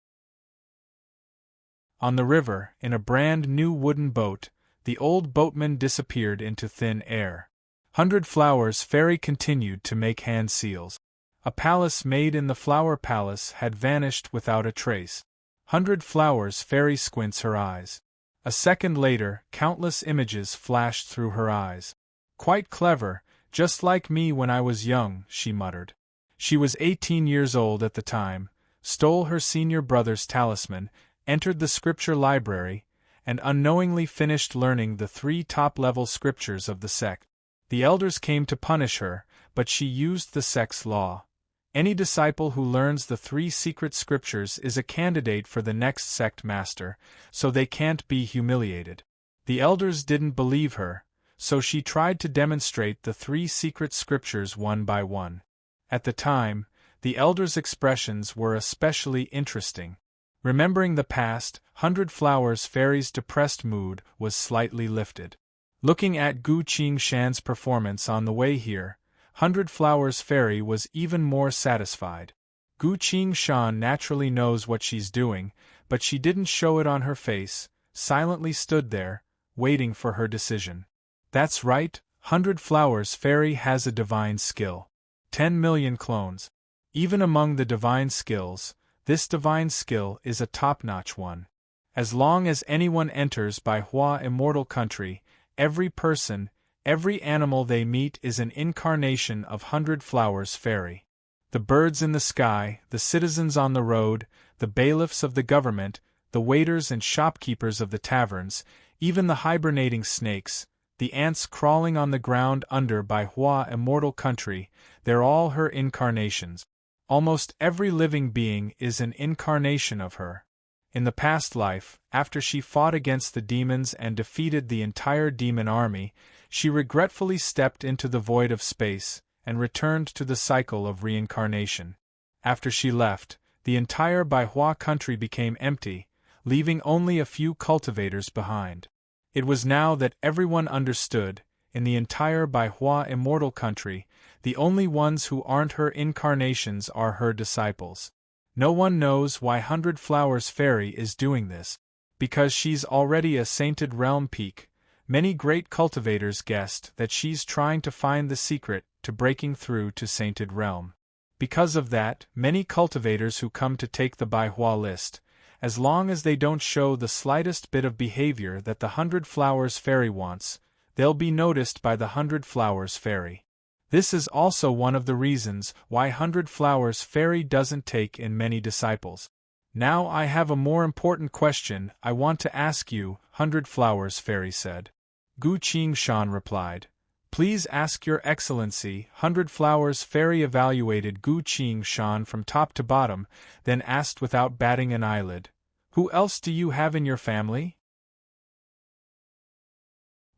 On the river, in a brand new wooden boat, the old boatman disappeared into thin air. 100 Flowers Fairy continued to make hand seals. A palace made in the Flower Palace had vanished without a trace. 100 Flowers Fairy squints her eyes. A second later, countless images flashed through her eyes. "Quite clever, just like me when I was young," she muttered. She was 18 years old at the time, stole her senior brother's talisman, entered the scripture library, and unknowingly finished learning the 3 top-level scriptures of the sect. The elders came to punish her, but she used the sect's law. Any disciple who learns the 3 secret scriptures is a candidate for the next sect master, so they can't be humiliated. The elders didn't believe her, so she tried to demonstrate the 3 secret scriptures one by one. At the time, the elders' expressions were especially interesting. Remembering the past, 100 Flowers Fairy's depressed mood was slightly lifted. Looking at Gu Qingshan's performance on the way here, 100 Flowers Fairy was even more satisfied. Gu Qingshan naturally knows what she's doing, but she didn't show it on her face, silently stood there, waiting for her decision. That's right, 100 Flowers Fairy has a divine skill. 10 million clones. Even among the divine skills, this divine skill is a top-notch one. As long as anyone enters Bai Hua Immortal Country, every person, every animal they meet is an incarnation of 100 Flowers Fairy. The birds in the sky, the citizens on the road, the bailiffs of the government, the waiters and shopkeepers of the taverns, even the hibernating snakes, the ants crawling on the ground under Bai Hua Immortal Country, they're all her incarnations. Almost every living being is an incarnation of her. In the past life, after she fought against the demons and defeated the entire demon army, she regretfully stepped into the void of space and returned to the cycle of reincarnation. After she left, the entire Bai Hua country became empty, leaving only a few cultivators behind. It was now that everyone understood, in the entire Baihua immortal country, the only ones who aren't her incarnations are her disciples. No one knows why Hundred Flowers Fairy is doing this. Because she's already a sainted realm peak, many great cultivators guessed that she's trying to find the secret to breaking through to sainted realm. Because of that, many cultivators who come to take the Baihua list, as long as they don't show the slightest bit of behavior that the Hundred Flowers Fairy wants, they'll be noticed by the Hundred Flowers Fairy. This is also one of the reasons why Hundred Flowers Fairy doesn't take in many disciples. Now I have a more important question I want to ask you, Hundred Flowers Fairy said. Gu Qingshan replied. Please ask your excellency. Hundred Flowers Fairy evaluated Gu Qingshan from top to bottom, then asked without batting an eyelid. Who else do you have in your family?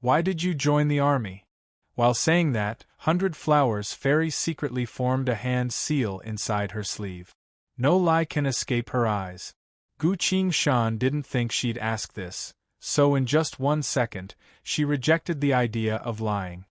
Why did you join the army? While saying that, Hundred Flowers Fairy secretly formed a hand seal inside her sleeve. No lie can escape her eyes. Gu Qingshan didn't think she'd ask this, so in just 1 second, she rejected the idea of lying.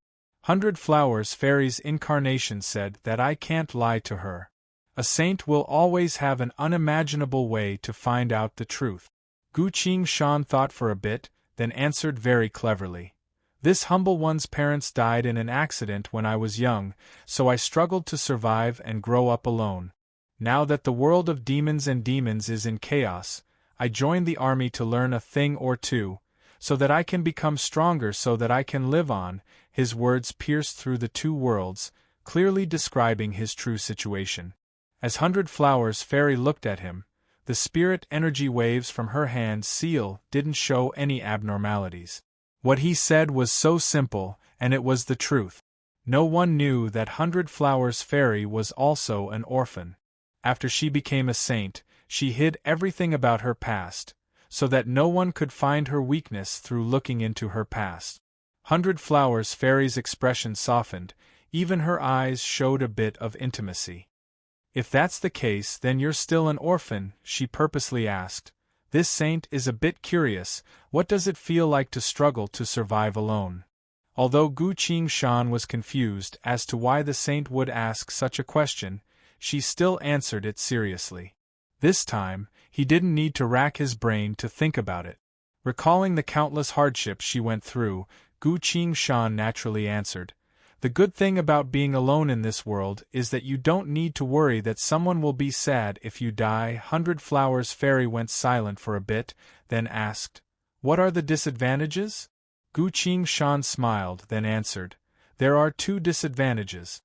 Hundred Flowers Fairy's incarnation said that I can't lie to her. A saint will always have an unimaginable way to find out the truth. Gu Qingshan thought for a bit, then answered very cleverly. This humble one's parents died in an accident when I was young, so I struggled to survive and grow up alone. Now that the world of demons and demons is in chaos, I joined the army to learn a thing or two, so that I can become stronger so that I can live on. His words pierced through the two worlds, clearly describing his true situation. As Hundred Flowers Fairy looked at him, the spirit energy waves from her hand seal didn't show any abnormalities. What he said was so simple, and it was the truth. No one knew that Hundred Flowers Fairy was also an orphan. After she became a saint, she hid everything about her past, so that no one could find her weakness through looking into her past. Hundred Flowers Fairy's expression softened, even her eyes showed a bit of intimacy. If that's the case, then you're still an orphan, she purposely asked. This saint is a bit curious. What does it feel like to struggle to survive alone? Although Gu Qingshan was confused as to why the saint would ask such a question, she still answered it seriously. This time, he didn't need to rack his brain to think about it. Recalling the countless hardships she went through, Gu Qingshan naturally answered, The good thing about being alone in this world is that you don't need to worry that someone will be sad if you die. Hundred Flowers Fairy went silent for a bit, then asked, What are the disadvantages? Gu Qingshan smiled, then answered, There are 2 disadvantages.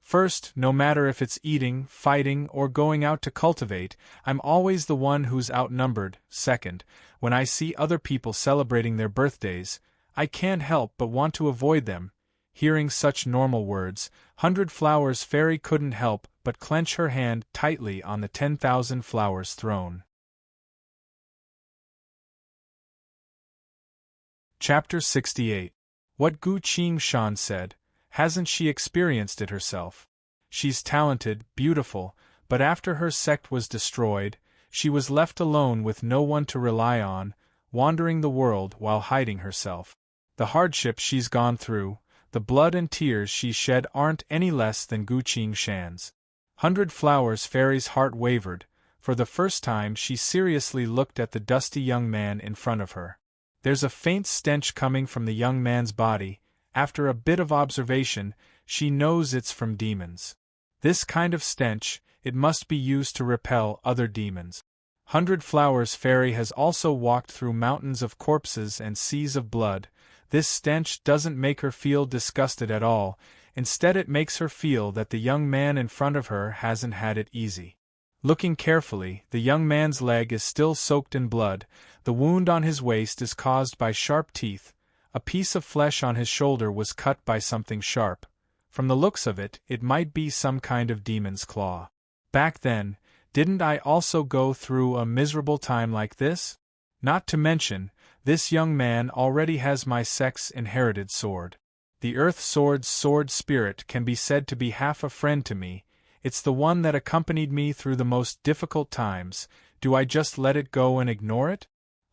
First, no matter if it's eating, fighting, or going out to cultivate, I'm always the one who's outnumbered. Second, when I see other people celebrating their birthdays, I can't help but want to avoid them. Hearing such normal words, Hundred Flowers Fairy couldn't help but clench her hand tightly on the 10,000 flowers throne. Chapter 68. What Gu Qingshan said. Hasn't she experienced it herself? She's talented, beautiful, but after her sect was destroyed, she was left alone with no one to rely on, wandering the world while hiding herself. The hardships she's gone through, the blood and tears she shed aren't any less than Gu Qingshan's. Hundred Flowers Fairy's heart wavered. For the first time she seriously looked at the dusty young man in front of her. There's a faint stench coming from the young man's body. After a bit of observation, she knows it's from demons. This kind of stench, it must be used to repel other demons. Hundred Flowers Fairy has also walked through mountains of corpses and seas of blood. This stench doesn't make her feel disgusted at all, instead it makes her feel that the young man in front of her hasn't had it easy. Looking carefully, the young man's leg is still soaked in blood, the wound on his waist is caused by sharp teeth, a piece of flesh on his shoulder was cut by something sharp. From the looks of it, it might be some kind of demon's claw. Back then, didn't I also go through a miserable time like this? Not to mention, this young man already has my sect's inherited sword. The Earth Sword's sword spirit can be said to be half a friend to me. It's the one that accompanied me through the most difficult times. Do I just let it go and ignore it?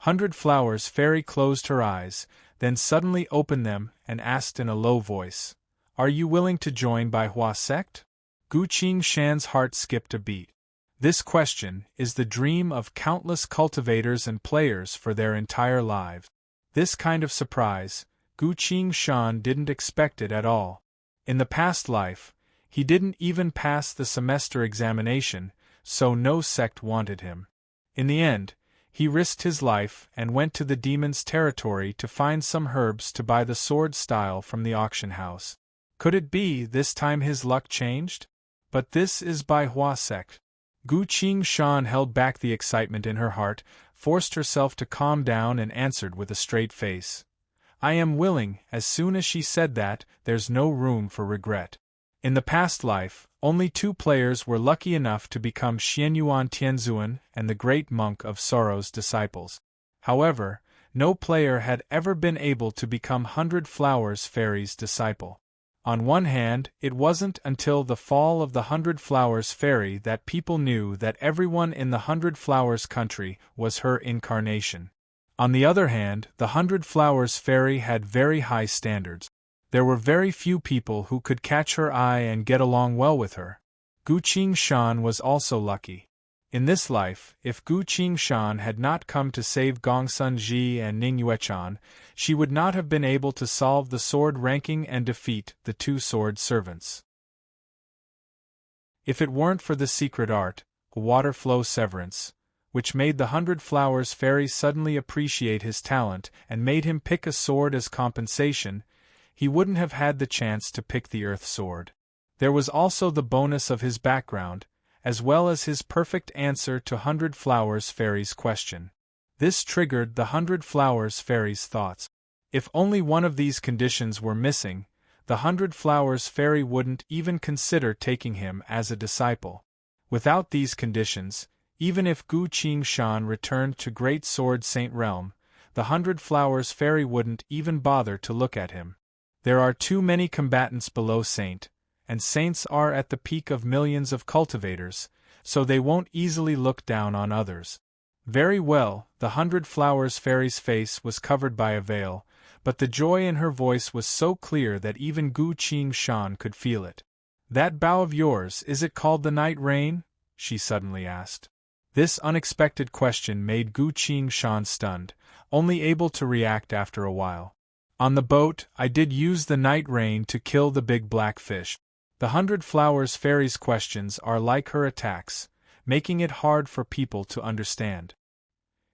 100 Flowers Fairy closed her eyes, then suddenly opened them and asked in a low voice, "Are you willing to join Bai Hua sect?" Gu Qingshan's heart skipped a beat. This question is the dream of countless cultivators and players for their entire lives. This kind of surprise, Gu Qingshan didn't expect it at all. In the past life, he didn't even pass the semester examination, so no sect wanted him. In the end, he risked his life and went to the demon's territory to find some herbs to buy the sword style from the auction house. Could it be this time his luck changed? But this is Bai Hua sect. Gu Qingshan held back the excitement in her heart, forced herself to calm down and answered with a straight face. "I am willing." As soon as she said that, there's no room for regret. In the past life, only 2 players were lucky enough to become Xianyuan Tianzuan and the Great Monk of Sorrow's disciples. However, no player had ever been able to become 100 Flowers Fairy's disciple. On one hand, it wasn't until the fall of the 100 Flowers Fairy that people knew that everyone in the 100 Flowers country was her incarnation. On the other hand, the 100 Flowers Fairy had very high standards. There were very few people who could catch her eye and get along well with her. Gu Qingshan was also lucky. In this life, if Gu Qingshan had not come to save Gongsun Ji and Ning Yuechan, she would not have been able to solve the sword ranking and defeat the 2 sword servants. If it weren't for the secret art, water flow severance, which made the 100 Flowers Fairy suddenly appreciate his talent and made him pick a sword as compensation, he wouldn't have had the chance to pick the Earth Sword. There was also the bonus of his background, as well as his perfect answer to 100 Flowers Fairy's question. This triggered the 100 Flowers Fairy's thoughts. If only one of these conditions were missing, the 100 Flowers Fairy wouldn't even consider taking him as a disciple. Without these conditions, even if Gu Qingshan returned to Great Sword Saint Realm, the 100 Flowers Fairy wouldn't even bother to look at him. There are too many combatants below Saint, and Saints are at the peak of millions of cultivators, so they won't easily look down on others. Very well, the 100 Flowers Fairy's face was covered by a veil, but the joy in her voice was so clear that even Gu Qingshan could feel it. "That bow of yours, is it called the Night Rain?" she suddenly asked. This unexpected question made Gu Qingshan stunned, only able to react after a while. "On the boat, I did use the Night Rain to kill the big black fish." The 100 Flowers Fairy's questions are like her attacks, making it hard for people to understand.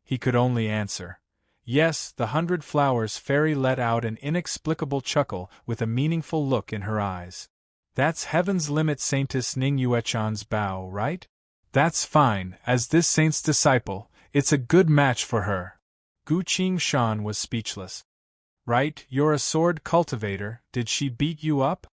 He could only answer, "Yes." The 100 Flowers Fairy let out an inexplicable chuckle with a meaningful look in her eyes. "That's Heaven's Limit Saintess Ning Yuechan's bow, right? That's fine. As this saint's disciple, it's a good match for her." Gu Qingshan was speechless. "Right, you're a sword cultivator. Did she beat you up?"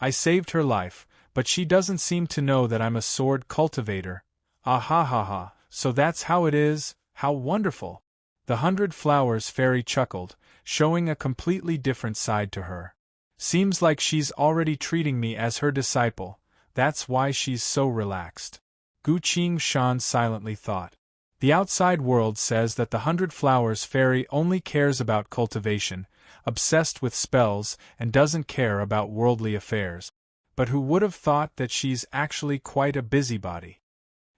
"I saved her life, but she doesn't seem to know that I'm a sword cultivator." "Ah ha ha ha, so that's how it is. How wonderful." The 100 Flowers Fairy chuckled, showing a completely different side to her. "Seems like she's already treating me as her disciple, that's why she's so relaxed." Gu Qingshan silently thought. The outside world says that the 100 Flowers Fairy only cares about cultivation, obsessed with spells, and doesn't care about worldly affairs. But who would have thought that she's actually quite a busybody?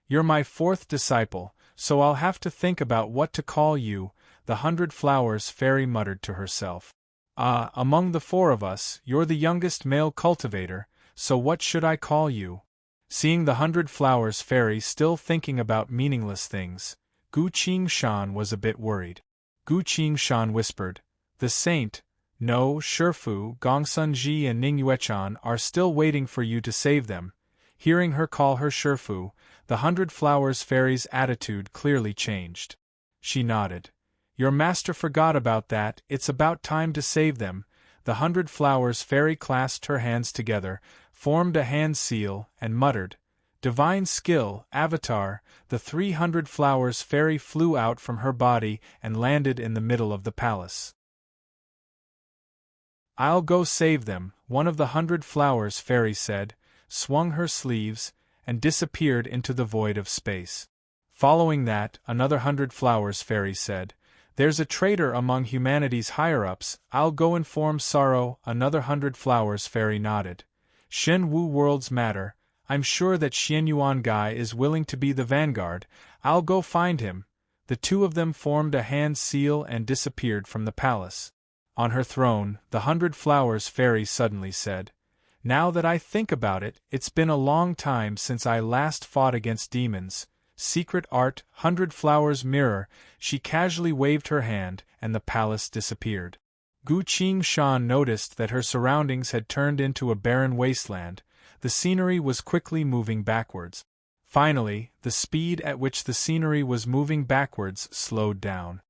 "You're my 4th disciple, so I'll have to think about what to call you," the 100 Flowers Fairy muttered to herself. Among the 4 of us, you're the youngest male cultivator, so what should I call you?" Seeing the 100 Flowers Fairy still thinking about meaningless things, Gu Qingshan was a bit worried. Gu Qingshan whispered, "The saint, no, Shifu, Gongsun Ji and Ning Yuechan are still waiting for you to save them." Hearing her call her Shifu, the 100 Flowers Fairy's attitude clearly changed. She nodded. "Your master forgot about that, it's about time to save them." The 100 Flowers Fairy clasped her hands together, formed a hand seal, and muttered, "Divine skill, Avatar." The 300 Flowers Fairy flew out from her body and landed in the middle of the palace. "I'll go save them," one of the 100 Flowers Fairy said, swung her sleeves, and disappeared into the void of space. Following that, another 100 Flowers fairy said, "There's a traitor among humanity's higher-ups, I'll go inform Sorrow." Another 100 Flowers fairy nodded. "Shen Wu worlds matter, I'm sure that Xian Yuan Guy is willing to be the vanguard, I'll go find him." The two of them formed a hand seal and disappeared from the palace. On her throne, the 100 Flowers fairy suddenly said, "Now that I think about it, it's been a long time since I last fought against demons. Secret art, 100 Flowers mirror." She casually waved her hand, and the palace disappeared. Gu Qingshan noticed that her surroundings had turned into a barren wasteland. The scenery was quickly moving backwards. Finally, the speed at which the scenery was moving backwards slowed down.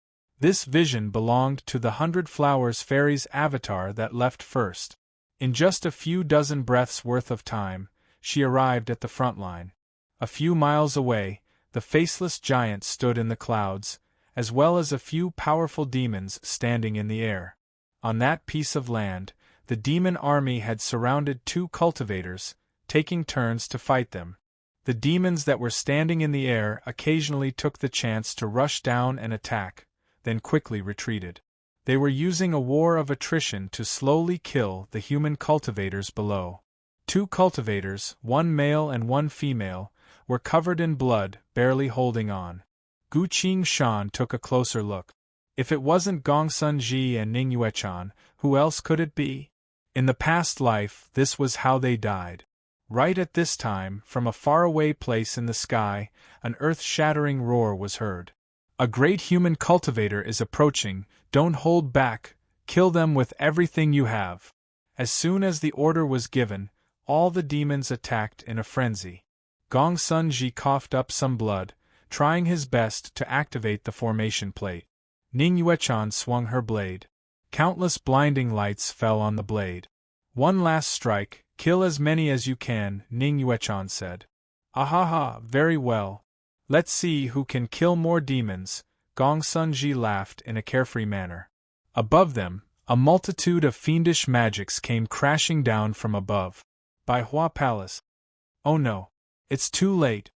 This vision belonged to the 100 Flowers fairy's avatar that left first. In just a few dozen breaths' worth of time, she arrived at the front line. A few miles away, the faceless giant stood in the clouds, as well as a few powerful demons standing in the air. On that piece of land, the demon army had surrounded two cultivators, taking turns to fight them. The demons that were standing in the air occasionally took the chance to rush down and attack, then quickly retreated. They were using a war of attrition to slowly kill the human cultivators below. Two cultivators, one male and one female, were covered in blood, barely holding on. Gu Qingshan took a closer look. If it wasn't Gongsun Ji and Ning Yuechan, who else could it be? In the past life, this was how they died. Right at this time, from a faraway place in the sky, an earth-shattering roar was heard. "A great human cultivator is approaching, don't hold back, kill them with everything you have." As soon as the order was given, all the demons attacked in a frenzy. Gongsun Ji coughed up some blood, trying his best to activate the formation plate. Ning Yuechan swung her blade. Countless blinding lights fell on the blade. "One last strike, kill as many as you can," Ning Yuechan said. "Ahaha, very well. Let's see who can kill more demons." Gongsun Ji laughed in a carefree manner. Above them, a multitude of fiendish magics came crashing down from above. Baihua Palace. "Oh no. It's too late."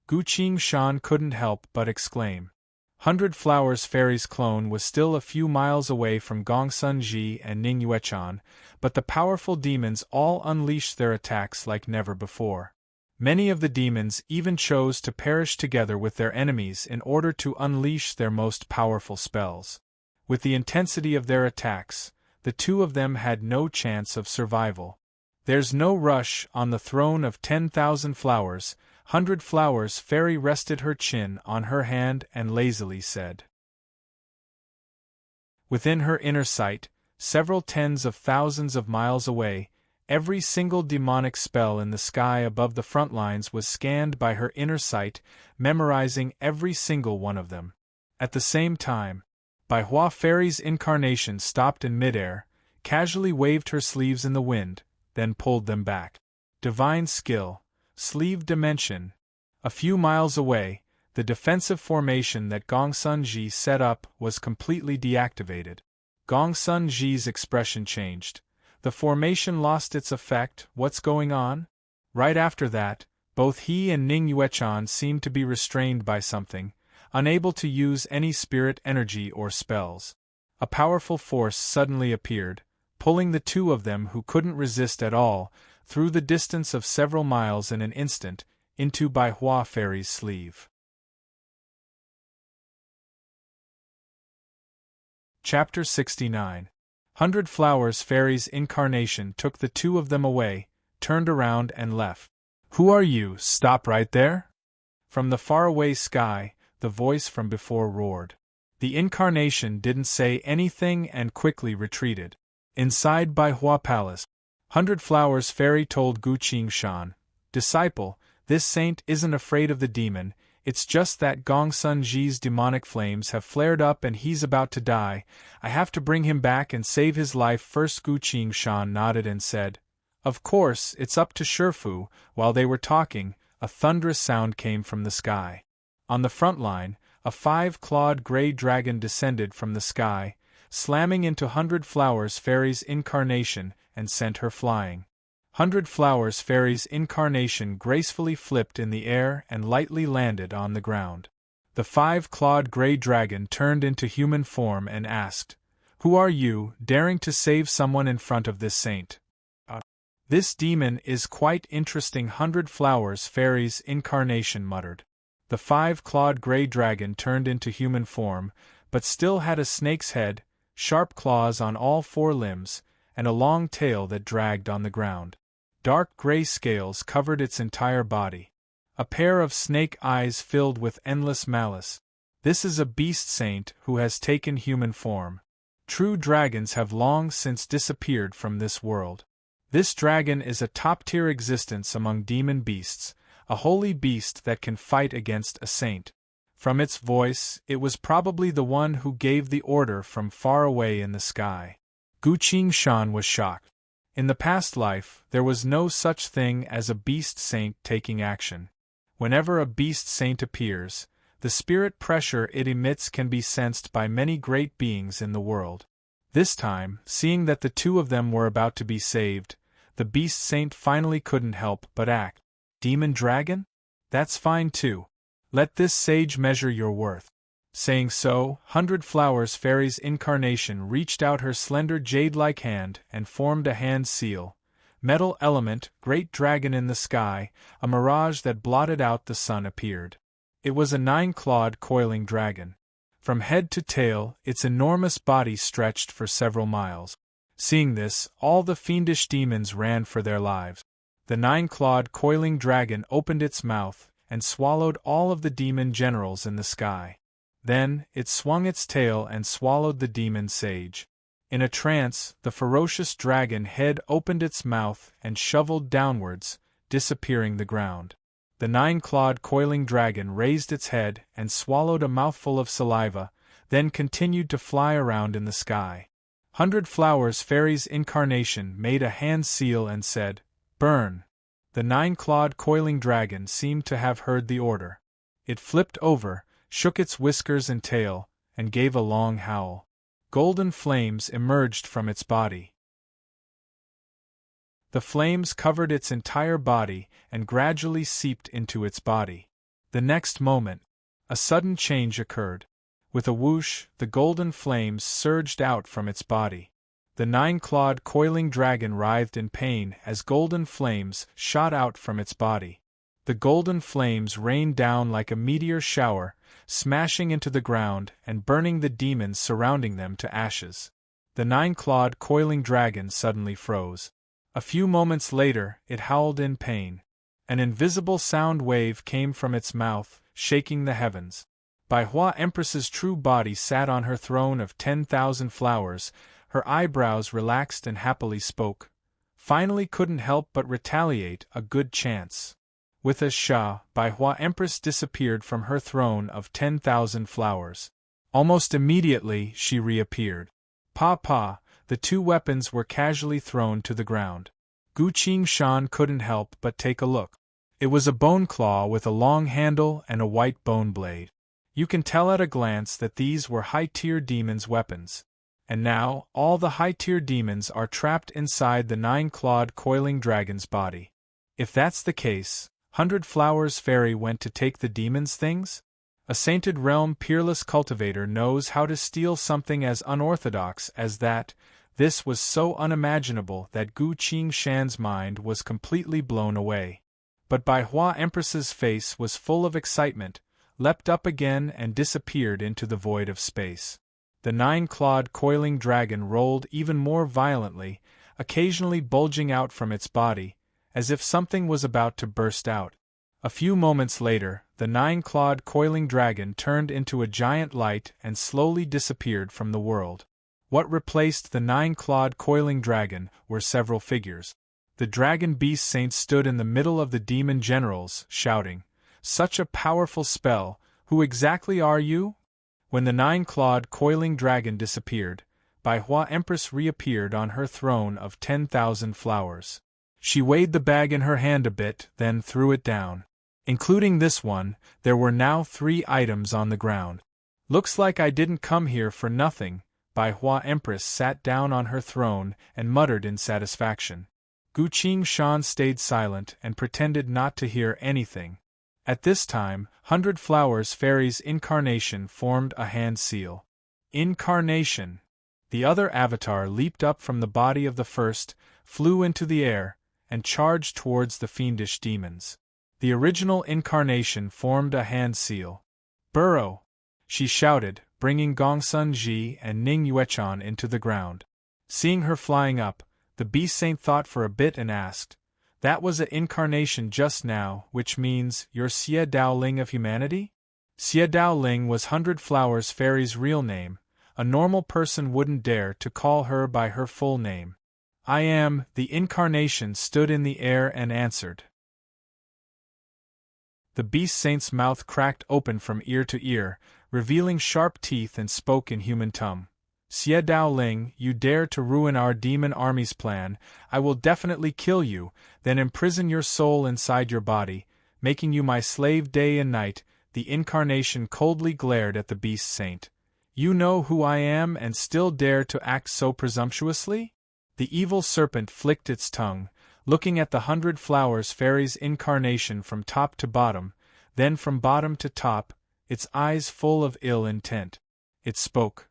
Gu Qingshan couldn't help but exclaim. 100 Flowers fairy's clone was still a few miles away from Gongsun Ji and Ning Yuechan, but the powerful demons all unleashed their attacks like never before. Many of the demons even chose to perish together with their enemies in order to unleash their most powerful spells. With the intensity of their attacks, the two of them had no chance of survival. "There's no rush on the throne of 10,000 flowers." 100 Flowers fairy rested her chin on her hand and lazily said. Within her inner sight, several tens of thousands of miles away, every single demonic spell in the sky above the front lines was scanned by her inner sight, memorizing every single one of them. At the same time, Baihua Fairy's incarnation stopped in midair, casually waved her sleeves in the wind, then pulled them back. Divine skill. Sleeve dimension. A few miles away, the defensive formation that Gongsun Ji set up was completely deactivated. Gongsun Ji's expression changed. The formation lost its effect, what's going on? Right after that, both he and Ning Yuechan seemed to be restrained by something, unable to use any spirit energy or spells. A powerful force suddenly appeared, pulling the two of them who couldn't resist at all, through the distance of several miles in an instant, into Baihua Fairy's sleeve. Chapter 69. 100 Flowers Fairy's incarnation took the two of them away, turned around and left. "Who are you? Stop right there!" From the faraway sky, the voice from before roared. The incarnation didn't say anything and quickly retreated. Inside Baihua Palace, 100 Flowers Fairy told Gu Qingshan, "Disciple, this saint isn't afraid of the demon, it's just that Gongsun Ji's demonic flames have flared up and he's about to die. I have to bring him back and save his life first." Gu Qingshan nodded and said, "Of course, it's up to Shifu." While they were talking, a thunderous sound came from the sky. On the front line, a 5-clawed gray dragon descended from the sky, slamming into 100 Flowers Fairy's incarnation, and sent her flying. 100 Flowers Fairy's incarnation gracefully flipped in the air and lightly landed on the ground. The 5-clawed gray dragon turned into human form and asked, "Who are you, daring to save someone in front of this saint?" "This demon is quite interesting," 100 Flowers Fairy's incarnation muttered. The 5-clawed gray dragon turned into human form, but still had a snake's head, sharp claws on all 4 limbs, and a long tail that dragged on the ground. Dark gray scales covered its entire body. A pair of snake eyes filled with endless malice. This is a beast saint who has taken human form. True dragons have long since disappeared from this world. This dragon is a top-tier existence among demon beasts, a holy beast that can fight against a saint. From its voice, it was probably the one who gave the order from far away in the sky. Gu Qingshan was shocked. In the past life, there was no such thing as a beast saint taking action. Whenever a beast saint appears, the spirit pressure it emits can be sensed by many great beings in the world. This time, seeing that the 2 of them were about to be saved, the beast saint finally couldn't help but act. "Demon dragon? That's fine too. Let this sage measure your worth." Saying so, 100 Flowers Fairy's incarnation reached out her slender jade-like hand and formed a hand seal. Metal element, great dragon in the sky, a mirage that blotted out the sun appeared. It was a 9-clawed coiling dragon. From head to tail, its enormous body stretched for several miles. Seeing this, all the fiendish demons ran for their lives. The 9-clawed coiling dragon opened its mouth and swallowed all of the demon generals in the sky. Then, it swung its tail and swallowed the demon sage. In a trance, the ferocious dragon head opened its mouth and shoveled downwards, disappearing the ground. The 9-clawed coiling dragon raised its head and swallowed a mouthful of saliva, then continued to fly around in the sky. 100 Flowers Fairy's incarnation made a hand seal and said, "Burn." The 9-clawed coiling dragon seemed to have heard the order. It flipped over, shook its whiskers and tail, and gave a long howl. Golden flames emerged from its body. The flames covered its entire body and gradually seeped into its body. The next moment, a sudden change occurred. With a whoosh, the golden flames surged out from its body. The 9-clawed coiling dragon writhed in pain as golden flames shot out from its body. The golden flames rained down like a meteor shower, smashing into the ground and burning the demons surrounding them to ashes. The 9-clawed coiling dragon suddenly froze. A few moments later, it howled in pain. An invisible sound wave came from its mouth, shaking the heavens. Bai Hua Empress's true body sat on her throne of 10,000 flowers, her eyebrows relaxed and happily spoke. Finally couldn't help but retaliate, a good chance. With a sha, Bai Hua Empress disappeared from her throne of 10,000 flowers. Almost immediately, she reappeared. Pa, the 2 weapons were casually thrown to the ground. Gu Qingshan couldn't help but take a look. It was a bone claw with a long handle and a white bone blade. You can tell at a glance that these were high-tier demons' weapons. And now, all the high-tier demons are trapped inside the 9-clawed coiling dragon's body. If that's the case, 100 Flowers Fairy went to take the demons' things? A sainted realm peerless cultivator knows how to steal something as unorthodox as that. This was so unimaginable that Gu Qingshan's mind was completely blown away. But Bai Hua Empress's face was full of excitement, leapt up again and disappeared into the void of space. The 9-clawed coiling dragon rolled even more violently, occasionally bulging out from its body, as if something was about to burst out. A few moments later, the 9-clawed coiling dragon turned into a giant light and slowly disappeared from the world. What replaced the 9-clawed coiling dragon were several figures. The dragon beast saint stood in the middle of the demon generals, shouting, "Such a powerful spell! Who exactly are you?" When the 9-clawed coiling dragon disappeared, Bai Hua Empress reappeared on her throne of 10,000 flowers. She weighed the bag in her hand a bit, then threw it down. Including this one, there were now 3 items on the ground. "Looks like I didn't come here for nothing." Bai Hua Empress sat down on her throne and muttered in satisfaction. Guqing Shan stayed silent and pretended not to hear anything. At this time, 100 Flowers Fairy's incarnation formed a hand seal. Incarnation! The other avatar leaped up from the body of the first, flew into the air, and charged towards the fiendish demons. The original incarnation formed a hand seal. Burrow! She shouted, bringing Gongsun Ji and Ning Yuechan into the ground. Seeing her flying up, the Beast Saint thought for a bit and asked, "That was an incarnation just now, which means you're Xie Daoling of humanity?" Xie Daoling was 100 Flowers Fairy's real name. A normal person wouldn't dare to call her by her full name. "I am," the incarnation stood in the air and answered. The Beast Saint's mouth cracked open from ear to ear, revealing sharp teeth, and spoke in human tongue. "Xie Daoling, you dare to ruin our demon army's plan, I will definitely kill you, then imprison your soul inside your body, making you my slave day and night." The incarnation coldly glared at the Beast Saint. "You know who I am and still dare to act so presumptuously?" The evil serpent flicked its tongue, looking at the 100 Flowers Fairy's incarnation from top to bottom, then from bottom to top, its eyes full of ill intent. It spoke.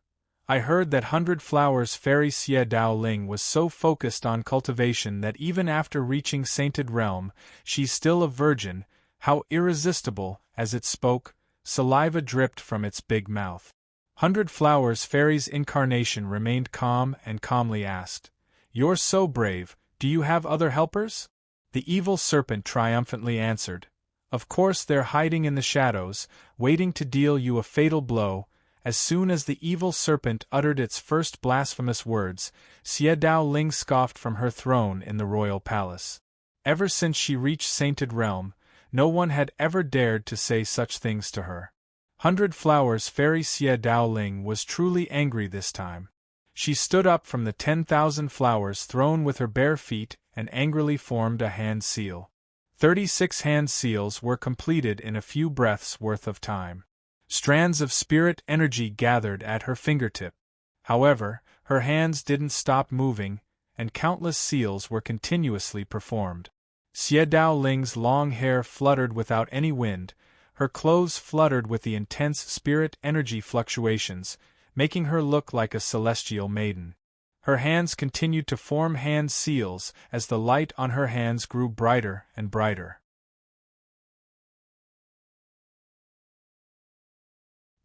"I heard that 100 Flowers Fairy Xie Daoling was so focused on cultivation that even after reaching Sainted Realm, she's still a virgin." How irresistible! As it spoke, saliva dripped from its big mouth. 100 Flowers Fairy's incarnation remained calm and calmly asked, "You're so brave, do you have other helpers?" The evil serpent triumphantly answered, "Of course they're hiding in the shadows, waiting to deal you a fatal blow." As soon as the evil serpent uttered its first blasphemous words, Xie Daoling scoffed from her throne in the royal palace. Ever since she reached Sainted Realm, no one had ever dared to say such things to her. 100 Flowers Fairy Xie Daoling was truly angry this time. She stood up from the 10,000 flowers thrown with her bare feet and angrily formed a hand seal. 36 hand seals were completed in a few breaths' worth of time. Strands of spirit energy gathered at her fingertip. However, her hands didn't stop moving, and countless seals were continuously performed. Xie Daoling's long hair fluttered without any wind, her clothes fluttered with the intense spirit energy fluctuations, making her look like a celestial maiden. Her hands continued to form hand seals as the light on her hands grew brighter and brighter.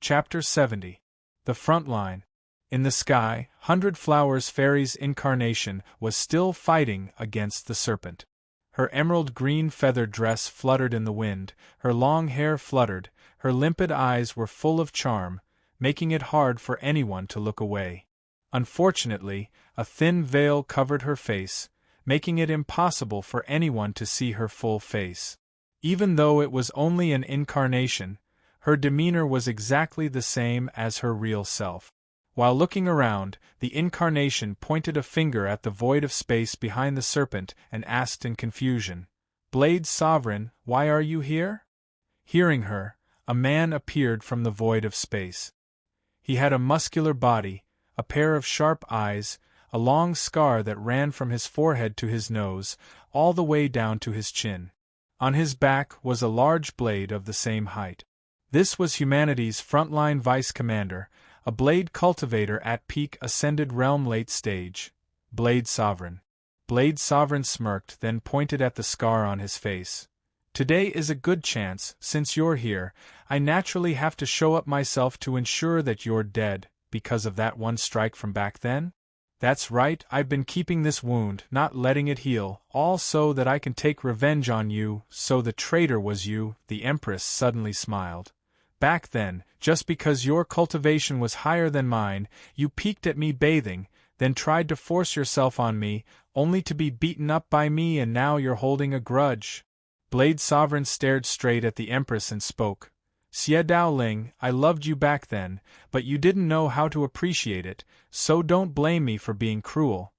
Chapter 70. The Front Line. In the sky, 100 Flowers Fairy's incarnation was still fighting against the serpent. Her emerald green feathered dress fluttered in the wind, her long hair fluttered, her limpid eyes were full of charm, making it hard for anyone to look away. Unfortunately, a thin veil covered her face, making it impossible for anyone to see her full face. Even though it was only an incarnation, her demeanor was exactly the same as her real self. While looking around, the incarnation pointed a finger at the void of space behind the serpent and asked in confusion, "Blade Sovereign, why are you here?" Hearing her, a man appeared from the void of space. He had a muscular body, a pair of sharp eyes, a long scar that ran from his forehead to his nose, all the way down to his chin. On his back was a large blade of the same height. This was humanity's frontline vice commander, a blade cultivator at peak ascended realm late stage, Blade Sovereign. Blade Sovereign smirked, then pointed at the scar on his face. "Today is a good chance, since you're here. I naturally have to show up myself to ensure that you're dead, because of that one strike from back then?" "That's right, I've been keeping this wound, not letting it heal, all so that I can take revenge on you." "So the traitor was you," the Empress suddenly smiled. "Back then, just because your cultivation was higher than mine, you peeked at me bathing, then tried to force yourself on me, only to be beaten up by me, and now you're holding a grudge." Blade Sovereign stared straight at the Empress and spoke. "Xie Daoling, I loved you back then, but you didn't know how to appreciate it, so don't blame me for being cruel."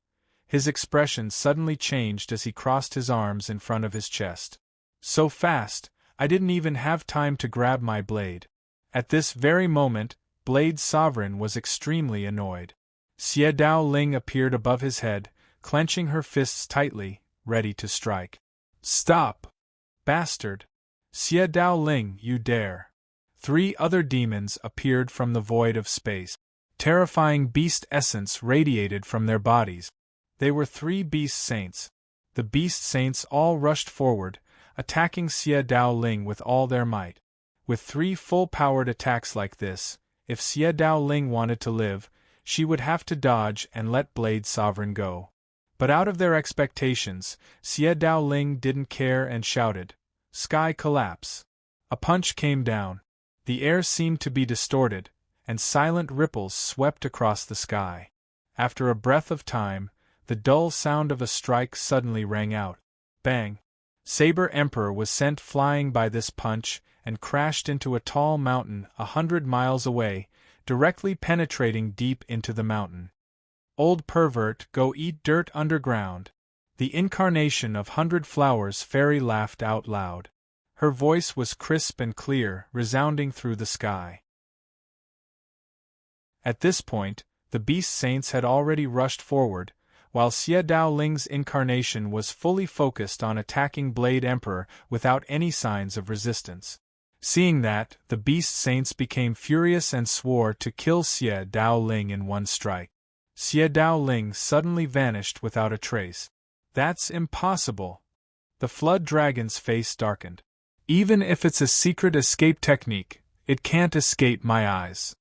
His expression suddenly changed as he crossed his arms in front of his chest. "So fast, I didn't even have time to grab my blade." At this very moment, Blade Sovereign was extremely annoyed. Xie Daoling appeared above his head, clenching her fists tightly, ready to strike. Stop! Bastard! Xie Dao Ling, you dare! 3 other demons appeared from the void of space. Terrifying beast essence radiated from their bodies. They were 3 beast saints. The beast saints all rushed forward, attacking Xie Dao Ling with all their might. With 3 full-powered attacks like this, if Xie Dao Ling wanted to live, she would have to dodge and let Blade Sovereign go. But out of their expectations, Xie Dao Ling didn't care and shouted, "Sky collapse!" A punch came down. The air seemed to be distorted, and silent ripples swept across the sky. After a breath of time, the dull sound of a strike suddenly rang out. Bang! Saber Emperor was sent flying by this punch and crashed into a tall mountain 100 miles away, directly penetrating deep into the mountain. Old pervert, go eat dirt underground. The incarnation of 100 Flowers Fairy laughed out loud. Her voice was crisp and clear, resounding through the sky. At this point, the Beast Saints had already rushed forward, while Xie Dao Ling's incarnation was fully focused on attacking Blade Emperor without any signs of resistance. Seeing that, the Beast Saints became furious and swore to kill Xie Dao Ling in one strike. Xie Dao Ling suddenly vanished without a trace. That's impossible. The Flood Dragon's face darkened. Even if it's a secret escape technique, it can't escape my eyes.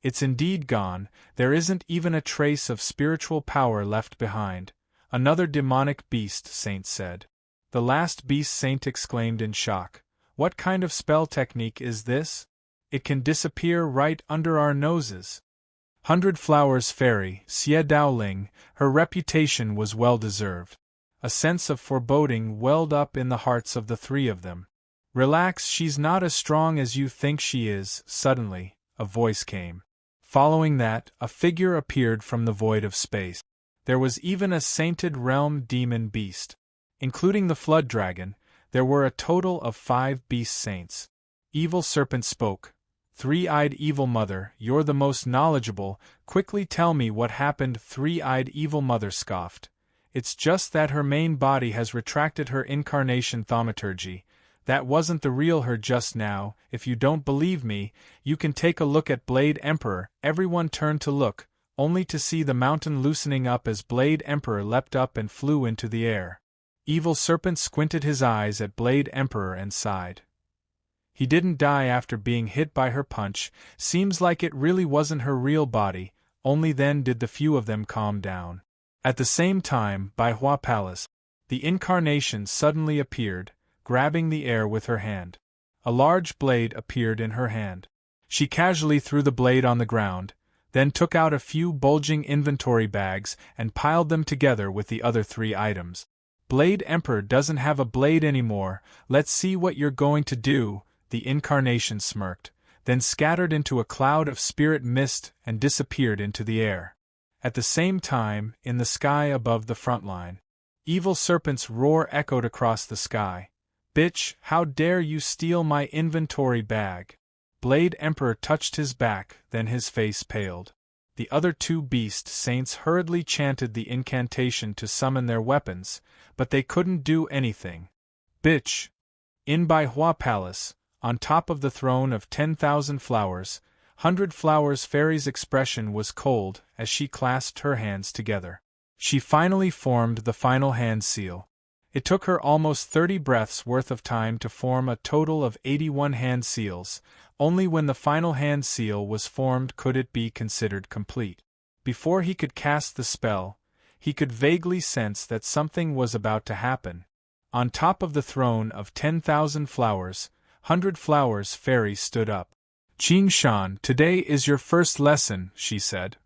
It's indeed gone, there isn't even a trace of spiritual power left behind, another demonic beast saint said. The last beast saint exclaimed in shock, "What kind of spell technique is this? It can disappear right under our noses." 100 Flowers Fairy, Xie Dao Ling, her reputation was well deserved. A sense of foreboding welled up in the hearts of the 3 of them. "Relax, she's not as strong as you think she is." Suddenly, a voice came. Following that, a figure appeared from the void of space. There was even a sainted realm demon beast. Including the Flood Dragon, there were a total of 5 beast saints. Evil Serpent spoke. "Three-eyed Evil Mother, you're the most knowledgeable, quickly tell me what happened." Three-eyed Evil Mother scoffed. "It's just that her main body has retracted her incarnation thaumaturgy. That wasn't the real her just now. If you don't believe me, you can take a look at Blade Emperor." Everyone turned to look, only to see the mountain loosening up as Blade Emperor leapt up and flew into the air. Evil Serpent squinted his eyes at Blade Emperor and sighed. He didn't die after being hit by her punch. Seems like it really wasn't her real body. Only then did the few of them calm down. At the same time, by Hua Palace, the incarnation suddenly appeared, grabbing the air with her hand. A large blade appeared in her hand. She casually threw the blade on the ground, then took out a few bulging inventory bags and piled them together with the other 3 items. "Blade Emperor doesn't have a blade anymore, let's see what you're going to do." The incarnation smirked, then scattered into a cloud of spirit mist and disappeared into the air. At the same time, in the sky above the front line, Evil Serpent's roar echoed across the sky. "Bitch, how dare you steal my inventory bag?" Blade Emperor touched his back, then his face paled. The other 2 beast saints hurriedly chanted the incantation to summon their weapons, but they couldn't do anything. "Bitch!" In by Hua Palace, on top of the throne of 10,000 flowers, 100 Flowers Fairy's expression was cold as she clasped her hands together. She finally formed the final hand seal. It took her almost 30 breaths worth of time to form a total of 81 hand seals. Only when the final hand seal was formed could it be considered complete. Before he could cast the spell, he could vaguely sense that something was about to happen. On top of the throne of 10,000 flowers, 100 Flowers Fairy stood up. "Qing Shan, today is your first lesson," she said.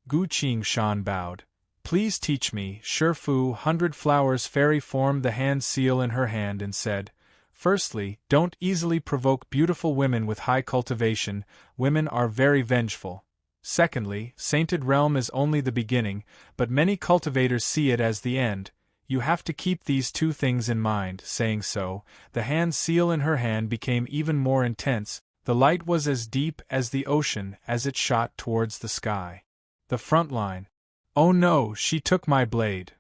Gu Qing Shan bowed. "Please teach me." Shifu 100 Flowers Fairy formed the hand seal in her hand and said, "Firstly, don't easily provoke beautiful women with high cultivation. Women are very vengeful. Secondly, Sainted Realm is only the beginning, but many cultivators see it as the end. You have to keep these 2 things in mind." Saying so, the hand seal in her hand became even more intense. The light was as deep as the ocean as it shot towards the sky. The front line. Oh no, she took my blade.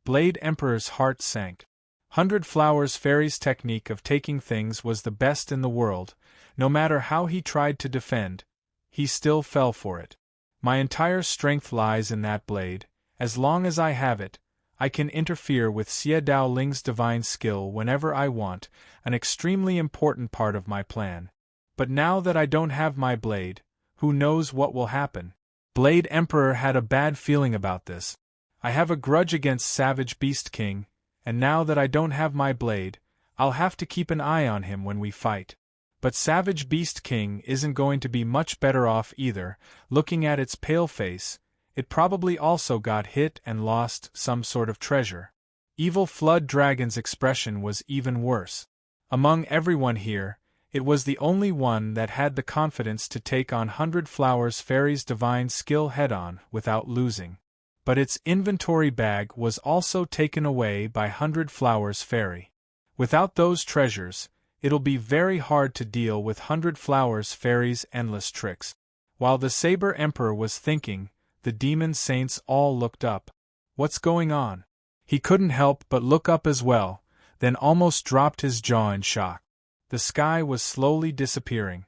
Blade Emperor's heart sank. 100 Flowers Fairy's technique of taking things was the best in the world. No matter how he tried to defend, he still fell for it. My entire strength lies in that blade. As long as I have it, I can interfere with Xie Dao Ling's divine skill whenever I want, an extremely important part of my plan. But now that I don't have my blade, who knows what will happen? Blade Emperor had a bad feeling about this. I have a grudge against Savage Beast King, and now that I don't have my blade, I'll have to keep an eye on him when we fight. But Savage Beast King isn't going to be much better off either. Looking at its pale face, it probably also got hit and lost some sort of treasure. Evil Flood Dragon's expression was even worse. Among everyone here, it was the only one that had the confidence to take on 100 Flowers Fairy's divine skill head-on without losing. But its inventory bag was also taken away by 100 Flowers Fairy. Without those treasures, it'll be very hard to deal with 100 Flowers Fairy's endless tricks. While the Saber Emperor was thinking, the demon saints all looked up. What's going on? He couldn't help but look up as well, then almost dropped his jaw in shock. The sky was slowly disappearing.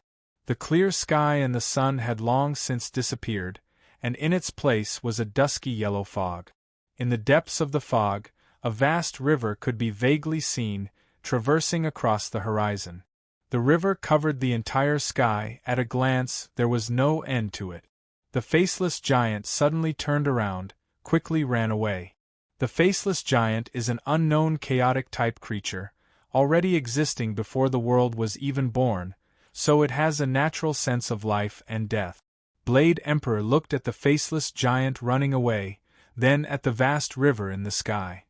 The clear sky and the sun had long since disappeared, and in its place was a dusky yellow fog. In the depths of the fog, a vast river could be vaguely seen, traversing across the horizon. The river covered the entire sky. At a glance, there was no end to it. The faceless giant suddenly turned around, quickly ran away. The faceless giant is an unknown chaotic-type creature, already existing before the world was even born, so it has a natural sense of life and death. Blade Emperor looked at the faceless giant running away, then at the vast river in the sky.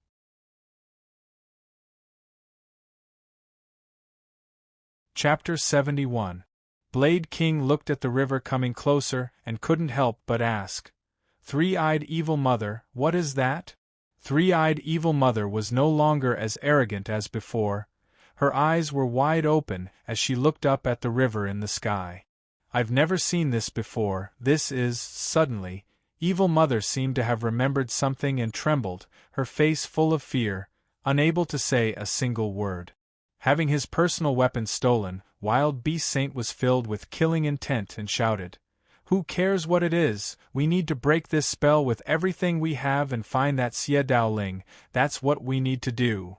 Chapter 71. Blade King looked at the river coming closer and couldn't help but ask, "Three-eyed Evil Mother, what is that?" Three-eyed Evil Mother was no longer as arrogant as before. Her eyes were wide open as she looked up at the river in the sky. "I've never seen this before. This is..." Suddenly, Evil Mother seemed to have remembered something and trembled, her face full of fear, unable to say a single word. Having his personal weapon stolen, Wild Beast Saint was filled with killing intent and shouted, "Who cares what it is? We need to break this spell with everything we have and find that Xie Dao Ling. That's what we need to do."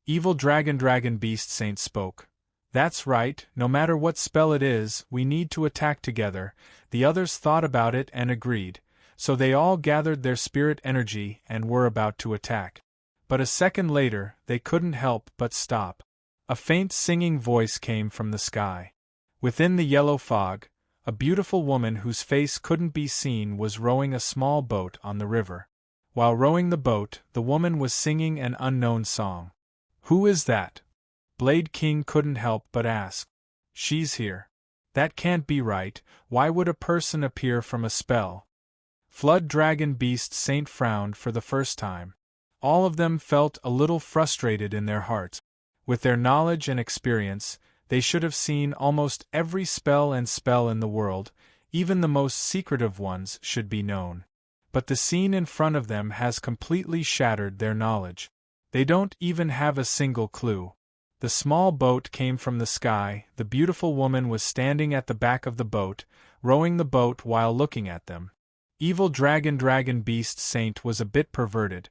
Evil Dragon Beast Saint spoke. "That's right, no matter what spell it is, we need to attack together." The others thought about it and agreed, so they all gathered their spirit energy and were about to attack. But a second later, they couldn't help but stop. A faint singing voice came from the sky. Within the yellow fog, a beautiful woman whose face couldn't be seen was rowing a small boat on the river. While rowing the boat, the woman was singing an unknown song. "Who is that?" Blade King couldn't help but ask. "She's here. That can't be right. Why would a person appear from a spell?" Flood Dragon Beast Saint frowned for the first time. All of them felt a little frustrated in their hearts. With their knowledge and experience, they should have seen almost every spell in the world, even the most secretive ones should be known. But the scene in front of them has completely shattered their knowledge. They don't even have a single clue. The small boat came from the sky. The beautiful woman was standing at the back of the boat, rowing the boat while looking at them. Evil Dragon Beast Saint was a bit perverted.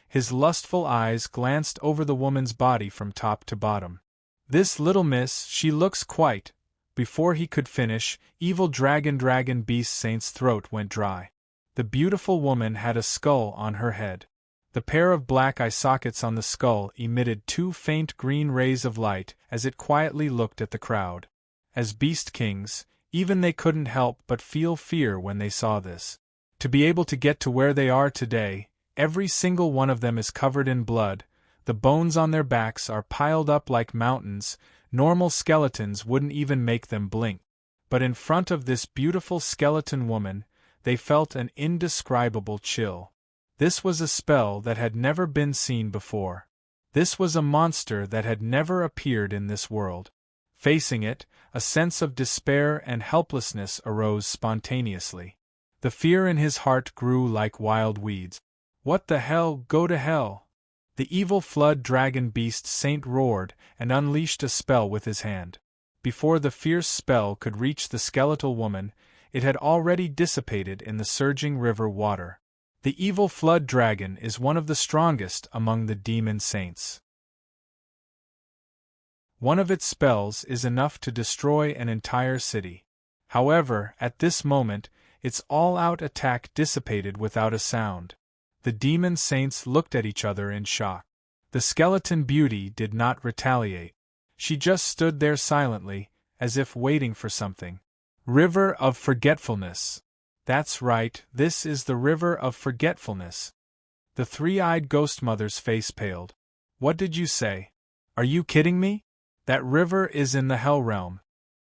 His lustful eyes glanced over the woman's body from top to bottom. "This little miss, she looks quite..." Before he could finish, Evil Dragon Beast Saint's throat went dry. The beautiful woman had a skull on her head. The pair of black eye sockets on the skull emitted 2 faint green rays of light as it quietly looked at the crowd. As Beast Kings, even they couldn't help but feel fear when they saw this. To be able to get to where they are today, every single one of them is covered in blood, the bones on their backs are piled up like mountains, normal skeletons wouldn't even make them blink. But in front of this beautiful skeleton woman, they felt an indescribable chill. This was a spell that had never been seen before. This was a monster that had never appeared in this world. Facing it, a sense of despair and helplessness arose spontaneously. The fear in his heart grew like wild weeds. What the hell, go to hell! The evil flood dragon beast saint roared and unleashed a spell with his hand. Before the fierce spell could reach the skeletal woman, it had already dissipated in the surging river water. The evil flood dragon is one of the strongest among the demon saints. One of its spells is enough to destroy an entire city. However, at this moment, its all-out attack dissipated without a sound. The demon saints looked at each other in shock. The skeleton beauty did not retaliate. She just stood there silently, as if waiting for something. River of Forgetfulness. That's right, this is the River of Forgetfulness. The three-eyed ghost mother's face paled. What did you say? Are you kidding me? That river is in the Hell Realm.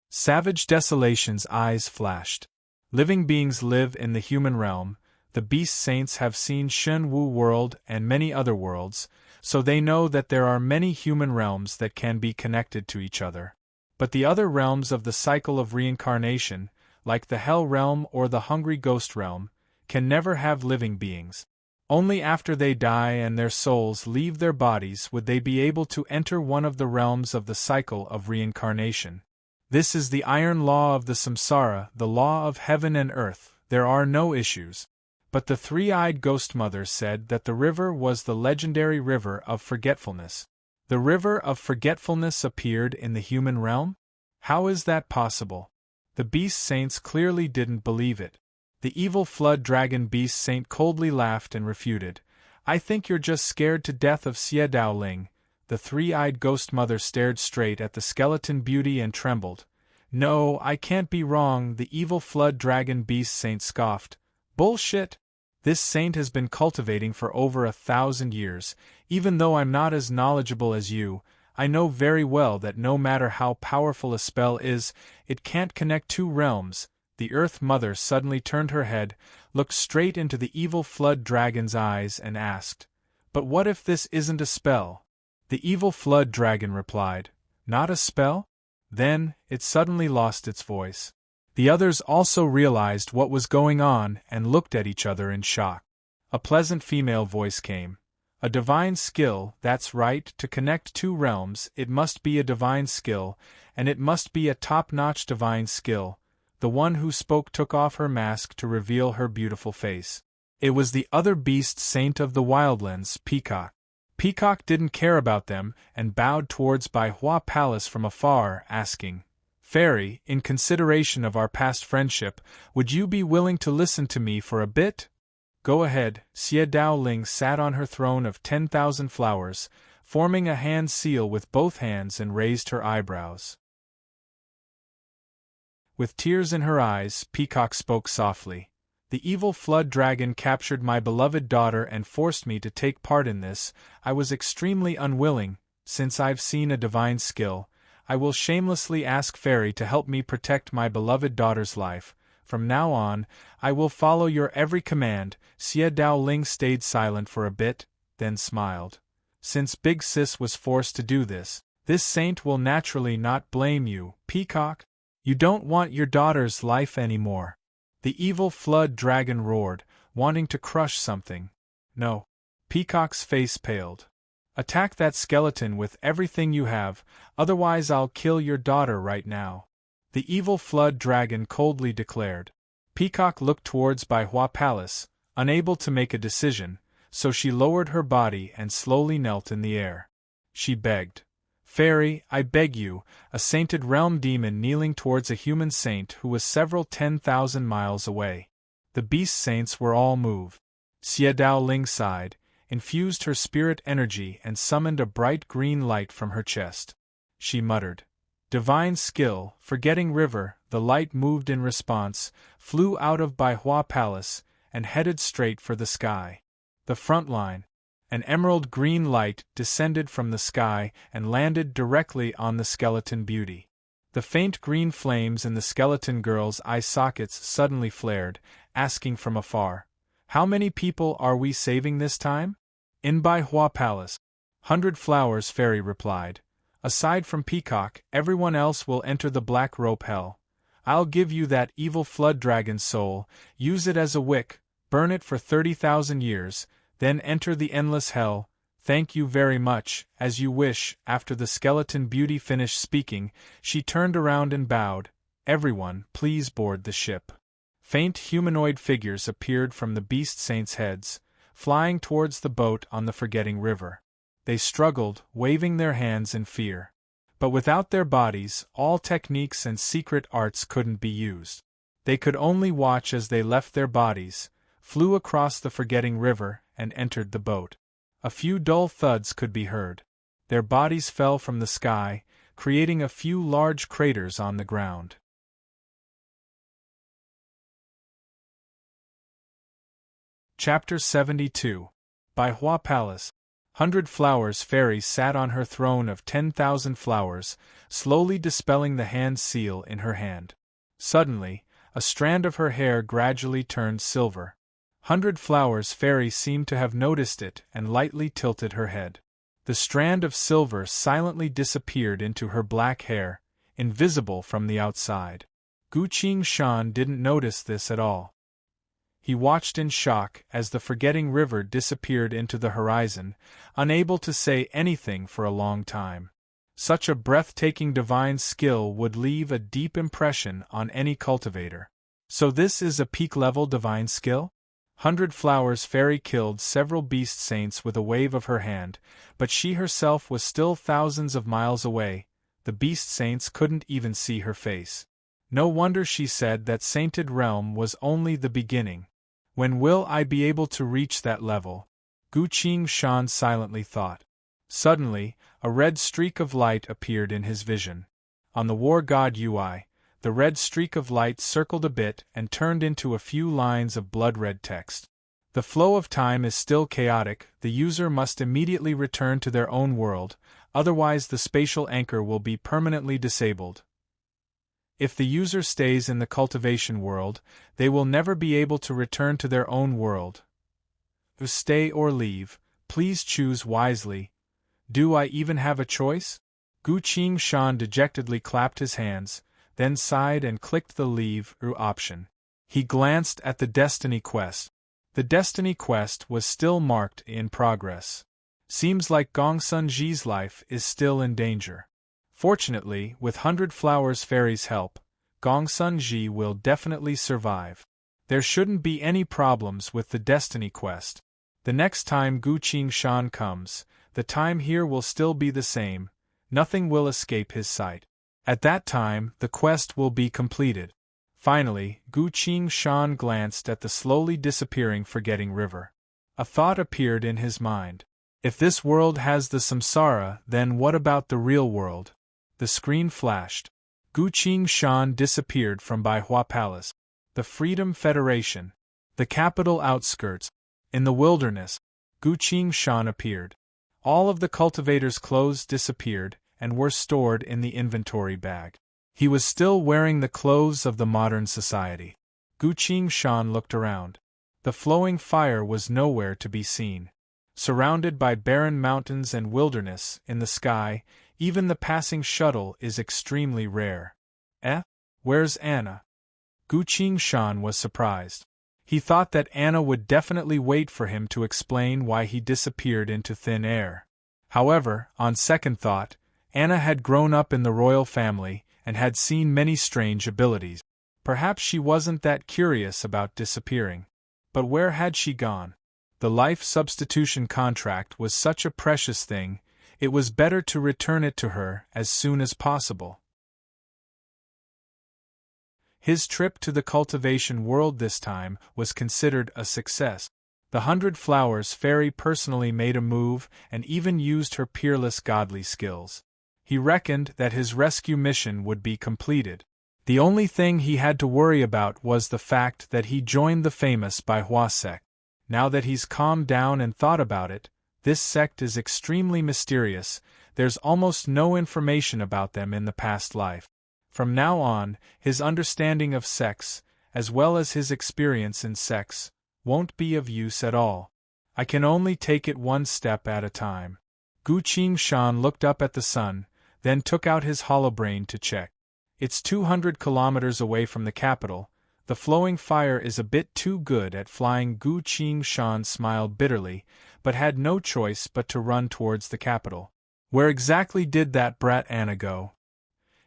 Savage Desolation's eyes flashed. Living beings live in the human realm. The beast saints have seen Shen Wu world and many other worlds, so they know that there are many human realms that can be connected to each other. But the other realms of the cycle of reincarnation, like the Hell Realm or the Hungry Ghost Realm, can never have living beings. Only after they die and their souls leave their bodies would they be able to enter one of the realms of the cycle of reincarnation. This is the iron law of the samsara, the law of heaven and earth. There are no issues. But the three-eyed ghost mother said that the river was the legendary River of Forgetfulness. The River of Forgetfulness appeared in the human realm? How is that possible? The beast saints clearly didn't believe it. The evil flood dragon beast saint coldly laughed and refuted. I think you're just scared to death of Xie Daoling. The three-eyed ghost mother stared straight at the skeleton beauty and trembled. No, I can't be wrong, the evil flood dragon beast saint scoffed. Bullshit! This saint has been cultivating for over 1,000 years. Even though I'm not as knowledgeable as you, I know very well that no matter how powerful a spell is, it can't connect two realms. The Earth Mother suddenly turned her head, looked straight into the evil flood dragon's eyes and asked, "But what if this isn't a spell?" The evil flood dragon replied, "Not a spell?" Then, it suddenly lost its voice. The others also realized what was going on and looked at each other in shock. A pleasant female voice came. "A divine skill, that's right, to connect two realms, it must be a divine skill, and it must be a top-notch divine skill." The one who spoke took off her mask to reveal her beautiful face. It was the other beast saint of the Wildlands, Peacock. Peacock didn't care about them and bowed towards Bai Hua Palace from afar, asking, "Fairy, in consideration of our past friendship, would you be willing to listen to me for a bit?" "Go ahead." Xie Daoling sat on her throne of 10,000 flowers, forming a hand seal with both hands, and raised her eyebrows. With tears in her eyes, Peacock spoke softly. "The evil flood dragon captured my beloved daughter and forced me to take part in this. I was extremely unwilling. Since I've seen a divine skill, I will shamelessly ask Fairy to help me protect my beloved daughter's life. From now on, I will follow your every command." Xie Daoling stayed silent for a bit, then smiled. "Since Big Sis was forced to do this saint will naturally not blame you, Peacock. You don't want your daughter's life anymore." The evil flood dragon roared, wanting to crush something. "No." Peacock's face paled. "Attack that skeleton with everything you have, otherwise I'll kill your daughter right now," the evil flood dragon coldly declared. Peacock looked towards Bai Hua Palace, unable to make a decision, so she lowered her body and slowly knelt in the air. She begged, "Fairy, I beg you," a sainted realm demon kneeling towards a human saint who was several 10,000 miles away. The beast saints were all moved. Xie Daoling sighed, infused her spirit energy and summoned a bright green light from her chest. She muttered, "Divine skill, forgetting river." The light moved in response, flew out of Bai Hua Palace, and headed straight for the sky. The front line. An emerald green light descended from the sky and landed directly on the skeleton beauty. The faint green flames in the skeleton girl's eye sockets suddenly flared, asking from afar, "How many people are we saving this time?" "In Bai Hua Palace. 100 flowers," Fairy replied. "Aside from Peacock, everyone else will enter the Black Rope Hell. I'll give you that evil flood dragon soul, use it as a wick, burn it for 30,000 years, then enter the endless hell. Thank you very much, as you wish." After the skeleton beauty finished speaking, she turned around and bowed. "Everyone, please board the ship." Faint humanoid figures appeared from the beast saints' heads, flying towards the boat on the forgetting river. They struggled, waving their hands in fear. But without their bodies, all techniques and secret arts couldn't be used. They could only watch as they left their bodies, flew across the forgetting river, and entered the boat. A few dull thuds could be heard. Their bodies fell from the sky, creating a few large craters on the ground. Chapter 72. By Hua Palace. 100 Flowers Fairy sat on her throne of 10,000 flowers, slowly dispelling the hand seal in her hand. Suddenly, a strand of her hair gradually turned silver. 100 Flowers Fairy seemed to have noticed it and lightly tilted her head. The strand of silver silently disappeared into her black hair, invisible from the outside. Gu Qingshan didn't notice this at all. He watched in shock as the forgetting river disappeared into the horizon, unable to say anything for a long time. Such a breathtaking divine skill would leave a deep impression on any cultivator. So this is a peak-level divine skill? 100 Flowers Fairy killed several beast saints with a wave of her hand, but she herself was still thousands of miles away. The beast saints couldn't even see her face. No wonder she said that sainted realm was only the beginning. When will I be able to reach that level? Gu Qingshan silently thought. Suddenly, a red streak of light appeared in his vision. On the war god UI, the red streak of light circled a bit and turned into a few lines of blood-red text. The flow of time is still chaotic, the user must immediately return to their own world, otherwise the spatial anchor will be permanently disabled. If the user stays in the cultivation world, they will never be able to return to their own world. To stay or leave, please choose wisely. Do I even have a choice? Gu Qingshan dejectedly clapped his hands, then sighed and clicked the leave option. He glanced at the Destiny Quest. The Destiny Quest was still marked in progress. Seems like Gongsun Ji's life is still in danger. Fortunately, with 100 Flowers Fairy's help, Gongsun Ji will definitely survive. There shouldn't be any problems with the Destiny Quest. The next time Gu Qingshan comes, the time here will still be the same, nothing will escape his sight. At that time, the quest will be completed. Finally, Gu Qingshan glanced at the slowly disappearing forgetting river. A thought appeared in his mind. If this world has the samsara, then what about the real world? The screen flashed. Gu Qingshan disappeared from Baihua Palace. The Freedom Federation. The capital outskirts. In the wilderness, Gu Qingshan appeared. All of the cultivator's clothes disappeared and were stored in the inventory bag. He was still wearing the clothes of the modern society. Gu Qingshan looked around. The flowing fire was nowhere to be seen. Surrounded by barren mountains and wilderness in the sky, even the passing shuttle is extremely rare. Where's Anna? Gu Qingshan was surprised. He thought that Anna would definitely wait for him to explain why he disappeared into thin air. However, on second thought, Anna had grown up in the royal family and had seen many strange abilities. Perhaps she wasn't that curious about disappearing. But where had she gone? The life substitution contract was such a precious thing, it was better to return it to her as soon as possible. His trip to the cultivation world this time was considered a success. The 100 Flowers Fairy personally made a move and even used her peerless godly skills. He reckoned that his rescue mission would be completed. The only thing he had to worry about was the fact that he joined the famous Baihua sect. Now that he's calmed down and thought about it, this sect is extremely mysterious, there's almost no information about them in the past life. From now on, his understanding of sex, as well as his experience in sex, won't be of use at all. I can only take it one step at a time. Gu Qingshan looked up at the sun, then took out his holobrain to check. It's 200 kilometers away from the capital. The flowing fire is a bit too good at flying. Gu Qingshan smiled bitterly, but had no choice but to run towards the capital. Where exactly did that brat Anna go?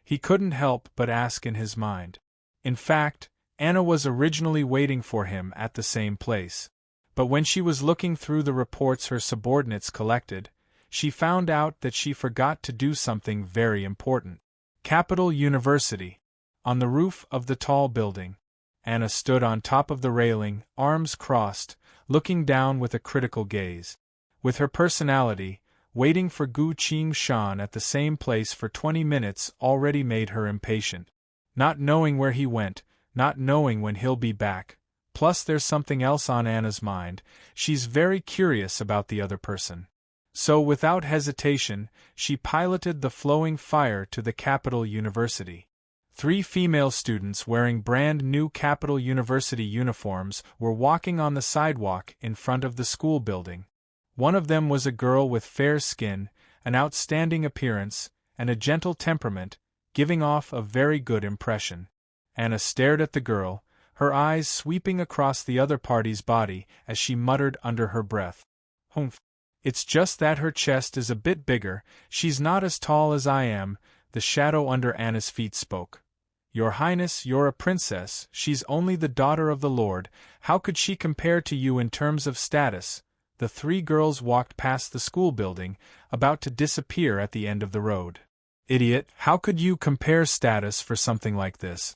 He couldn't help but ask in his mind. In fact, Anna was originally waiting for him at the same place. But when she was looking through the reports her subordinates collected, she found out that she forgot to do something very important. Capital University. On the roof of the tall building, Anna stood on top of the railing, arms crossed, looking down with a critical gaze. With her personality, waiting for Gu Qingshan at the same place for 20 minutes already made her impatient. Not knowing where he went, not knowing when he'll be back, plus there's something else on Anna's mind, she's very curious about the other person. So without hesitation, she piloted the flowing fire to the Capital University. 3 female students wearing brand new Capital University uniforms were walking on the sidewalk in front of the school building. One of them was a girl with fair skin, an outstanding appearance, and a gentle temperament, giving off a very good impression. Anna stared at the girl, her eyes sweeping across the other party's body as she muttered under her breath. "Humph. It's just that her chest is a bit bigger, she's not as tall as I am," the shadow under Anna's feet spoke. "Your Highness, you're a princess, she's only the daughter of the Lord, how could she compare to you in terms of status?" The 3 girls walked past the school building, about to disappear at the end of the road. "Idiot, how could you compare status for something like this?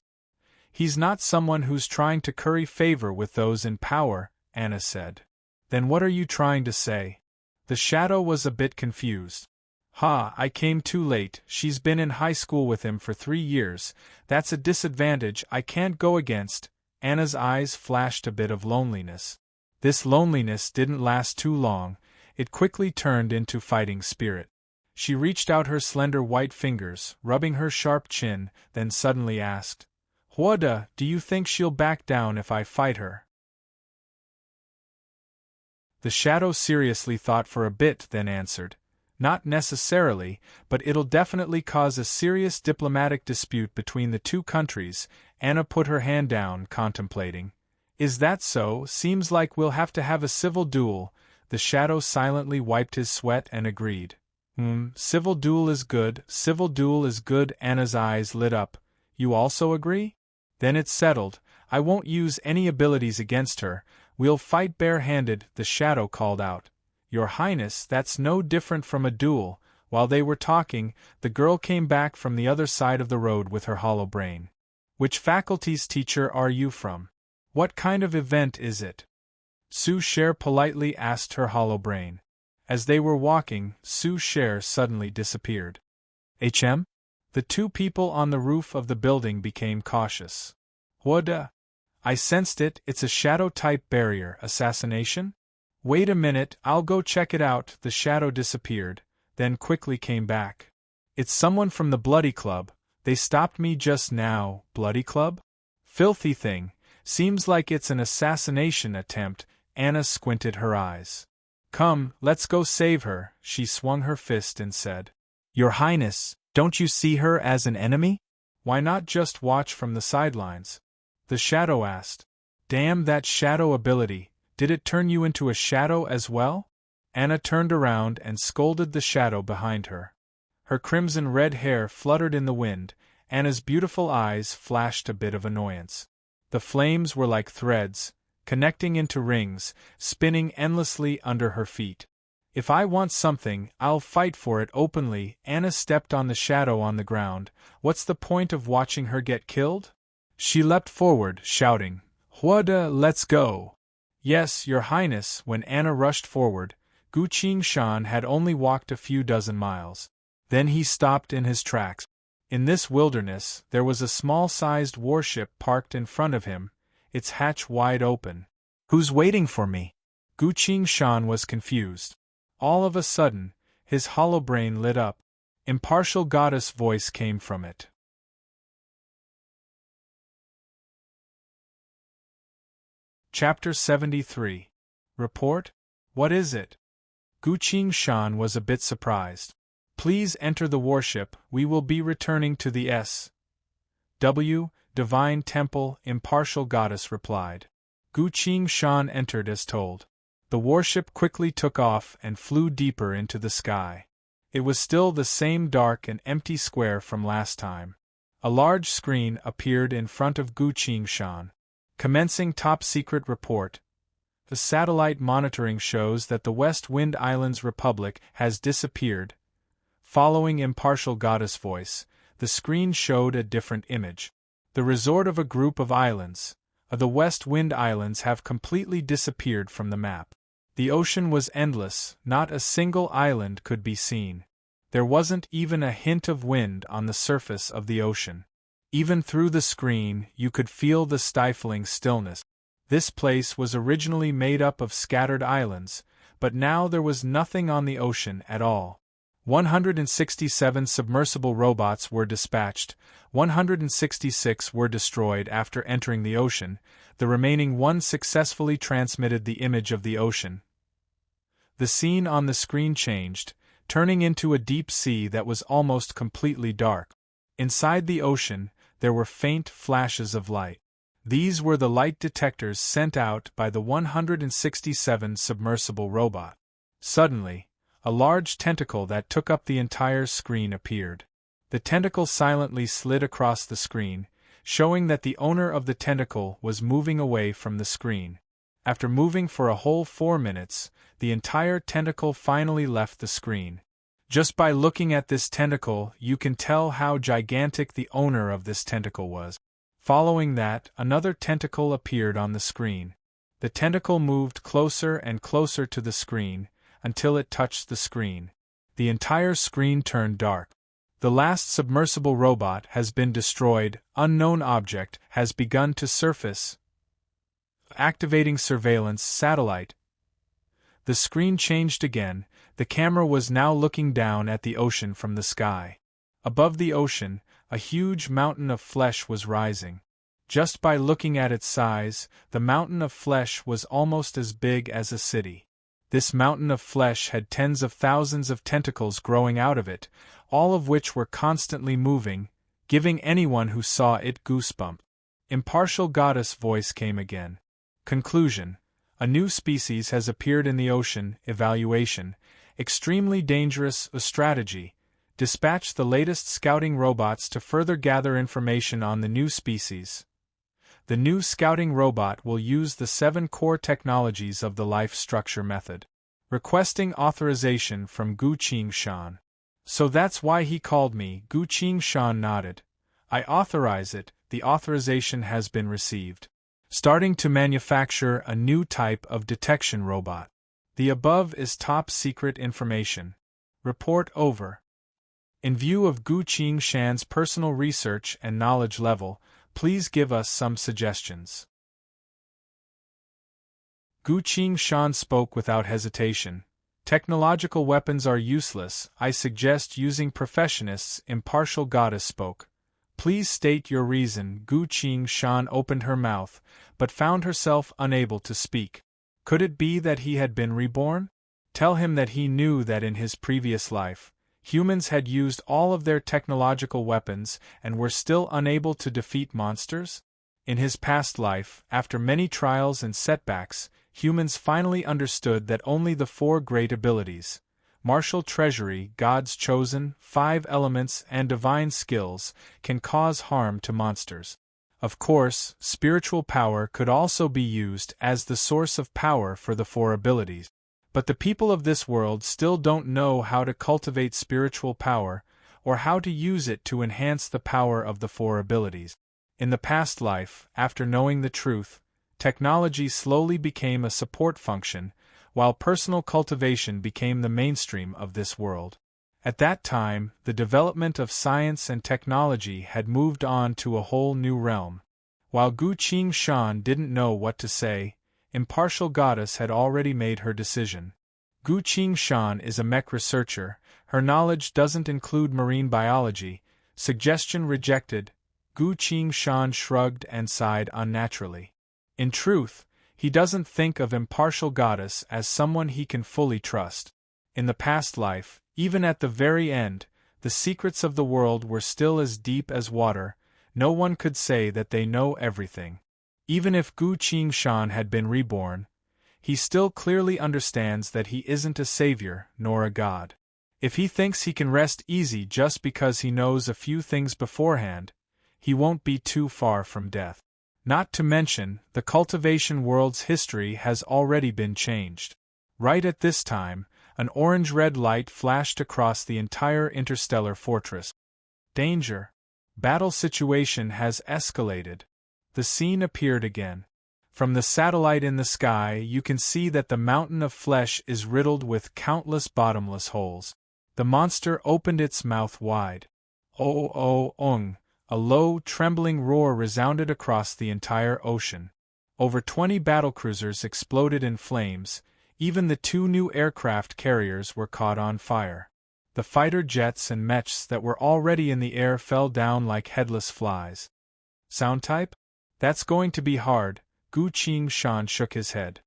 He's not someone who's trying to curry favor with those in power," Anna said. "Then what are you trying to say?" The shadow was a bit confused. "Ha, I came too late, she's been in high school with him for 3 years, that's a disadvantage I can't go against." Anna's eyes flashed a bit of loneliness. This loneliness didn't last too long, it quickly turned into fighting spirit. She reached out her slender white fingers, rubbing her sharp chin, then suddenly asked, "Huada, do you think she'll back down if I fight her?" The shadow seriously thought for a bit, then answered, "Not necessarily, but it'll definitely cause a serious diplomatic dispute between the 2 countries." Anna put her hand down, contemplating. "Is that so? Seems like we'll have to have a civil duel." The shadow silently wiped his sweat and agreed. Civil duel is good, civil duel is good." Anna's eyes lit up. "You also agree? Then it's settled, I won't use any abilities against her, we'll fight bare-handed," the shadow called out. "Your Highness, that's no different from a duel." While they were talking, the girl came back from the other side of the road with her hollow brain. "Which faculty's teacher are you from? What kind of event is it?" Su Cher politely asked her hollow brain. As they were walking, Su Cher suddenly disappeared. "HM?" The 2 people on the roof of the building became cautious. "Huada? I sensed it, it's a shadow-type barrier. Assassination? Wait a minute, I'll go check it out." The shadow disappeared, then quickly came back. "It's someone from the Bloody Club, they stopped me just now." "Bloody Club? Filthy thing, seems like it's an assassination attempt." Anna squinted her eyes. "Come, let's go save her." She swung her fist and said, "Your Highness, don't you see her as an enemy? Why not just watch from the sidelines?" the shadow asked. "Damn that shadow ability, did it turn you into a shadow as well?" Anna turned around and scolded the shadow behind her. Her crimson-red hair fluttered in the wind, Anna's beautiful eyes flashed a bit of annoyance. The flames were like threads, connecting into rings, spinning endlessly under her feet. "If I want something, I'll fight for it openly." Anna stepped on the shadow on the ground. "What's the point of watching her get killed?" She leapt forward, shouting, "Huada, let's go!" "Yes, Your Highness." When Anna rushed forward, Gu Qingshan had only walked a few dozen miles. Then he stopped in his tracks. In this wilderness, there was a small-sized warship parked in front of him, its hatch wide open. "Who's waiting for me?" Gu Qingshan was confused. All of a sudden, his hollow brain lit up. Impartial goddess voice came from it. Chapter 73. Report? What is it? Gu Qingshan was a bit surprised. "Please enter the warship, we will be returning to the S." Divine Temple, impartial goddess replied. Gu Qing Shan entered as told. The warship quickly took off and flew deeper into the sky. It was still the same dark and empty square from last time. A large screen appeared in front of Gu Qing Shan. Commencing top secret report. The satellite monitoring shows that the West Wind Islands Republic has disappeared. Following impartial goddess voice, the screen showed a different image. The resort of a group of islands, the West Wind Islands, have completely disappeared from the map. The ocean was endless, not a single island could be seen. There wasn't even a hint of wind on the surface of the ocean. Even through the screen, you could feel the stifling stillness. This place was originally made up of scattered islands, but now there was nothing on the ocean at all. 167 submersible robots were dispatched, 166 were destroyed after entering the ocean, the remaining one successfully transmitted the image of the ocean. The scene on the screen changed, turning into a deep sea that was almost completely dark. Inside the ocean, there were faint flashes of light. These were the light detectors sent out by the 167 submersible robot. Suddenly, a large tentacle that took up the entire screen appeared. The tentacle silently slid across the screen, showing that the owner of the tentacle was moving away from the screen. After moving for a whole 4 minutes, the entire tentacle finally left the screen. Just by looking at this tentacle, you can tell how gigantic the owner of this tentacle was. Following that, another tentacle appeared on the screen. The tentacle moved closer and closer to the screen, until it touched the screen. The entire screen turned dark. The last submersible robot has been destroyed. Unknown object has begun to surface. Activating surveillance satellite. The screen changed again. The camera was now looking down at the ocean from the sky. Above the ocean, a huge mountain of flesh was rising. Just by looking at its size, the mountain of flesh was almost as big as a city. This mountain of flesh had tens of thousands of tentacles growing out of it, all of which were constantly moving, giving anyone who saw it goosebumps. Impartial goddess voice came again. Conclusion. A new species has appeared in the ocean. Evaluation. Extremely dangerous. A strategy. Dispatch the latest scouting robots to further gather information on the new species. The new scouting robot will use the 7 core technologies of the life structure method. Requesting authorization from Gu Qing Shan. So that's why he called me. Gu Qing Shan nodded. I authorize it. The authorization has been received. Starting to manufacture a new type of detection robot. The above is top secret information. Report over. In view of Gu Qing Shan's personal research and knowledge level, please give us some suggestions. Gu Qing Shan spoke without hesitation. Technological weapons are useless. I suggest using professionists. Impartial goddess spoke. Please state your reason. Gu Qing Shan opened her mouth, but found herself unable to speak. Could it be that he had been reborn? Tell him that he knew that in his previous life, humans had used all of their technological weapons and were still unable to defeat monsters? In his past life, after many trials and setbacks, humans finally understood that only the 4 great abilities, martial treasury, God's chosen, 5 elements, and divine skills, can cause harm to monsters. Of course, spiritual power could also be used as the source of power for the 4 abilities. But the people of this world still don't know how to cultivate spiritual power, or how to use it to enhance the power of the 4 abilities. In the past life, after knowing the truth, technology slowly became a support function, while personal cultivation became the mainstream of this world. At that time, the development of science and technology had moved on to a whole new realm. While Gu Qing Shan didn't know what to say, Impartial Goddess had already made her decision. Gu Qing Shan is a mech researcher. Her knowledge doesn't include marine biology. Suggestion rejected. Gu Qing Shan shrugged and sighed unnaturally. In truth, he doesn't think of Impartial Goddess as someone he can fully trust. In the past life, even at the very end, the secrets of the world were still as deep as water. No one could say that they know everything. Even if Gu Qingshan had been reborn, he still clearly understands that he isn't a savior nor a god. If he thinks he can rest easy just because he knows a few things beforehand, he won't be too far from death. Not to mention, the cultivation world's history has already been changed. Right at this time, an orange-red light flashed across the entire interstellar fortress. Danger! Battle situation has escalated. The scene appeared again. From the satellite in the sky, you can see that the mountain of flesh is riddled with countless bottomless holes. The monster opened its mouth wide. Oh, a low, trembling roar resounded across the entire ocean. Over 20 battlecruisers exploded in flames. Even the 2 new aircraft carriers were caught on fire. The fighter jets and mechs that were already in the air fell down like headless flies. Sound type? That's going to be hard. Gu Qingshan shook his head.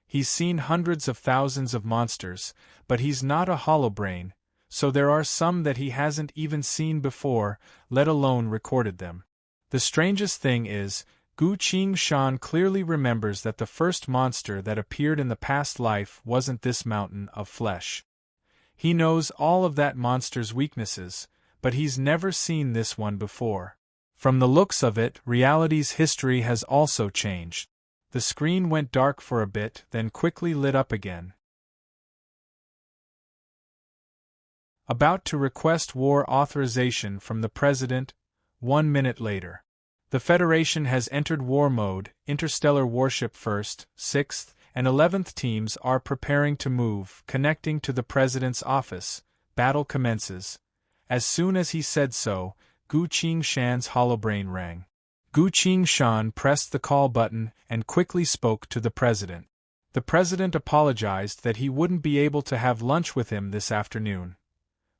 He's seen hundreds of thousands of monsters, but he's not a holobrain, so there are some that he hasn't even seen before, let alone recorded them. The strangest thing is, Gu Qingshan clearly remembers that the first monster that appeared in the past life wasn't this mountain of flesh. He knows all of that monster's weaknesses, but he's never seen this one before. From the looks of it, reality's history has also changed. The screen went dark for a bit, then quickly lit up again. About to request war authorization from the President, 1 minute later. The Federation has entered war mode. Interstellar Warship 1st, 6th, and 11th teams are preparing to move, connecting to the President's office. Battle commences. As soon as he said so, Gu Qingshan's holobrain rang. Gu Qingshan pressed the call button and quickly spoke to the President. The President apologized that he wouldn't be able to have lunch with him this afternoon.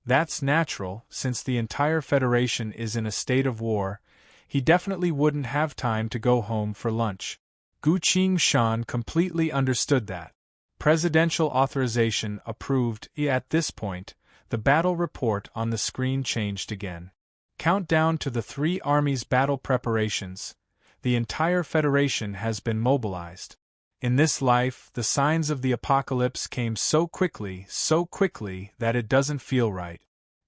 That's natural, since the entire Federation is in a state of war. He definitely wouldn't have time to go home for lunch. Gu Qingshan completely understood that. Presidential authorization approved. At this point, the battle report on the screen changed again. Countdown to the 3 armies' battle preparations. The entire Federation has been mobilized. In this life, the signs of the apocalypse came so quickly that it doesn't feel right.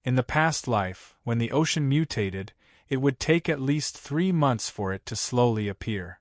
In the past life, when the ocean mutated, it would take at least 3 months for it to slowly appear.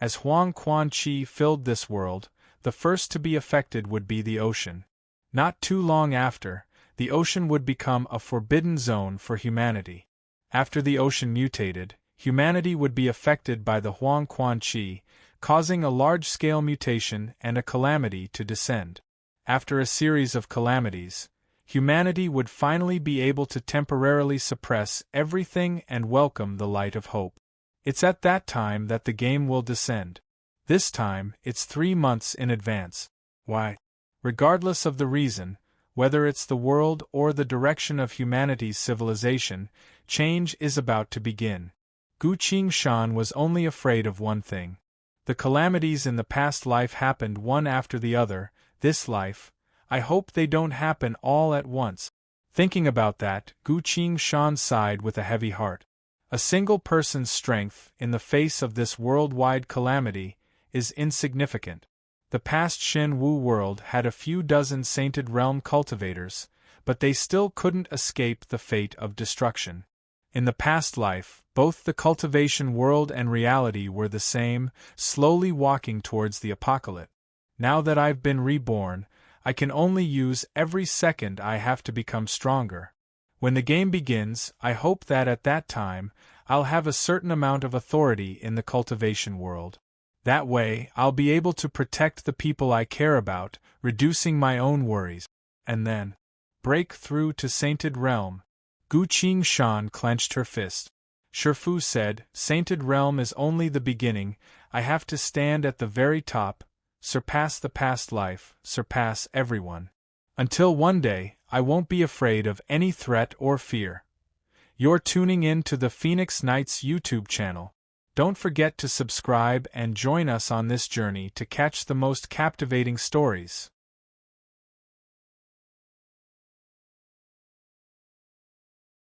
As Huang Quan-Chi filled this world, the first to be affected would be the ocean. Not too long after, the ocean would become a forbidden zone for humanity. After the ocean mutated, humanity would be affected by the Huang Quan-Chi, causing a large-scale mutation and a calamity to descend. After a series of calamities, humanity would finally be able to temporarily suppress everything and welcome the light of hope. It's at that time that the game will descend. This time, it's 3 months in advance. Why? Regardless of the reason, whether it's the world or the direction of humanity's civilization, change is about to begin. Gu Qingshan was only afraid of one thing. The calamities in the past life happened one after the other. This life, I hope they don't happen all at once. Thinking about that, Gu Qingshan sighed with a heavy heart. A single person's strength, in the face of this worldwide calamity, is insignificant. The past Shen Wu world had a few dozen Sainted Realm cultivators, but they still couldn't escape the fate of destruction. In the past life, both the cultivation world and reality were the same, slowly walking towards the apocalypse. Now that I've been reborn, I can only use every second I have to become stronger. When the game begins, I hope that at that time, I'll have a certain amount of authority in the cultivation world. That way, I'll be able to protect the people I care about, reducing my own worries. And then, break through to Sainted Realm. Gu Qingshan clenched her fist. Shifu said, Sainted Realm is only the beginning. I have to stand at the very top, surpass the past life, surpass everyone. Until one day, I won't be afraid of any threat or fear. You're tuning in to the Phoenix Knights YouTube channel. Don't forget to subscribe and join us on this journey to catch the most captivating stories.